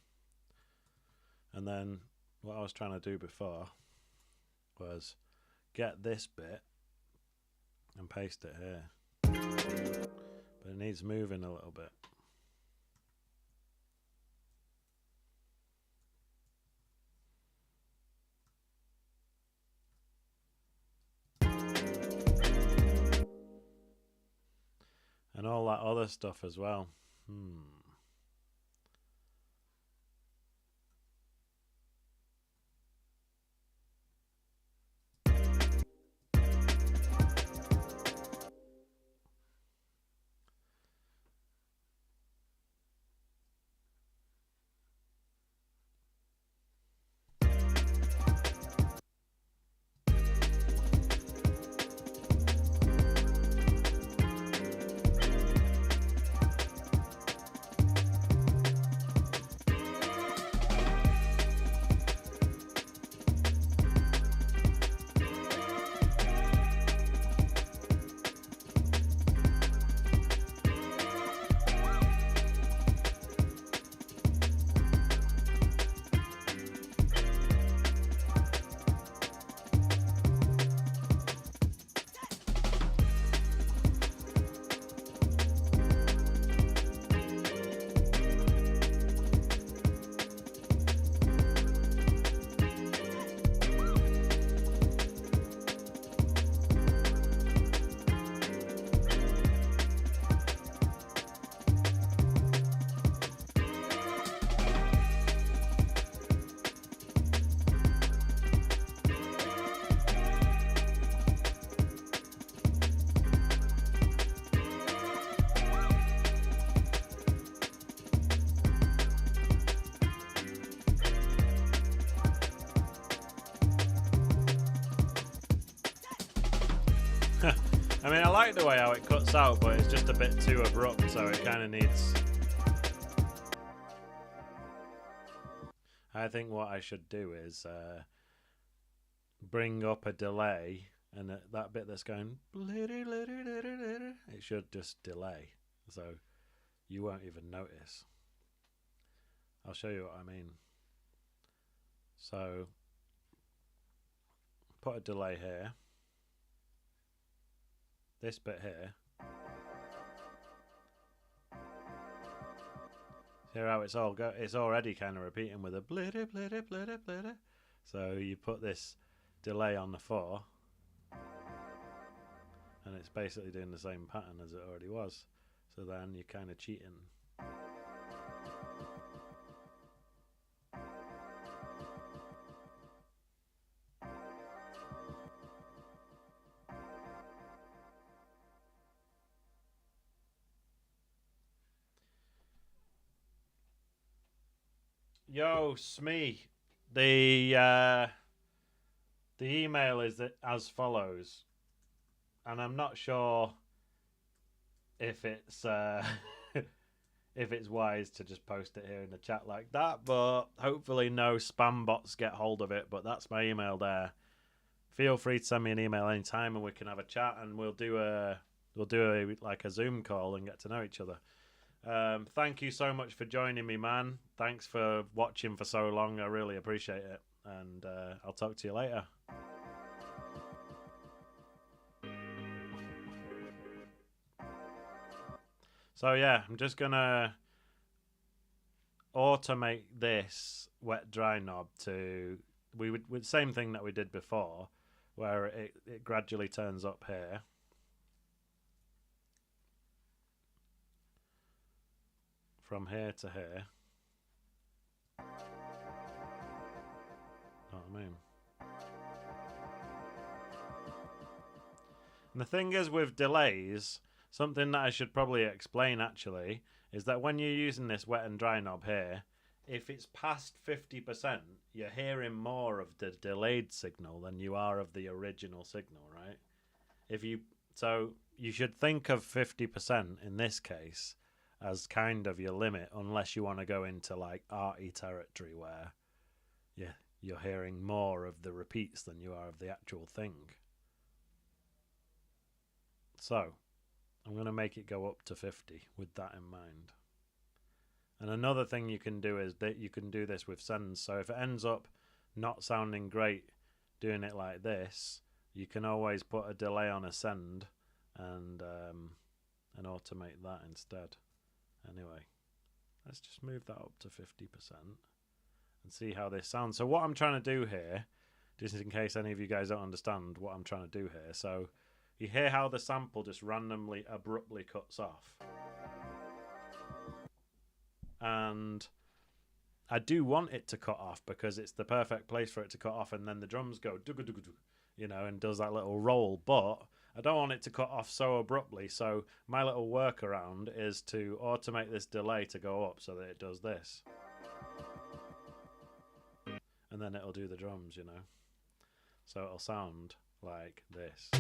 And then what I was trying to do before was get this bit and paste it here. But it needs moving a little bit. And all that other stuff as well. I mean, I like the way how it cuts out, but it's just a bit too abrupt, so it kind of needs... I think what I should do is bring up a delay, and that bit that's going... It should just delay, so you won't even notice. I'll show you what I mean. So, put a delay here. This bit here. Hear how it's all it's already kind of repeating with a blitter, blitter, blitter, blitter. So you put this delay on the 4, and it's basically doing the same pattern as it already was. So then you're kind of cheating. Yo, Smee, the email is as follows, and I'm not sure if it's if it's wise to just post it here in the chat like that, but hopefully no spam bots get hold of it. But that's my email there. Feel free to send me an email anytime, and we can have a chat, and we'll do a like a Zoom call and get to know each other. Thank you so much for joining me, man. Thanks for watching for so long. I really appreciate it. And I'll talk to you later. So yeah, I'm just going to automate this wet dry knob to... with same thing that we did before, where it gradually turns up here. From here to here. Know what I mean? And the thing is with delays, something that I should probably explain actually, is that when you're using this wet and dry knob here, if it's past 50%, you're hearing more of the delayed signal than you are of the original signal, right? So you should think of 50% in this case as kind of your limit, unless you want to go into like arty territory where you're hearing more of the repeats than you are of the actual thing. So I'm going to make it go up to 50 with that in mind. And another thing you can do is that you can do this with sends. So if it ends up not sounding great doing it like this, you can always put a delay on a send and automate that instead. Anyway, let's just move that up to 50% and see how this sounds. So what I'm trying to do here, just in case any of you guys don't understand what I'm trying to do here. So you hear how the sample just randomly, abruptly cuts off. And I do want it to cut off because it's the perfect place for it to cut off, and then the drums go, you know, and does that little roll. But I don't want it to cut off so abruptly, so my little workaround is to automate this delay to go up so that it does this. And then it'll do the drums, you know. So it'll sound like this.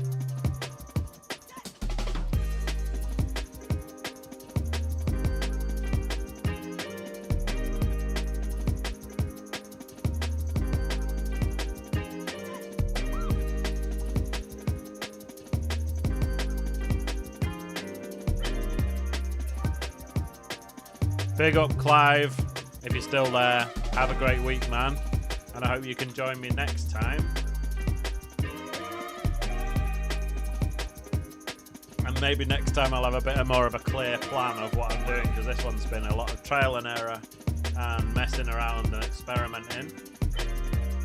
Big up, Clive, if you're still there. Have a great week, man. And I hope you can join me next time. And maybe next time I'll have a bit more of a clear plan of what I'm doing, because this one's been a lot of trial and error and messing around and experimenting.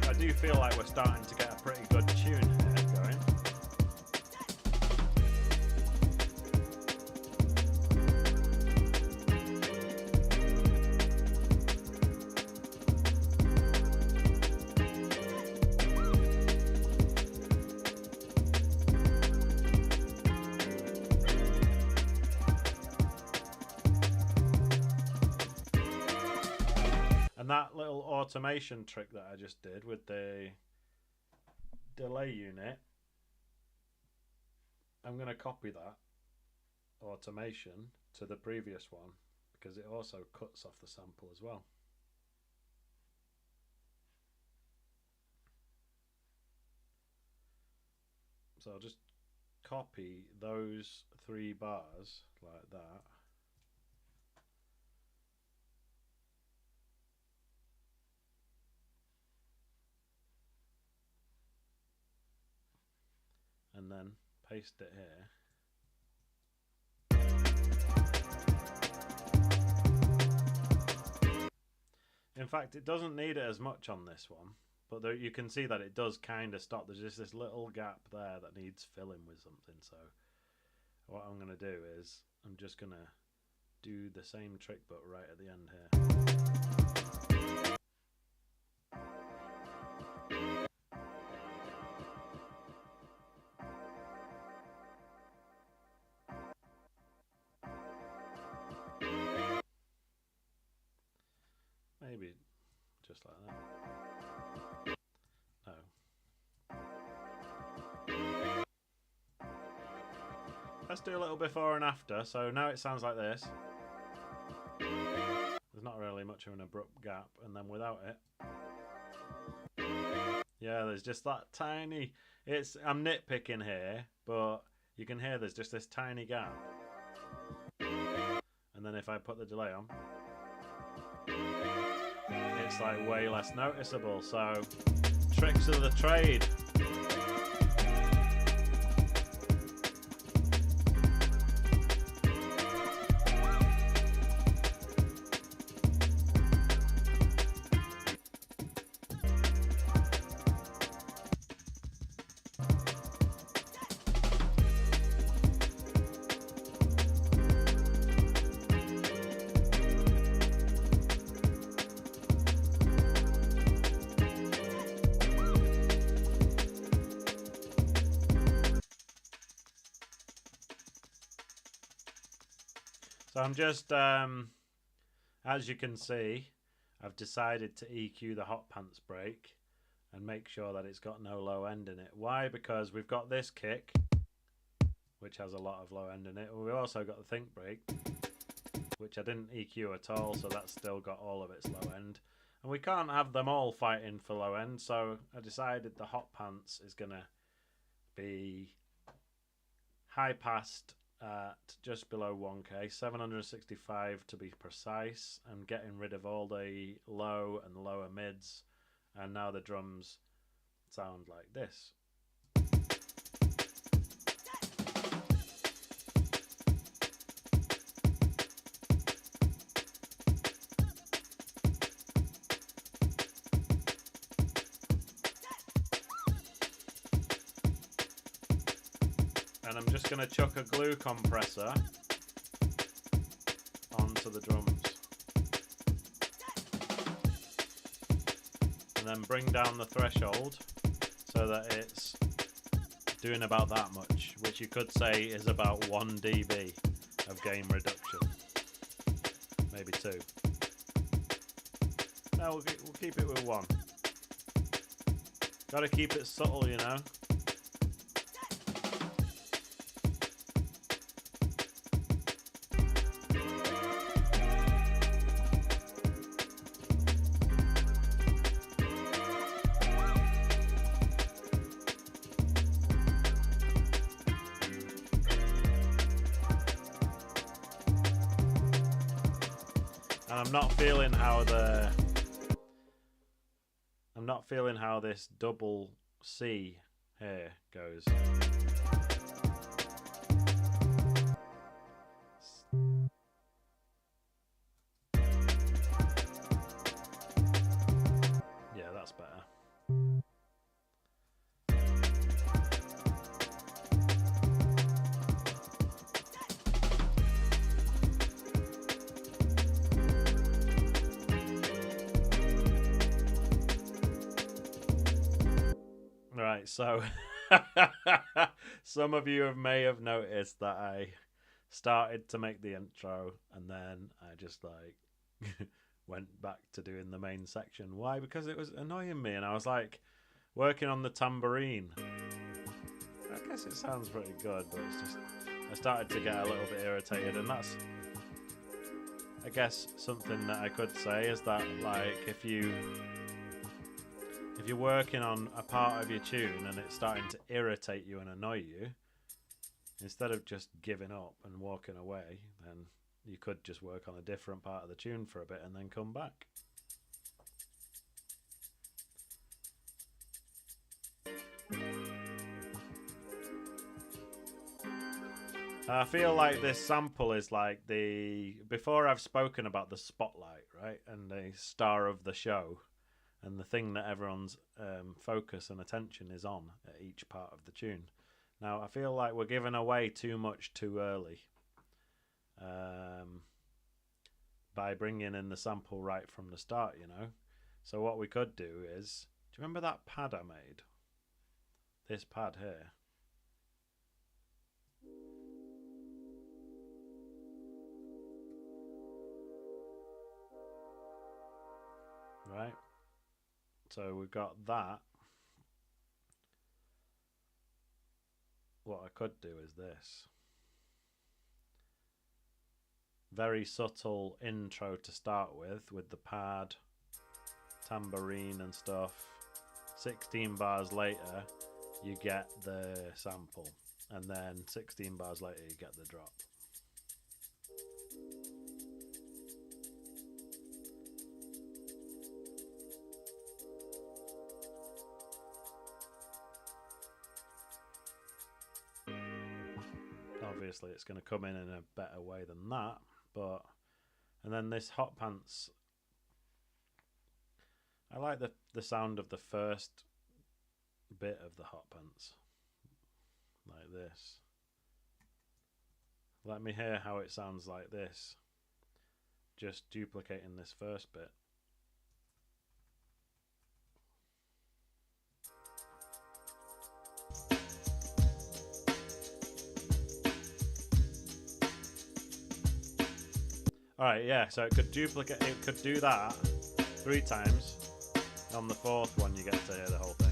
I do feel like we're starting to get a pretty good tune here going. That little automation trick that I just did with the delay unit I'm going to copy that automation to the previous one because it also cuts off the sample as well. So I'll just copy those 3 bars like that. And then paste it here. In fact, it doesn't need it as much on this one, but there, you can see that it does kind of stop. There's just this little gap there that needs filling with something. So what I'm going to do is I'm just going to do the same trick but right at the end here. Maybe just like that. No. Let's do a little before and after. So now it sounds like this. There's not really much of an abrupt gap, and then without it, yeah, there's just that tiny. I'm nitpicking here, but you can hear there's just this tiny gap. And then if I put the delay on, it's like way less noticeable. So tricks of the trade. So I'm just, as you can see, I've decided to EQ the hot pants break and make sure that it's got no low end in it. Why? Because we've got this kick, which has a lot of low end in it. We've also got the think break, which I didn't EQ at all, so that's still got all of its low end. And we can't have them all fighting for low end, so I decided the hot pants is going to be high passed at just below 1K, 765 to be precise. I'm getting rid of all the low and lower mids, and now the drums sound like this. And I'm just going to chuck a glue compressor onto the drums. And then bring down the threshold so that it's doing about that much, which you could say is about 1 dB of gain reduction. Maybe 2. No, we'll keep it with 1. Got to keep it subtle, you know. And I'm not feeling how this double C here goes. Yeah, that's better. Right, so some of you may have noticed that I started to make the intro and then I just like went back to doing the main section. Why? Because it was annoying me and I was like working on the tambourine. guess it sounds pretty good, but it's just I started to get a little bit irritated, and that's, I guess, something that I could say is that, like, if you're working on a part of your tune and it's starting to irritate you and annoy you, instead of just giving up and walking away, then you could just work on a different part of the tune for a bit and then come back. I feel like this sample is like before I've spoken about the spotlight, right, and the star of the show, and the thing that everyone's focus and attention is on at each part of the tune. Now, I feel like we're giving away too much too early by bringing in the sample right from the start, you know. So what we could do is, do you remember that pad I made? This pad here. Right, so we've got that. What I could do is this. Very subtle intro to start with the pad, tambourine and stuff. 16 bars later, you get the sample, and then 16 bars later, you get the drop. Obviously it's going to come in a better way than that, but and then this hot pants, I like the sound of the first bit of the hot pants, like this. Let me hear how it sounds like this, just duplicating this first bit. Alright, yeah, so it could duplicate, it could do that 3 times. On the 4th one, you get to hear the whole thing.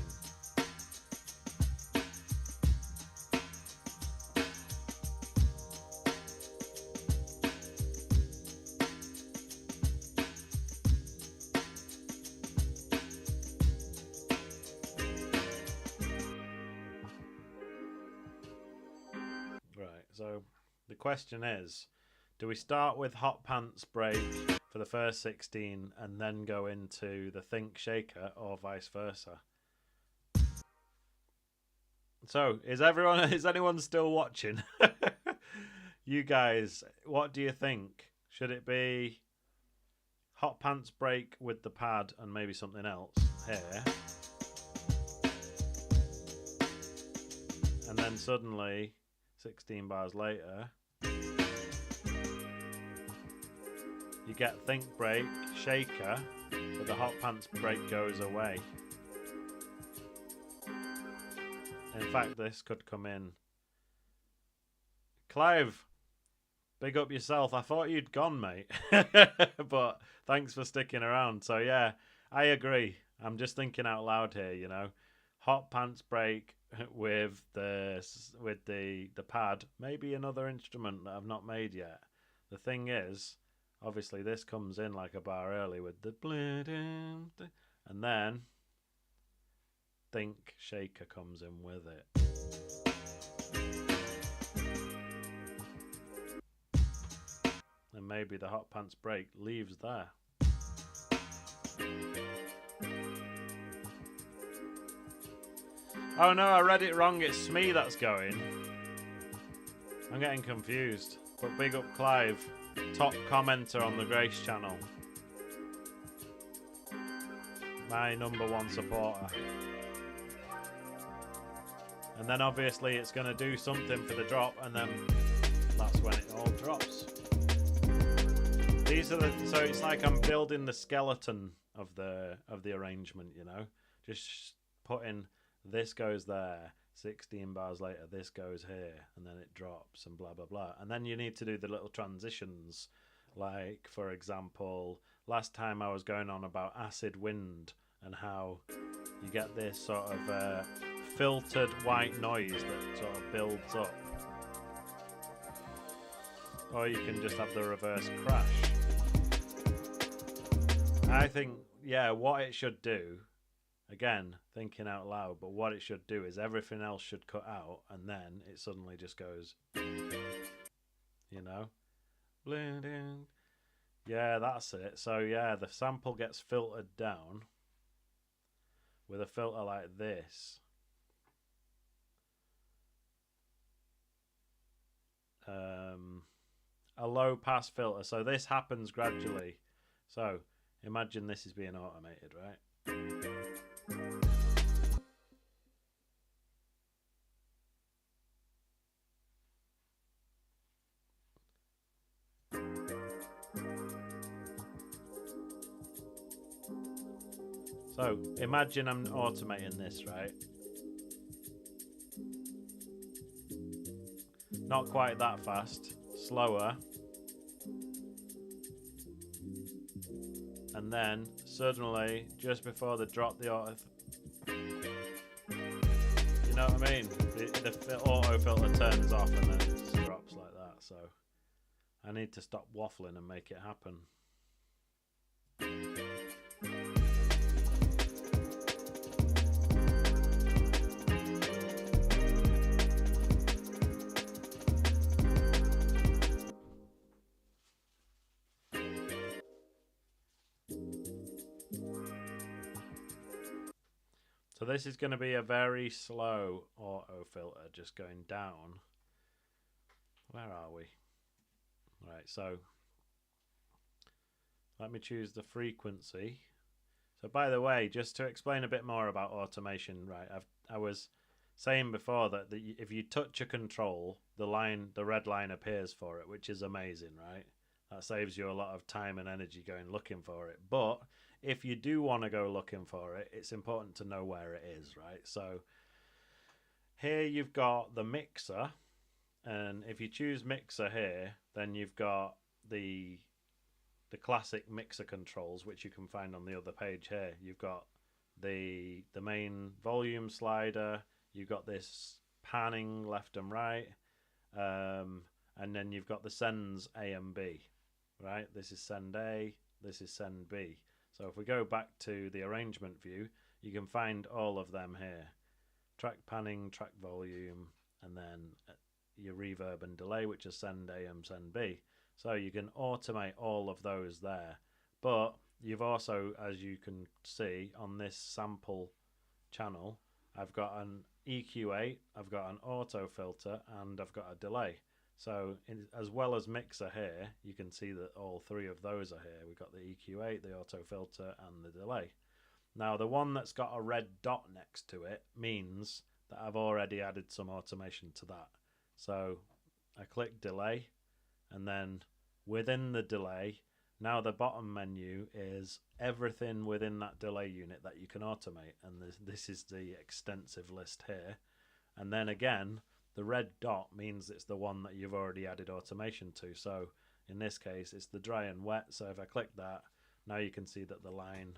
Right, so the question is, do we start with hot pants break for the first 16 and then go into the think shaker, or vice versa? So is anyone still watching? You guys, what do you think? Should it be hot pants break with the pad and maybe something else here, and then suddenly 16 bars later you get think break, shaker, but the hot pants break goes away. In fact, this could come in. Clive, big up yourself. I thought you'd gone, mate. But thanks for sticking around. So yeah, I agree. I'm just thinking out loud here, you know. Hot pants break with the pad. Maybe another instrument that I've not made yet. The thing is, obviously this comes in like a bar early with the and then think shaker comes in with it. And maybe the hot pants break leaves there. Oh no, I read it wrong, it's Smee that's going. I'm getting confused. But big up Clive, top commenter on the Grace channel. My #1 supporter. And then obviously it's going to do something for the drop, and then that's when it all drops. These are so it's like I'm building the skeleton of the arrangement, you know. Just putting this goes there, 16 bars later this goes here, and then it drops and blah blah blah. And then you need to do the little transitions, like for example, last time I was going on about acid wind and how you get this sort of filtered white noise that sort of builds up. Or you can just have the reverse crash. I think, yeah, what it should do, again, thinking out loud, but what it should do is everything else should cut out, and then it suddenly just goes, you know? Yeah, that's it. So yeah, the sample gets filtered down with a filter like this. A low pass filter. So this happens gradually. So imagine this is being automated, right? So imagine I'm automating this, right? Not quite that fast, slower. And then suddenly, just before the drop, the auto, you know what I mean? The auto filter turns off and then it just drops like that. So I need to stop waffling and make it happen. So this is going to be a very slow auto filter, just going down. Where are we? Right, so let me choose the frequency. So by the way, just to explain a bit more about automation, right? I was saying before that if you touch a control, the red line appears for it, which is amazing, right? That saves you a lot of time and energy going looking for it. But if you do want to go looking for it, it's important to know where it is, right? So here you've got the mixer, and if you choose mixer here, then you've got the classic mixer controls, which you can find on the other page here. You've got the main volume slider, you've got this panning left and right, and then you've got the sends A and B, right? This is send A, this is send B. So if we go back to the arrangement view, you can find all of them here. Track panning, track volume, and then your reverb and delay, which is send A and send B. So you can automate all of those there. But you've also, as you can see on this sample channel, I've got an EQ8, I've got an auto filter, and I've got a delay. So as well as mixer here, you can see that all three of those are here. We've got the EQ8, the auto filter, and the delay. Now the one that's got a red dot next to it means that I've already added some automation to that. So I click delay, and then within the delay, now the bottom menu is everything within that delay unit that you can automate, and this is the extensive list here. And then again, the red dot means it's the one that you've already added automation to. So in this case, it's the dry and wet. So if I click that, now you can see that the line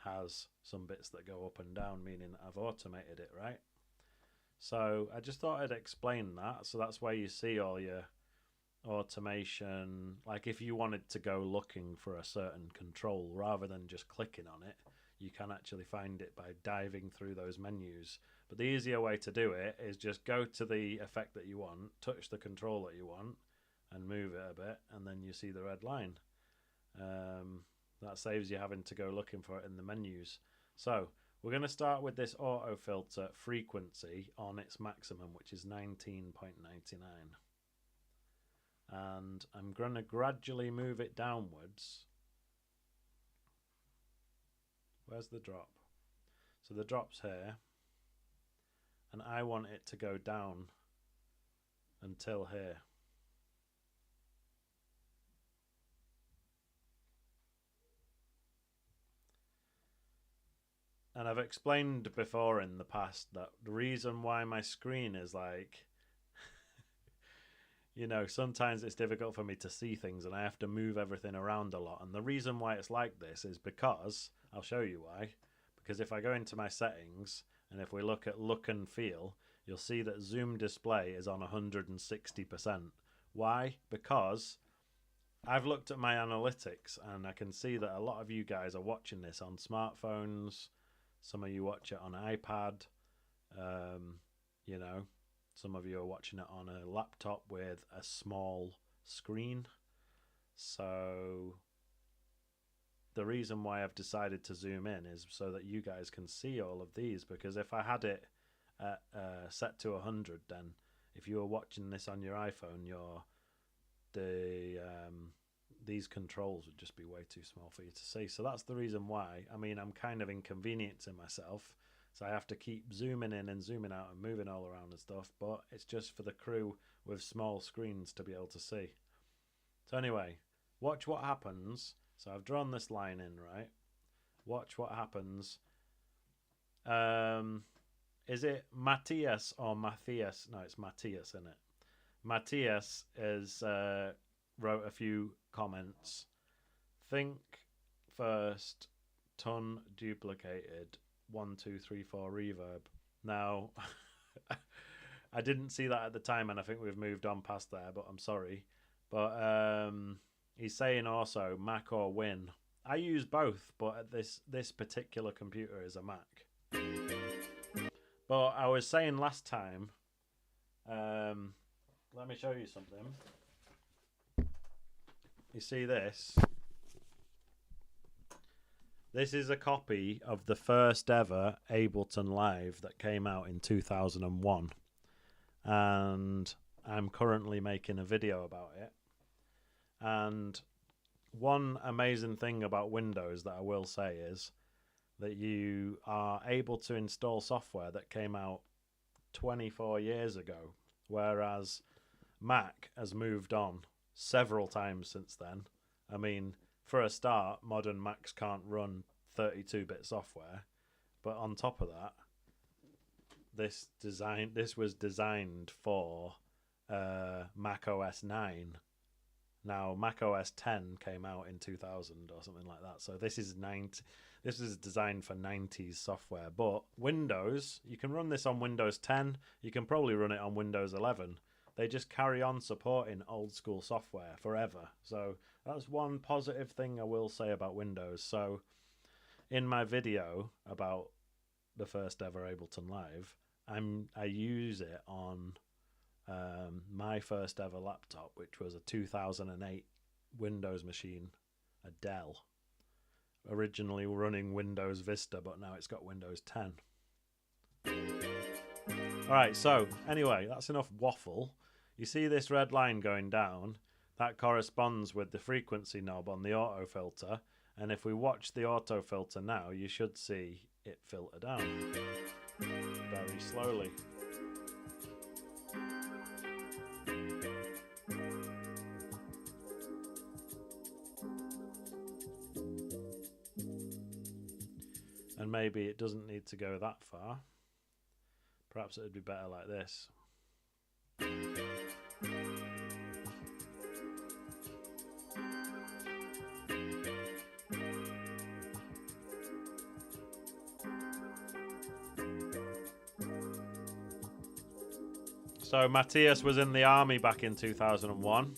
has some bits that go up and down, meaning that I've automated it, right? So I just thought I'd explain that. So that's where you see all your automation. Like if you wanted to go looking for a certain control rather than just clicking on it, you can actually find it by diving through those menus. But the easier way to do it is just go to the effect that you want, touch the control that you want, and move it a bit, and then you see the red line. That saves you having to go looking for it in the menus. So we're going to start with this auto filter frequency on its maximum, which is 19.99. And I'm going to gradually move it downwards. Where's the drop? So the drop's here, and I want it to go down until here. And I've explained before in the past that the reason why my screen is like, you know, sometimes it's difficult for me to see things and I have to move everything around a lot. And the reason why it's like this is because, I'll show you why, because if I go into my settings And if we look at look and feel, you'll see that zoom display is on 160%. Why? Because I've looked at my analytics and I can see that a lot of you guys are watching this on smartphones. Some of you watch it on iPad. You know, some of you are watching it on a laptop with a small screen. So the reason why I've decided to zoom in is so that you guys can see all of these, because if I had it at, set to 100, then if you were watching this on your iPhone, these controls would just be way too small for you to see. So that's the reason why. I mean, I'm kind of inconveniencing myself, so I have to keep zooming in and zooming out and moving all around and stuff, but it's just for the crew with small screens to be able to see. So anyway, watch what happens. So I've drawn this line in, right? Watch what happens. Is it Matthias or Matthias? No, it's Matthias, isn't it? Matthias is wrote a few comments. Think first, ton duplicated, 1 2 3 4 reverb. Now I didn't see that at the time, and I think we've moved on past there, but I'm sorry. But he's saying also Mac or Win. I use both, but this particular computer is a Mac. But I was saying last time, let me show you something. You see this? This is a copy of the first ever Ableton Live that came out in 2001. And I'm currently making a video about it. And one amazing thing about Windows that I will say is that you are able to install software that came out 24 years ago, whereas Mac has moved on several times since then. I mean, for a start, modern Macs can't run 32-bit software, but on top of that, this was designed for Mac OS 9. Now, Mac OS 10 came out in 2000 or something like that. So this is designed for 90s software. But Windows, you can run this on Windows 10. You can probably run it on Windows 11. They just carry on supporting old school software forever. So that's one positive thing I will say about Windows. So in my video about the first ever Ableton Live, I use it on my first ever laptop, which was a 2008 Windows machine, a Dell, originally running Windows Vista, but now it's got Windows 10. Alright, so anyway, that's enough waffle. You see this red line going down? That corresponds with the frequency knob on the auto filter, and if we watch the auto filter now, you should see it filter down very slowly. And maybe it doesn't need to go that far. Perhaps it would be better like this. So Matthias was in the army back in 2001.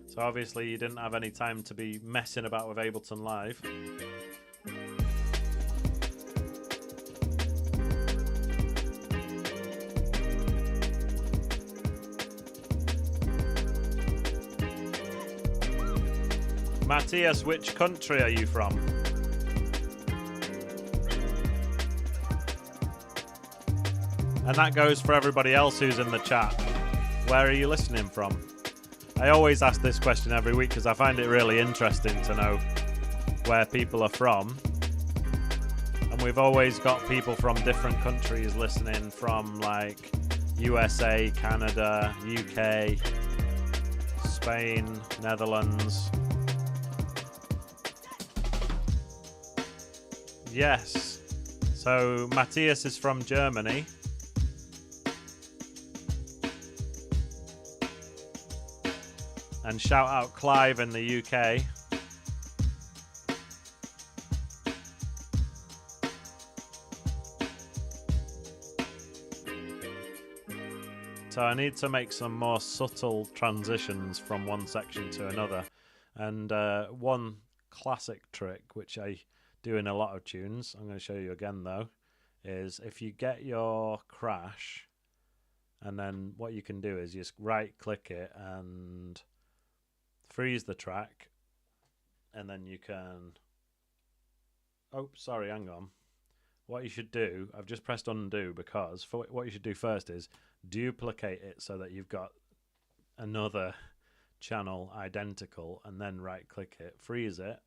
So obviously you didn't have any time to be messing about with Ableton Live. Matthias, which country are you from? And that goes for everybody else who's in the chat. Where are you listening from? I always ask this question every week because I find it really interesting to know where people are from. And we've always got people from different countries listening, from like USA, Canada, UK, Spain, Netherlands. Yes. So Matthias is from Germany. And shout out Clive in the UK. So I need to make some more subtle transitions from one section to another. And one classic trick, which I do in a lot of tunes, I'm going to show you again though, is if you get your crash, and then what you can do is you just right click it and freeze the track, and then you can, oh sorry, hang on. What you should do, I've just pressed undo, because what you should do first is duplicate it so that you've got another channel identical, and then right click it, freeze it,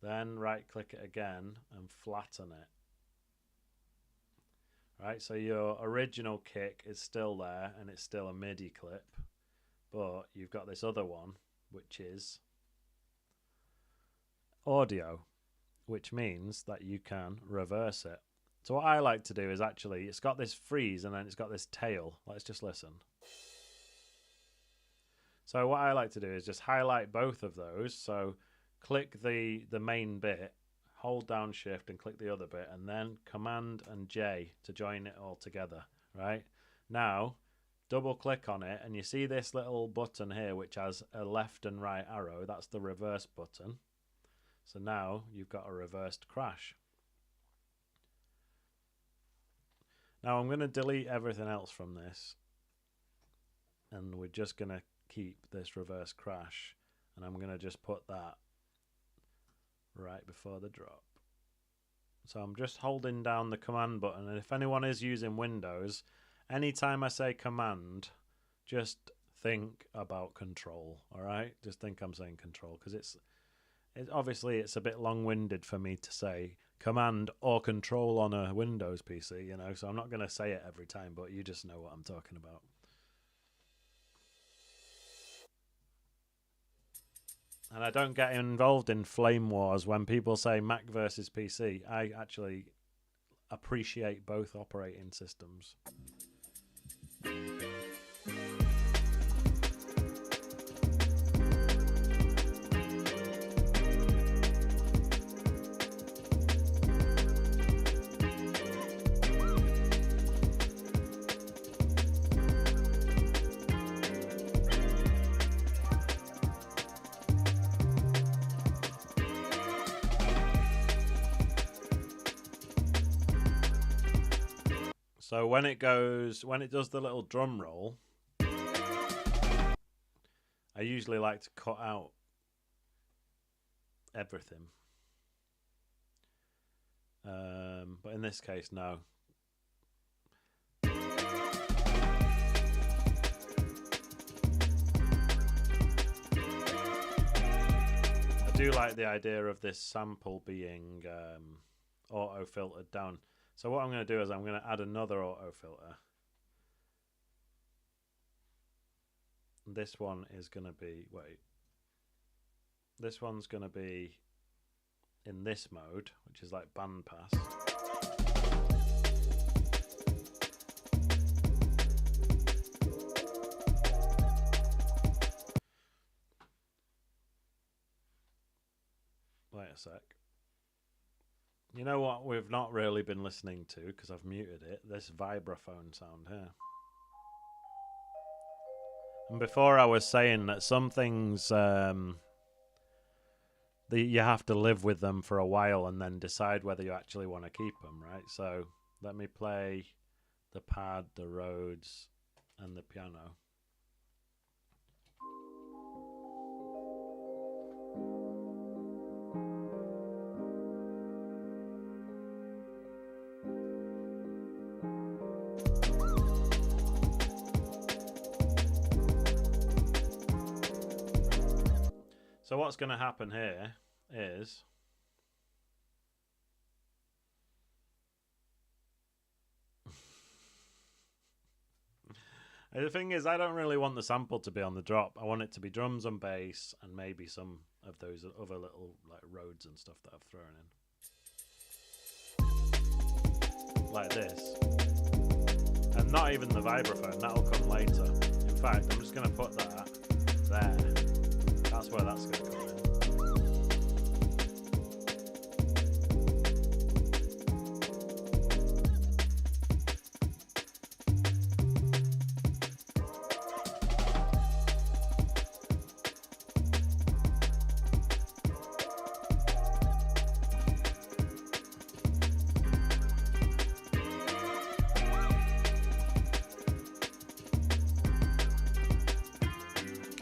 then right click it again and flatten it. Right, so your original kick is still there and it's still a MIDI clip, but you've got this other one which is audio, which means that you can reverse it. So what I like to do is actually, it's got this freeze and then it's got this tail. Let's just listen. So what I like to do is just highlight both of those. So click the main bit, hold down shift and click the other bit, and then command and J to join it all together. Right, now double click on it and you see this little button here which has a left and right arrow. That's the reverse button. So now you've got a reversed crash. Now I'm going to delete everything else from this, and we're just going to keep this reverse crash, and I'm going to just put that right before the drop. So I'm just holding down the command button, and if anyone is using Windows, anytime I say command, just think about control. All right, just think I'm saying control, because obviously it's a bit long-winded for me to say command or control on a Windows PC, you know, so I'm not going to say it every time, but you just know what I'm talking about. And I don't get involved in flame wars when people say Mac versus PC. I actually appreciate both operating systems. So when it does the little drum roll, I usually like to cut out everything. But in this case, no. I do like the idea of this sample being auto filtered down. So what I'm going to do is I'm going to add another auto filter. This one is going to be, this one's going to be in this mode, which is like bandpass. Wait a sec. You know what we've not really been listening to, because I've muted it, this vibraphone sound here. And before I was saying that some things, you have to live with them for a while and then decide whether you actually want to keep them, right? So let me play the pad, the Rhodes, and the piano. So what's going to happen here is the thing is, I don't really want the sample to be on the drop. I want it to be drums and bass and maybe some of those other little like Rhodes and stuff that I've thrown in. Like this. And not even the vibraphone, that'll come later. In fact, I'm just going to put that there. That's where that's going to come in.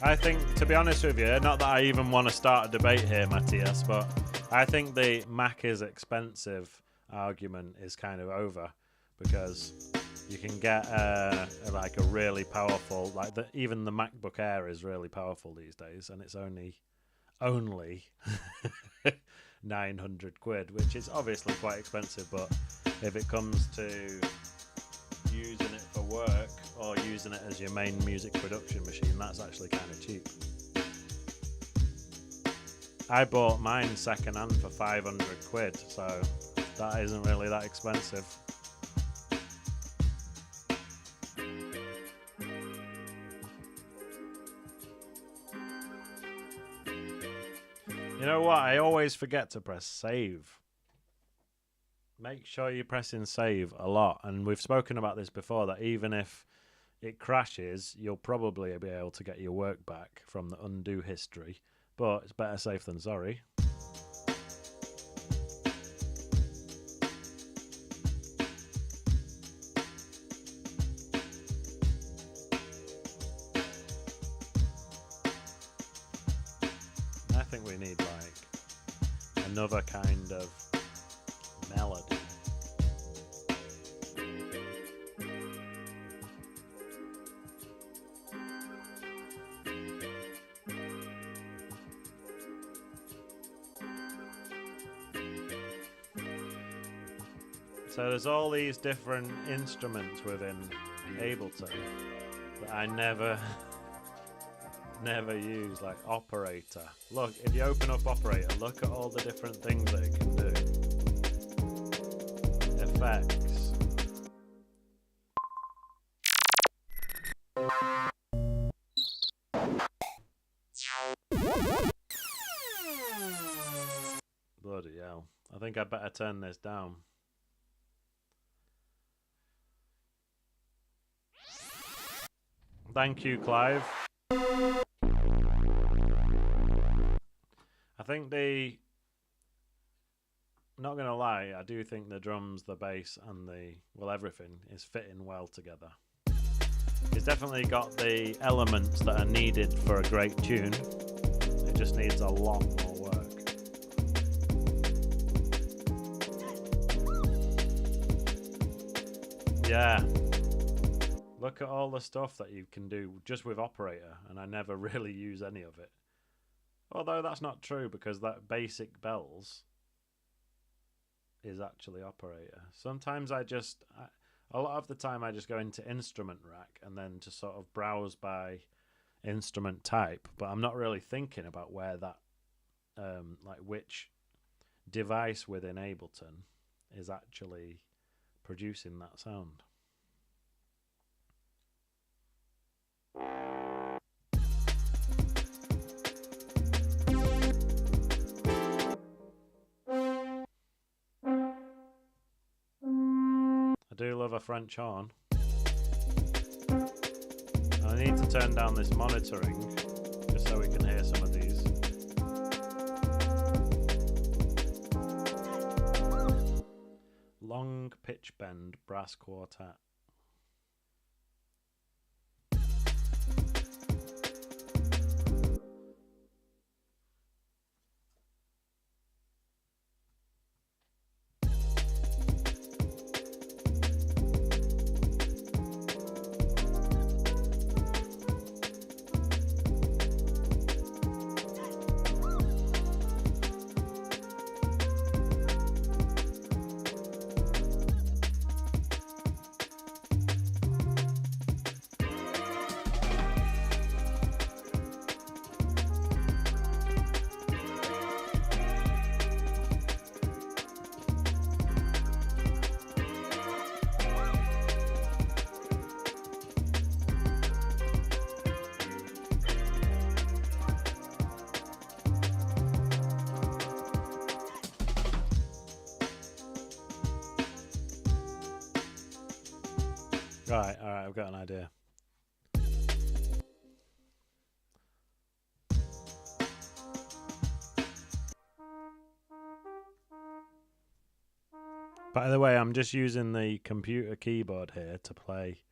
I think, to be honest with you, not that I even want to start a debate here, Matthias, but I think the Mac is expensive argument is kind of over, because you can get like a really powerful, like even the MacBook Air is really powerful these days, and it's only 900 quid, which is obviously quite expensive, but if it comes to using it for work or using it as your main music production machine, that's actually kind of cheap. I bought mine second hand for 500 quid, so that isn't really that expensive. You know what? I always forget to press save. Make sure you're pressing save a lot. And we've spoken about this before, that even if it crashes, you'll probably be able to get your work back from the undo history. But it's better safe than sorry. I think we need like another kind of melody. So there's all these different instruments within Ableton that I never use, like operator. Look, if you open up operator, look at all the different things that it can do. Effects. Bloody hell. I think I better turn this down. Thank you, Clive. I think not gonna lie, I do think the drums, the bass, and everything is fitting well together. It's definitely got the elements that are needed for a great tune. It just needs a lot more work. Yeah. Look at all the stuff that you can do just with operator, and I never really use any of it. Although that's not true, because that basic bells is actually operator. Sometimes a lot of the time I just go into instrument rack and then just sort of browse by instrument type, but I'm not really thinking about where that, like which device within Ableton is actually producing that sound. I do love a French horn. I need to turn down this monitoring just so we can hear some of these. Long pitch bend brass quartet. Right, alright, I've got an idea. By the way, I'm just using the computer keyboard here to play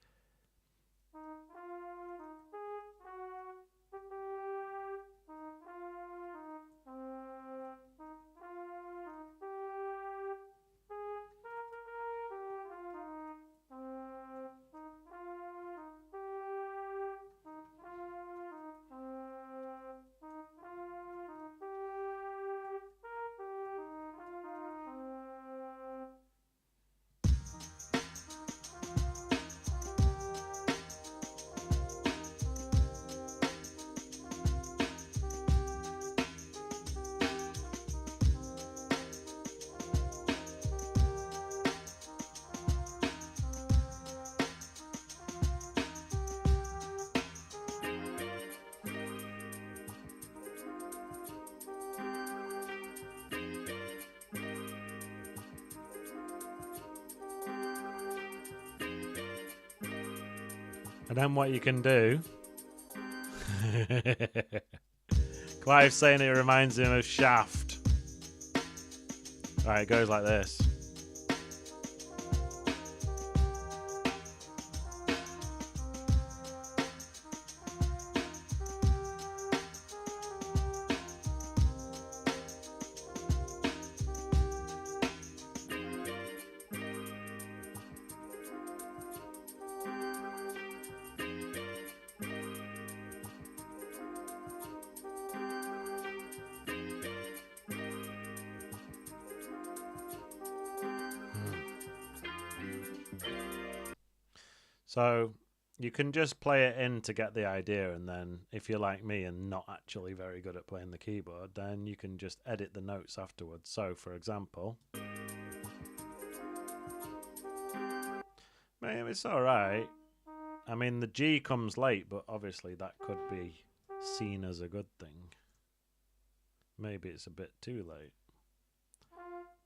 And then what you can do... Clive's saying it reminds him of Shaft. Right, it goes like this. So you can just play it in to get the idea, and then if you're like me and not actually very good at playing the keyboard, then you can just edit the notes afterwards. So for example, maybe it's alright. I mean, the G comes late, but obviously that could be seen as a good thing. Maybe it's a bit too late.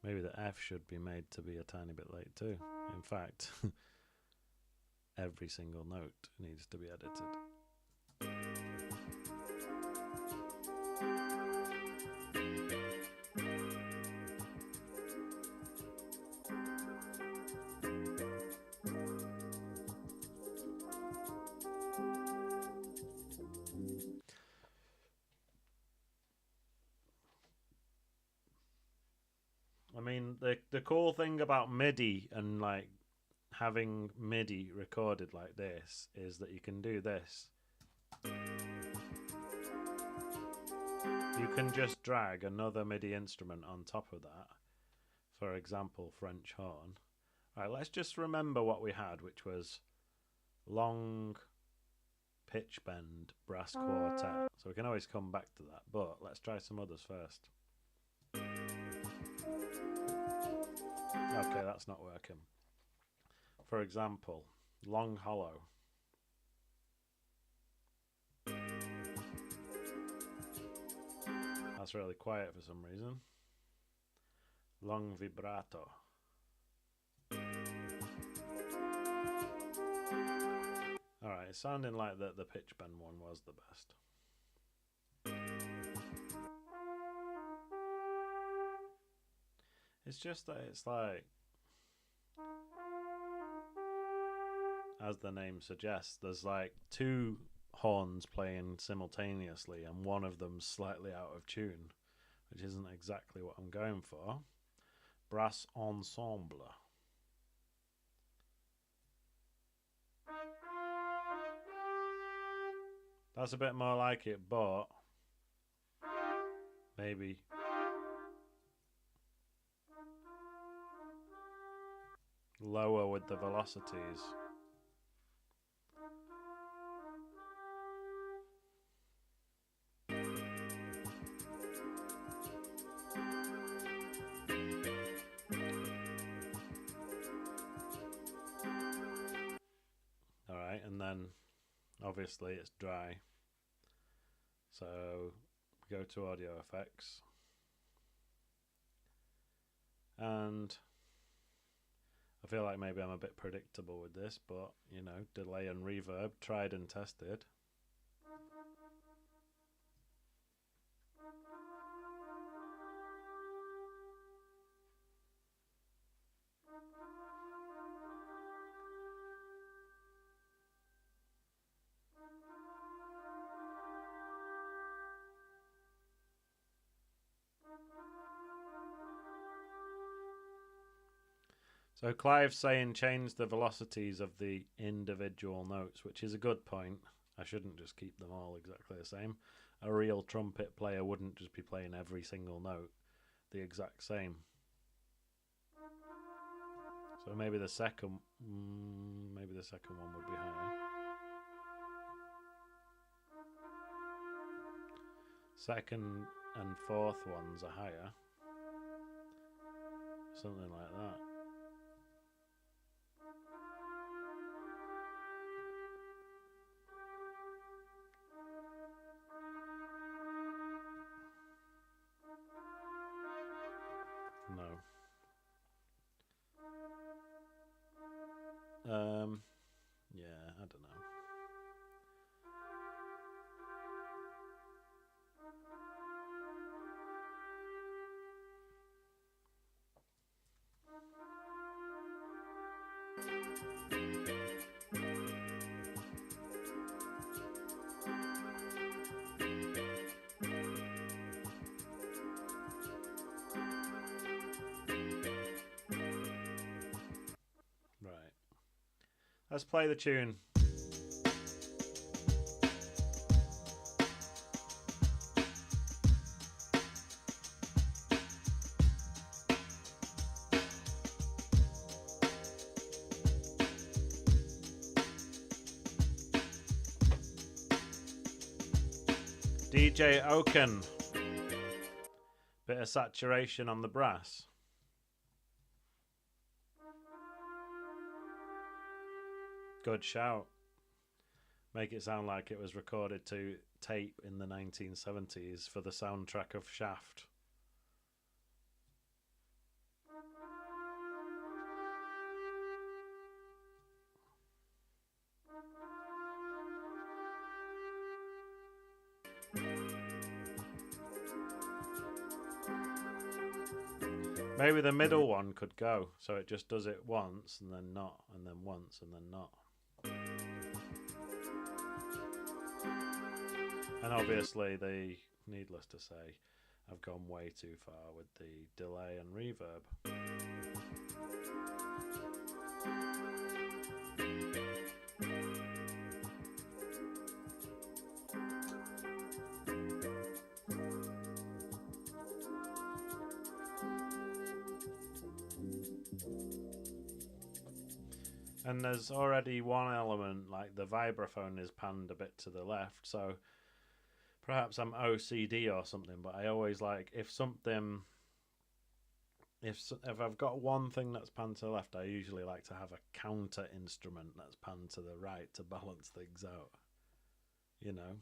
Maybe the F should be made to be a tiny bit late too. In fact, every single note needs to be edited. I mean, the cool thing about MIDI and like having MIDI recorded like this is that you can do this. You can just drag another MIDI instrument on top of that. For example, French horn. Alright, let's just remember what we had, which was long pitch bend brass quartet. So we can always come back to that, but let's try some others first. Okay, that's not working. For example, long hollow. That's really quiet for some reason. Long vibrato. Alright, it's sounding like the pitch bend one was the best. It's just that it's like, as the name suggests, there's like two horns playing simultaneously and one of them's slightly out of tune, which isn't exactly what I'm going for. Brass ensemble. That's a bit more like it, but maybe lower with the velocities. Alright, and then obviously it's dry. So we go to audio effects. And I feel like maybe I'm a bit predictable with this, but you know, delay and reverb, tried and tested. So Clive's saying change the velocities of the individual notes, which is a good point. I shouldn't just keep them all exactly the same. A real trumpet player wouldn't just be playing every single note the exact same. So maybe the second one would be higher. Second and fourth ones are higher. Something like that. No. Yeah, I don't know. Let's play the tune. DJ Oaken. Bit of saturation on the brass. Good shout. Make it sound like it was recorded to tape in the 1970s for the soundtrack of Shaft. Maybe the middle one could go, so it just does it once and then not, and then once and then not. And obviously, needless to say, I've gone way too far with the delay and reverb. And there's already one element, like the vibraphone is panned a bit to the left, so perhaps I'm OCD or something, but I always like, if I've got one thing that's panned to the left, I usually like to have a counter instrument that's panned to the right to balance things out, you know.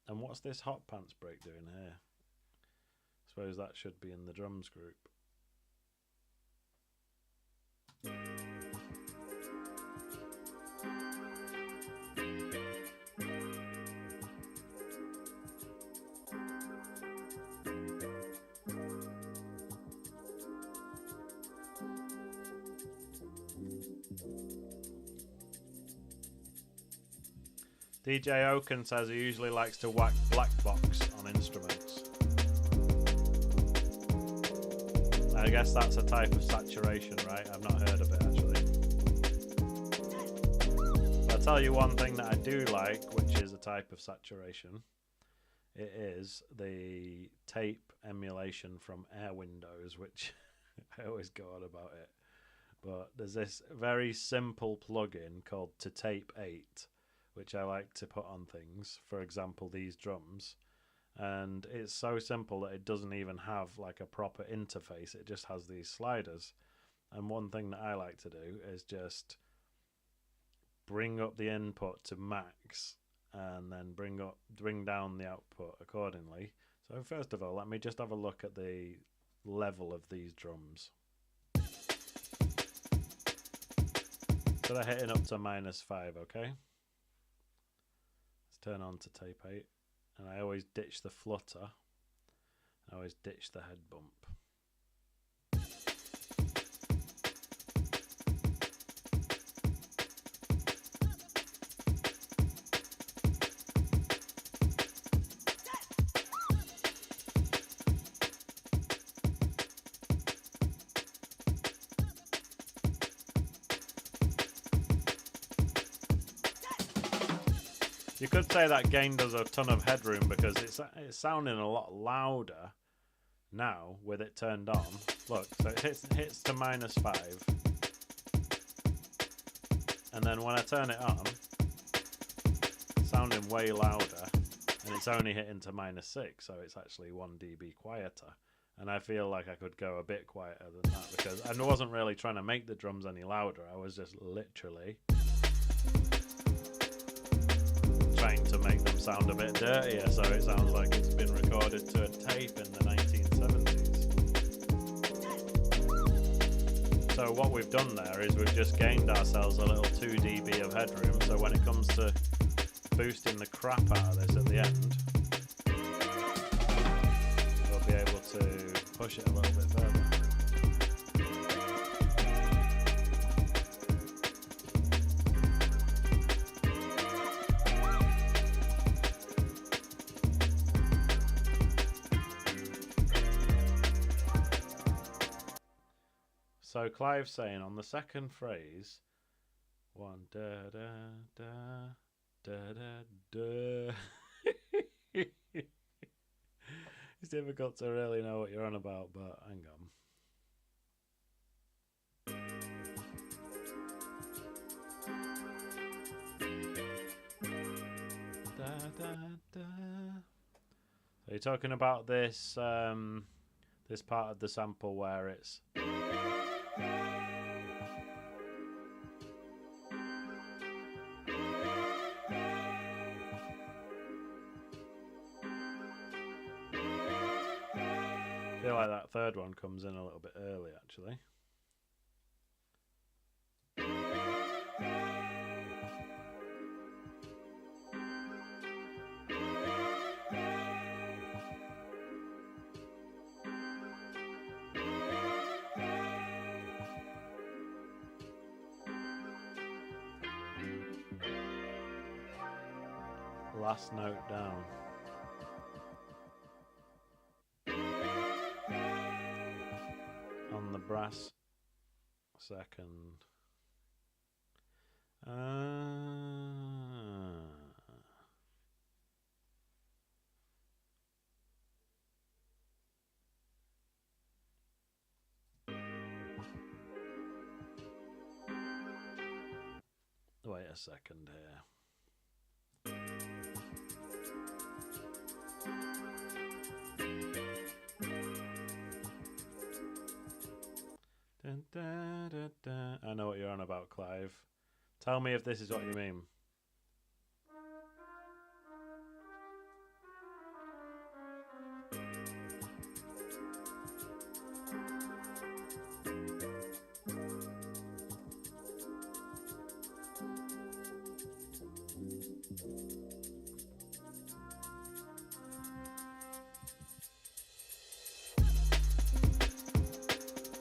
And what's this hot pants break doing here? I suppose that should be in the drums group. DJ Oaken says he usually likes to whack black box on instruments. I guess that's a type of saturation, right? I've not heard of it actually. I'll tell you one thing that I do like, which is a type of saturation. It is the tape emulation from Air Windows, which I always go on about it. But there's this very simple plugin called To Tape 8, which I like to put on things, for example these drums, and it's so simple that it doesn't even have like a proper interface, it just has these sliders. And one thing that I like to do is just bring up the input to max and then bring down the output accordingly. So first of all, let me just have a look at the level of these drums. So they're hitting up to -5, okay? Turn on to tape 8, and I always ditch the flutter, I always ditch the head bump. You could say that gain does a ton of headroom because it's sounding a lot louder now with it turned on. Look, so it hits to -5, and then when I turn it on, it's sounding way louder, and it's only hitting to -6, so it's actually 1 dB quieter. And I feel like I could go a bit quieter than that because I wasn't really trying to make the drums any louder. I was just literally trying to make them sound a bit dirtier, so it sounds like it's been recorded to a tape in the 1970s. So what we've done there is we've just gained ourselves a little 2 dB of headroom, so when it comes to boosting the crap out of this at the end, we'll be able to push it a little bit further. So Clive's saying on the second phrase, one da da da da da da. It's difficult to really know what you're on about, but hang on. Da, da, da. So you're talking about this this part of the sample where it's I feel like that third one comes in a little bit early, actually. Last note down. On the brass second. Wait a second here. Dun, dun, dun, dun. I know what you're on about, Clive. Tell me if this is what you mean.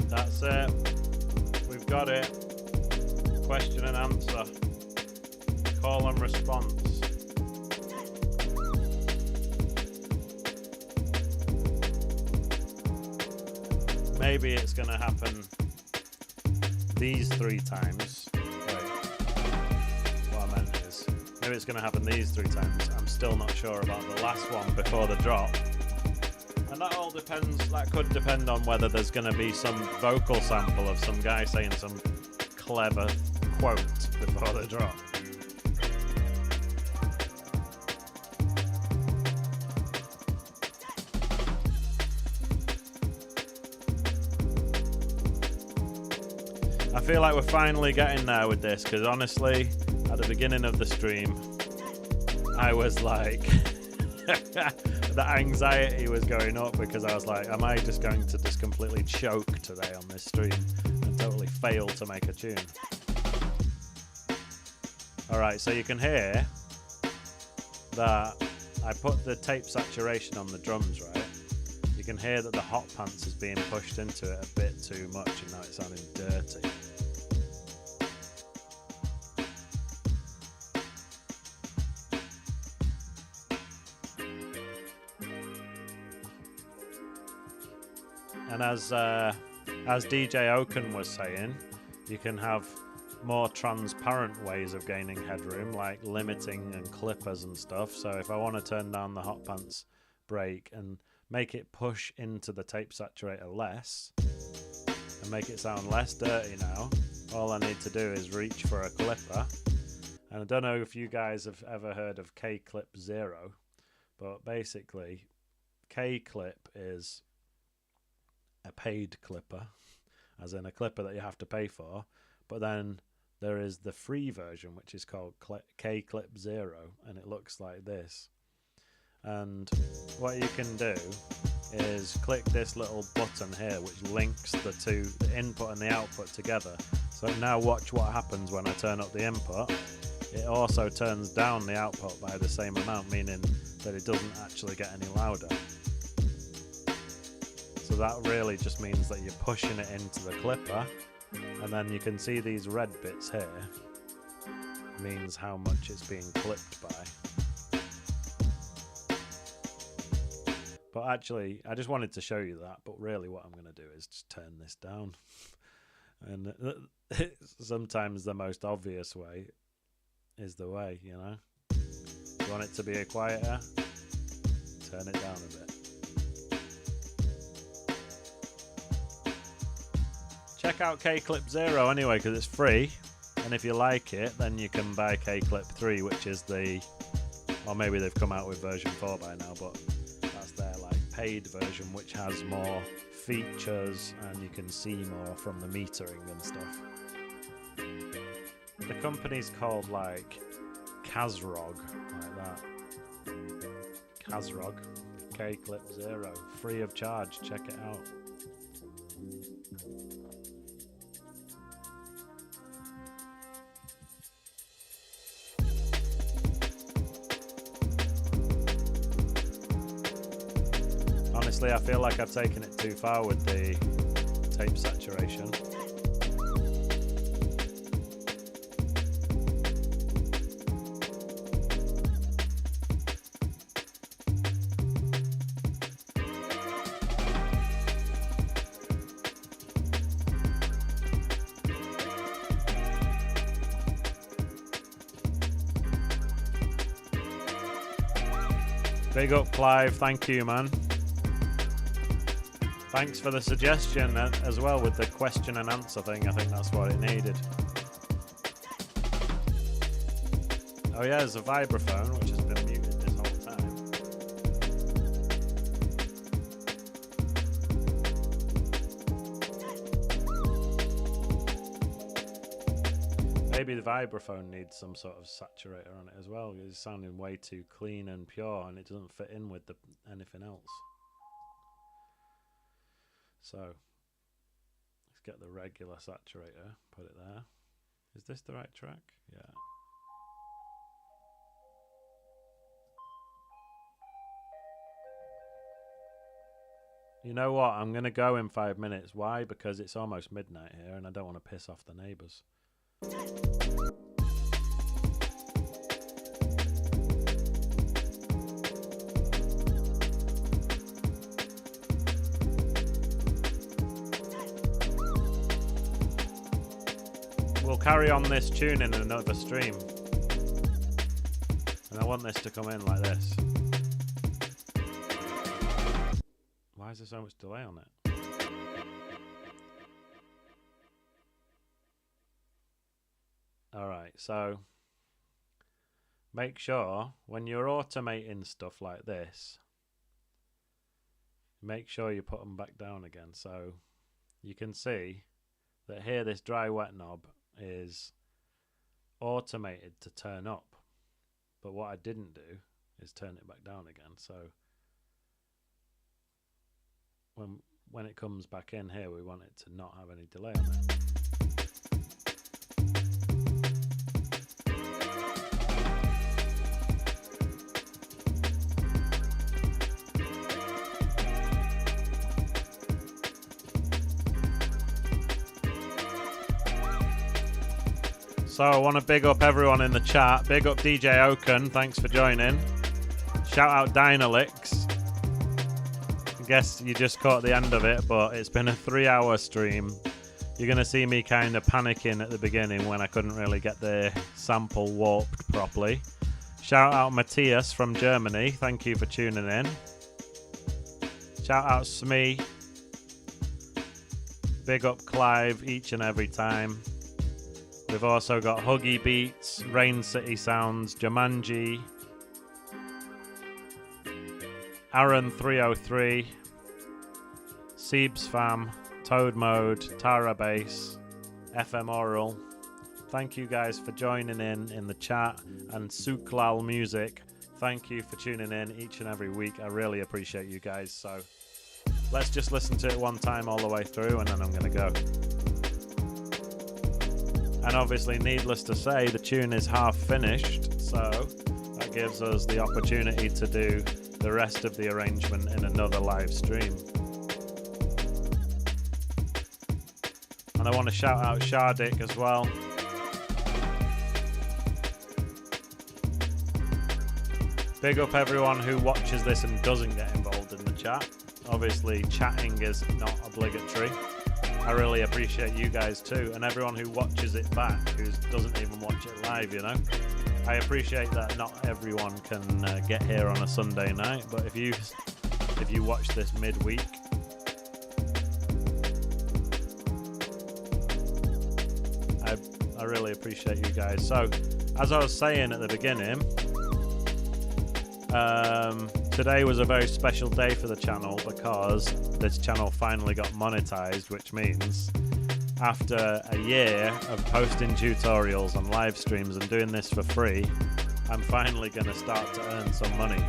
That's it. We've got it. Question and answer. Call and response. Maybe it's going to happen these 3 times. Wait. What I meant is, maybe it's going to happen these 3 times. I'm still not sure about the last one before the drop. And that all depends, that could depend on whether there's going to be some vocal sample of some guy saying some clever quote before the drop. I feel like we're finally getting there with this, because honestly, at the beginning of the stream, I was like... the anxiety was going up because I was like, am I just going to just completely choke today on this stream and totally fail to make a tune? Alright, so you can hear that I put the tape saturation on the drums, right? You can hear that the hot pants is being pushed into it a bit too much and now it's sounding dirty. And as DJ Oaken was saying, you can have more transparent ways of gaining headroom, like limiting and clippers and stuff. So if I want to turn down the hot pants break and make it push into the tape saturator less and make it sound less dirty now, all I need to do is reach for a clipper. And I don't know if you guys have ever heard of K-Clip 0, but basically K-Clip is a paid clipper, as in a clipper that you have to pay for, but then there is the free version which is called K-Clip 0 and it looks like this. And what you can do is click this little button here which links the input and the output together. So now watch what happens when I turn up the input. It also turns down the output by the same amount, meaning that it doesn't actually get any louder. So that really just means that you're pushing it into the clipper, and then you can see these red bits here means how much it's being clipped by. But actually, I just wanted to show you that, but really what I'm going to do is just turn this down. And sometimes the most obvious way is the way, you know. If you want it to be quieter, turn it down a bit. Check out K-Clip 0 anyway, because it's free. And if you like it, then you can buy K-Clip 3, which is the... Or maybe they've come out with version 4 by now, but that's their like paid version, which has more features and you can see more from the metering and stuff. The company's called like Kazrog, like that. Kazrog, K-Clip 0, free of charge. Check it out. Honestly, I feel like I've taken it too far with the tape saturation. Big up, Clive. Thank you, man. Thanks for the suggestion as well with the question and answer thing. I think that's what it needed. Oh yeah, there's a vibraphone which has been muted this whole time. Maybe the vibraphone needs some sort of saturator on it as well. It's sounding way too clean and pure and it doesn't fit in with anything else. So let's get the regular saturator, put it there. Is this the right track? Yeah. You know what? I'm going to go in 5 minutes. Why? Because it's almost midnight here and I don't want to piss off the neighbours. We'll carry on this tune in another stream. And I want this to come in like this. Why is there so much delay on it? Alright, so make sure when you're automating stuff like this, make sure you put them back down again. So you can see that here this dry wet knob is automated to turn up, but what I didn't do is turn it back down again. So when it comes back in here, we want it to not have any delay on it. So I want to big up everyone in the chat. Big up DJ Oken, thanks for joining. Shout out Dynalix. I guess you just caught the end of it, but it's been a 3-hour stream. You're going to see me kind of panicking at the beginning when I couldn't really get the sample warped properly. Shout out Matthias from Germany, thank you for tuning in. Shout out Smee. Big up Clive each and every time. We've also got Huggy Beats, Rain City Sounds, Jumanji, Aaron303, Seebs Fam, Toad Mode, Tara Bass, FM Oral. Thank you guys for joining in the chat, and Suklal Music. Thank you for tuning in each and every week. I really appreciate you guys. So let's just listen to it one time all the way through and then I'm going to go. And obviously, needless to say, the tune is half finished, so that gives us the opportunity to do the rest of the arrangement in another live stream. And I want to shout out Shardik as well. Big up everyone who watches this and doesn't get involved in the chat. Obviously, chatting is not obligatory. I really appreciate you guys too, and everyone who watches it back, who doesn't even watch it live, you know. I appreciate that not everyone can get here on a Sunday night, but if you watch this midweek, I really appreciate you guys. So, as I was saying at the beginning, today was a very special day for the channel because this channel finally got monetized, which means after a year of posting tutorials and live streams and doing this for free, I'm finally going to start to earn some money.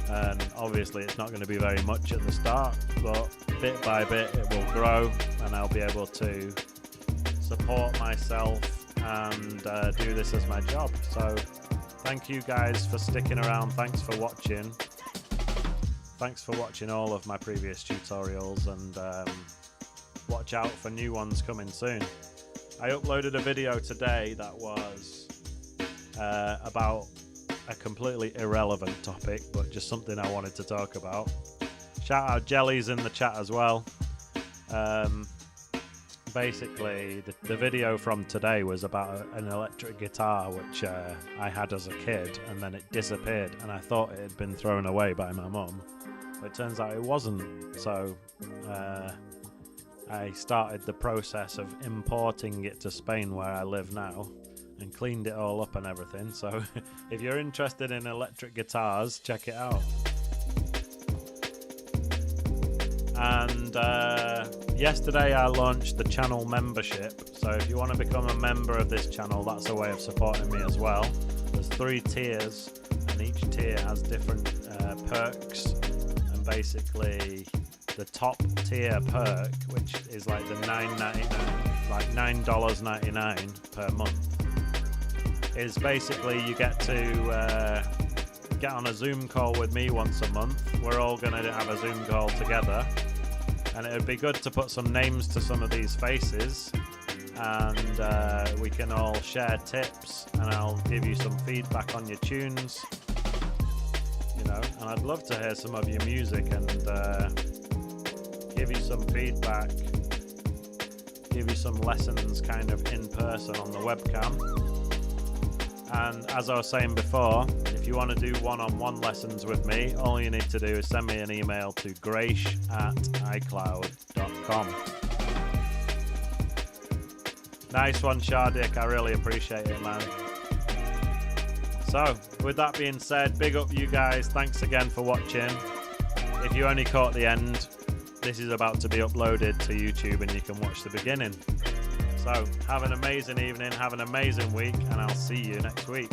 And obviously it's not going to be very much at the start, but bit by bit it will grow and I'll be able to support myself and do this as my job. So thank you guys for sticking around. Thanks for watching. Thanks for watching all of my previous tutorials, and watch out for new ones coming soon. I uploaded a video today that was about a completely irrelevant topic, but just something I wanted to talk about. Shout out Jelly's in the chat as well. Basically, the video from today was about an electric guitar which I had as a kid, and then it disappeared, and I thought it had been thrown away by my mum. But it turns out it wasn't, so I started the process of importing it to Spain, where I live now, and cleaned it all up and everything. So if you're interested in electric guitars, check it out. And yesterday I launched the channel membership, so if you want to become a member of this channel, that's a way of supporting me as well. There's 3 tiers, and each tier has different perks, and basically the top tier perk, which is like the $9.99 per month, is basically you get to get on a Zoom call with me once a month. We're all going to have a Zoom call together, and it would be good to put some names to some of these faces, and we can all share tips, and I'll give you some feedback on your tunes, you know, and I'd love to hear some of your music and give you some feedback, give you some lessons kind of in person on the webcam. And as I was saying before, if you want to do one-on-one lessons with me, all you need to do is send me an email to graish@icloud.com. Nice one, Shardik. I really appreciate it, man. So, with that being said, big up you guys. Thanks again for watching. If you only caught the end, this is about to be uploaded to YouTube and you can watch the beginning. So, have an amazing evening, have an amazing week, and I'll see you next week.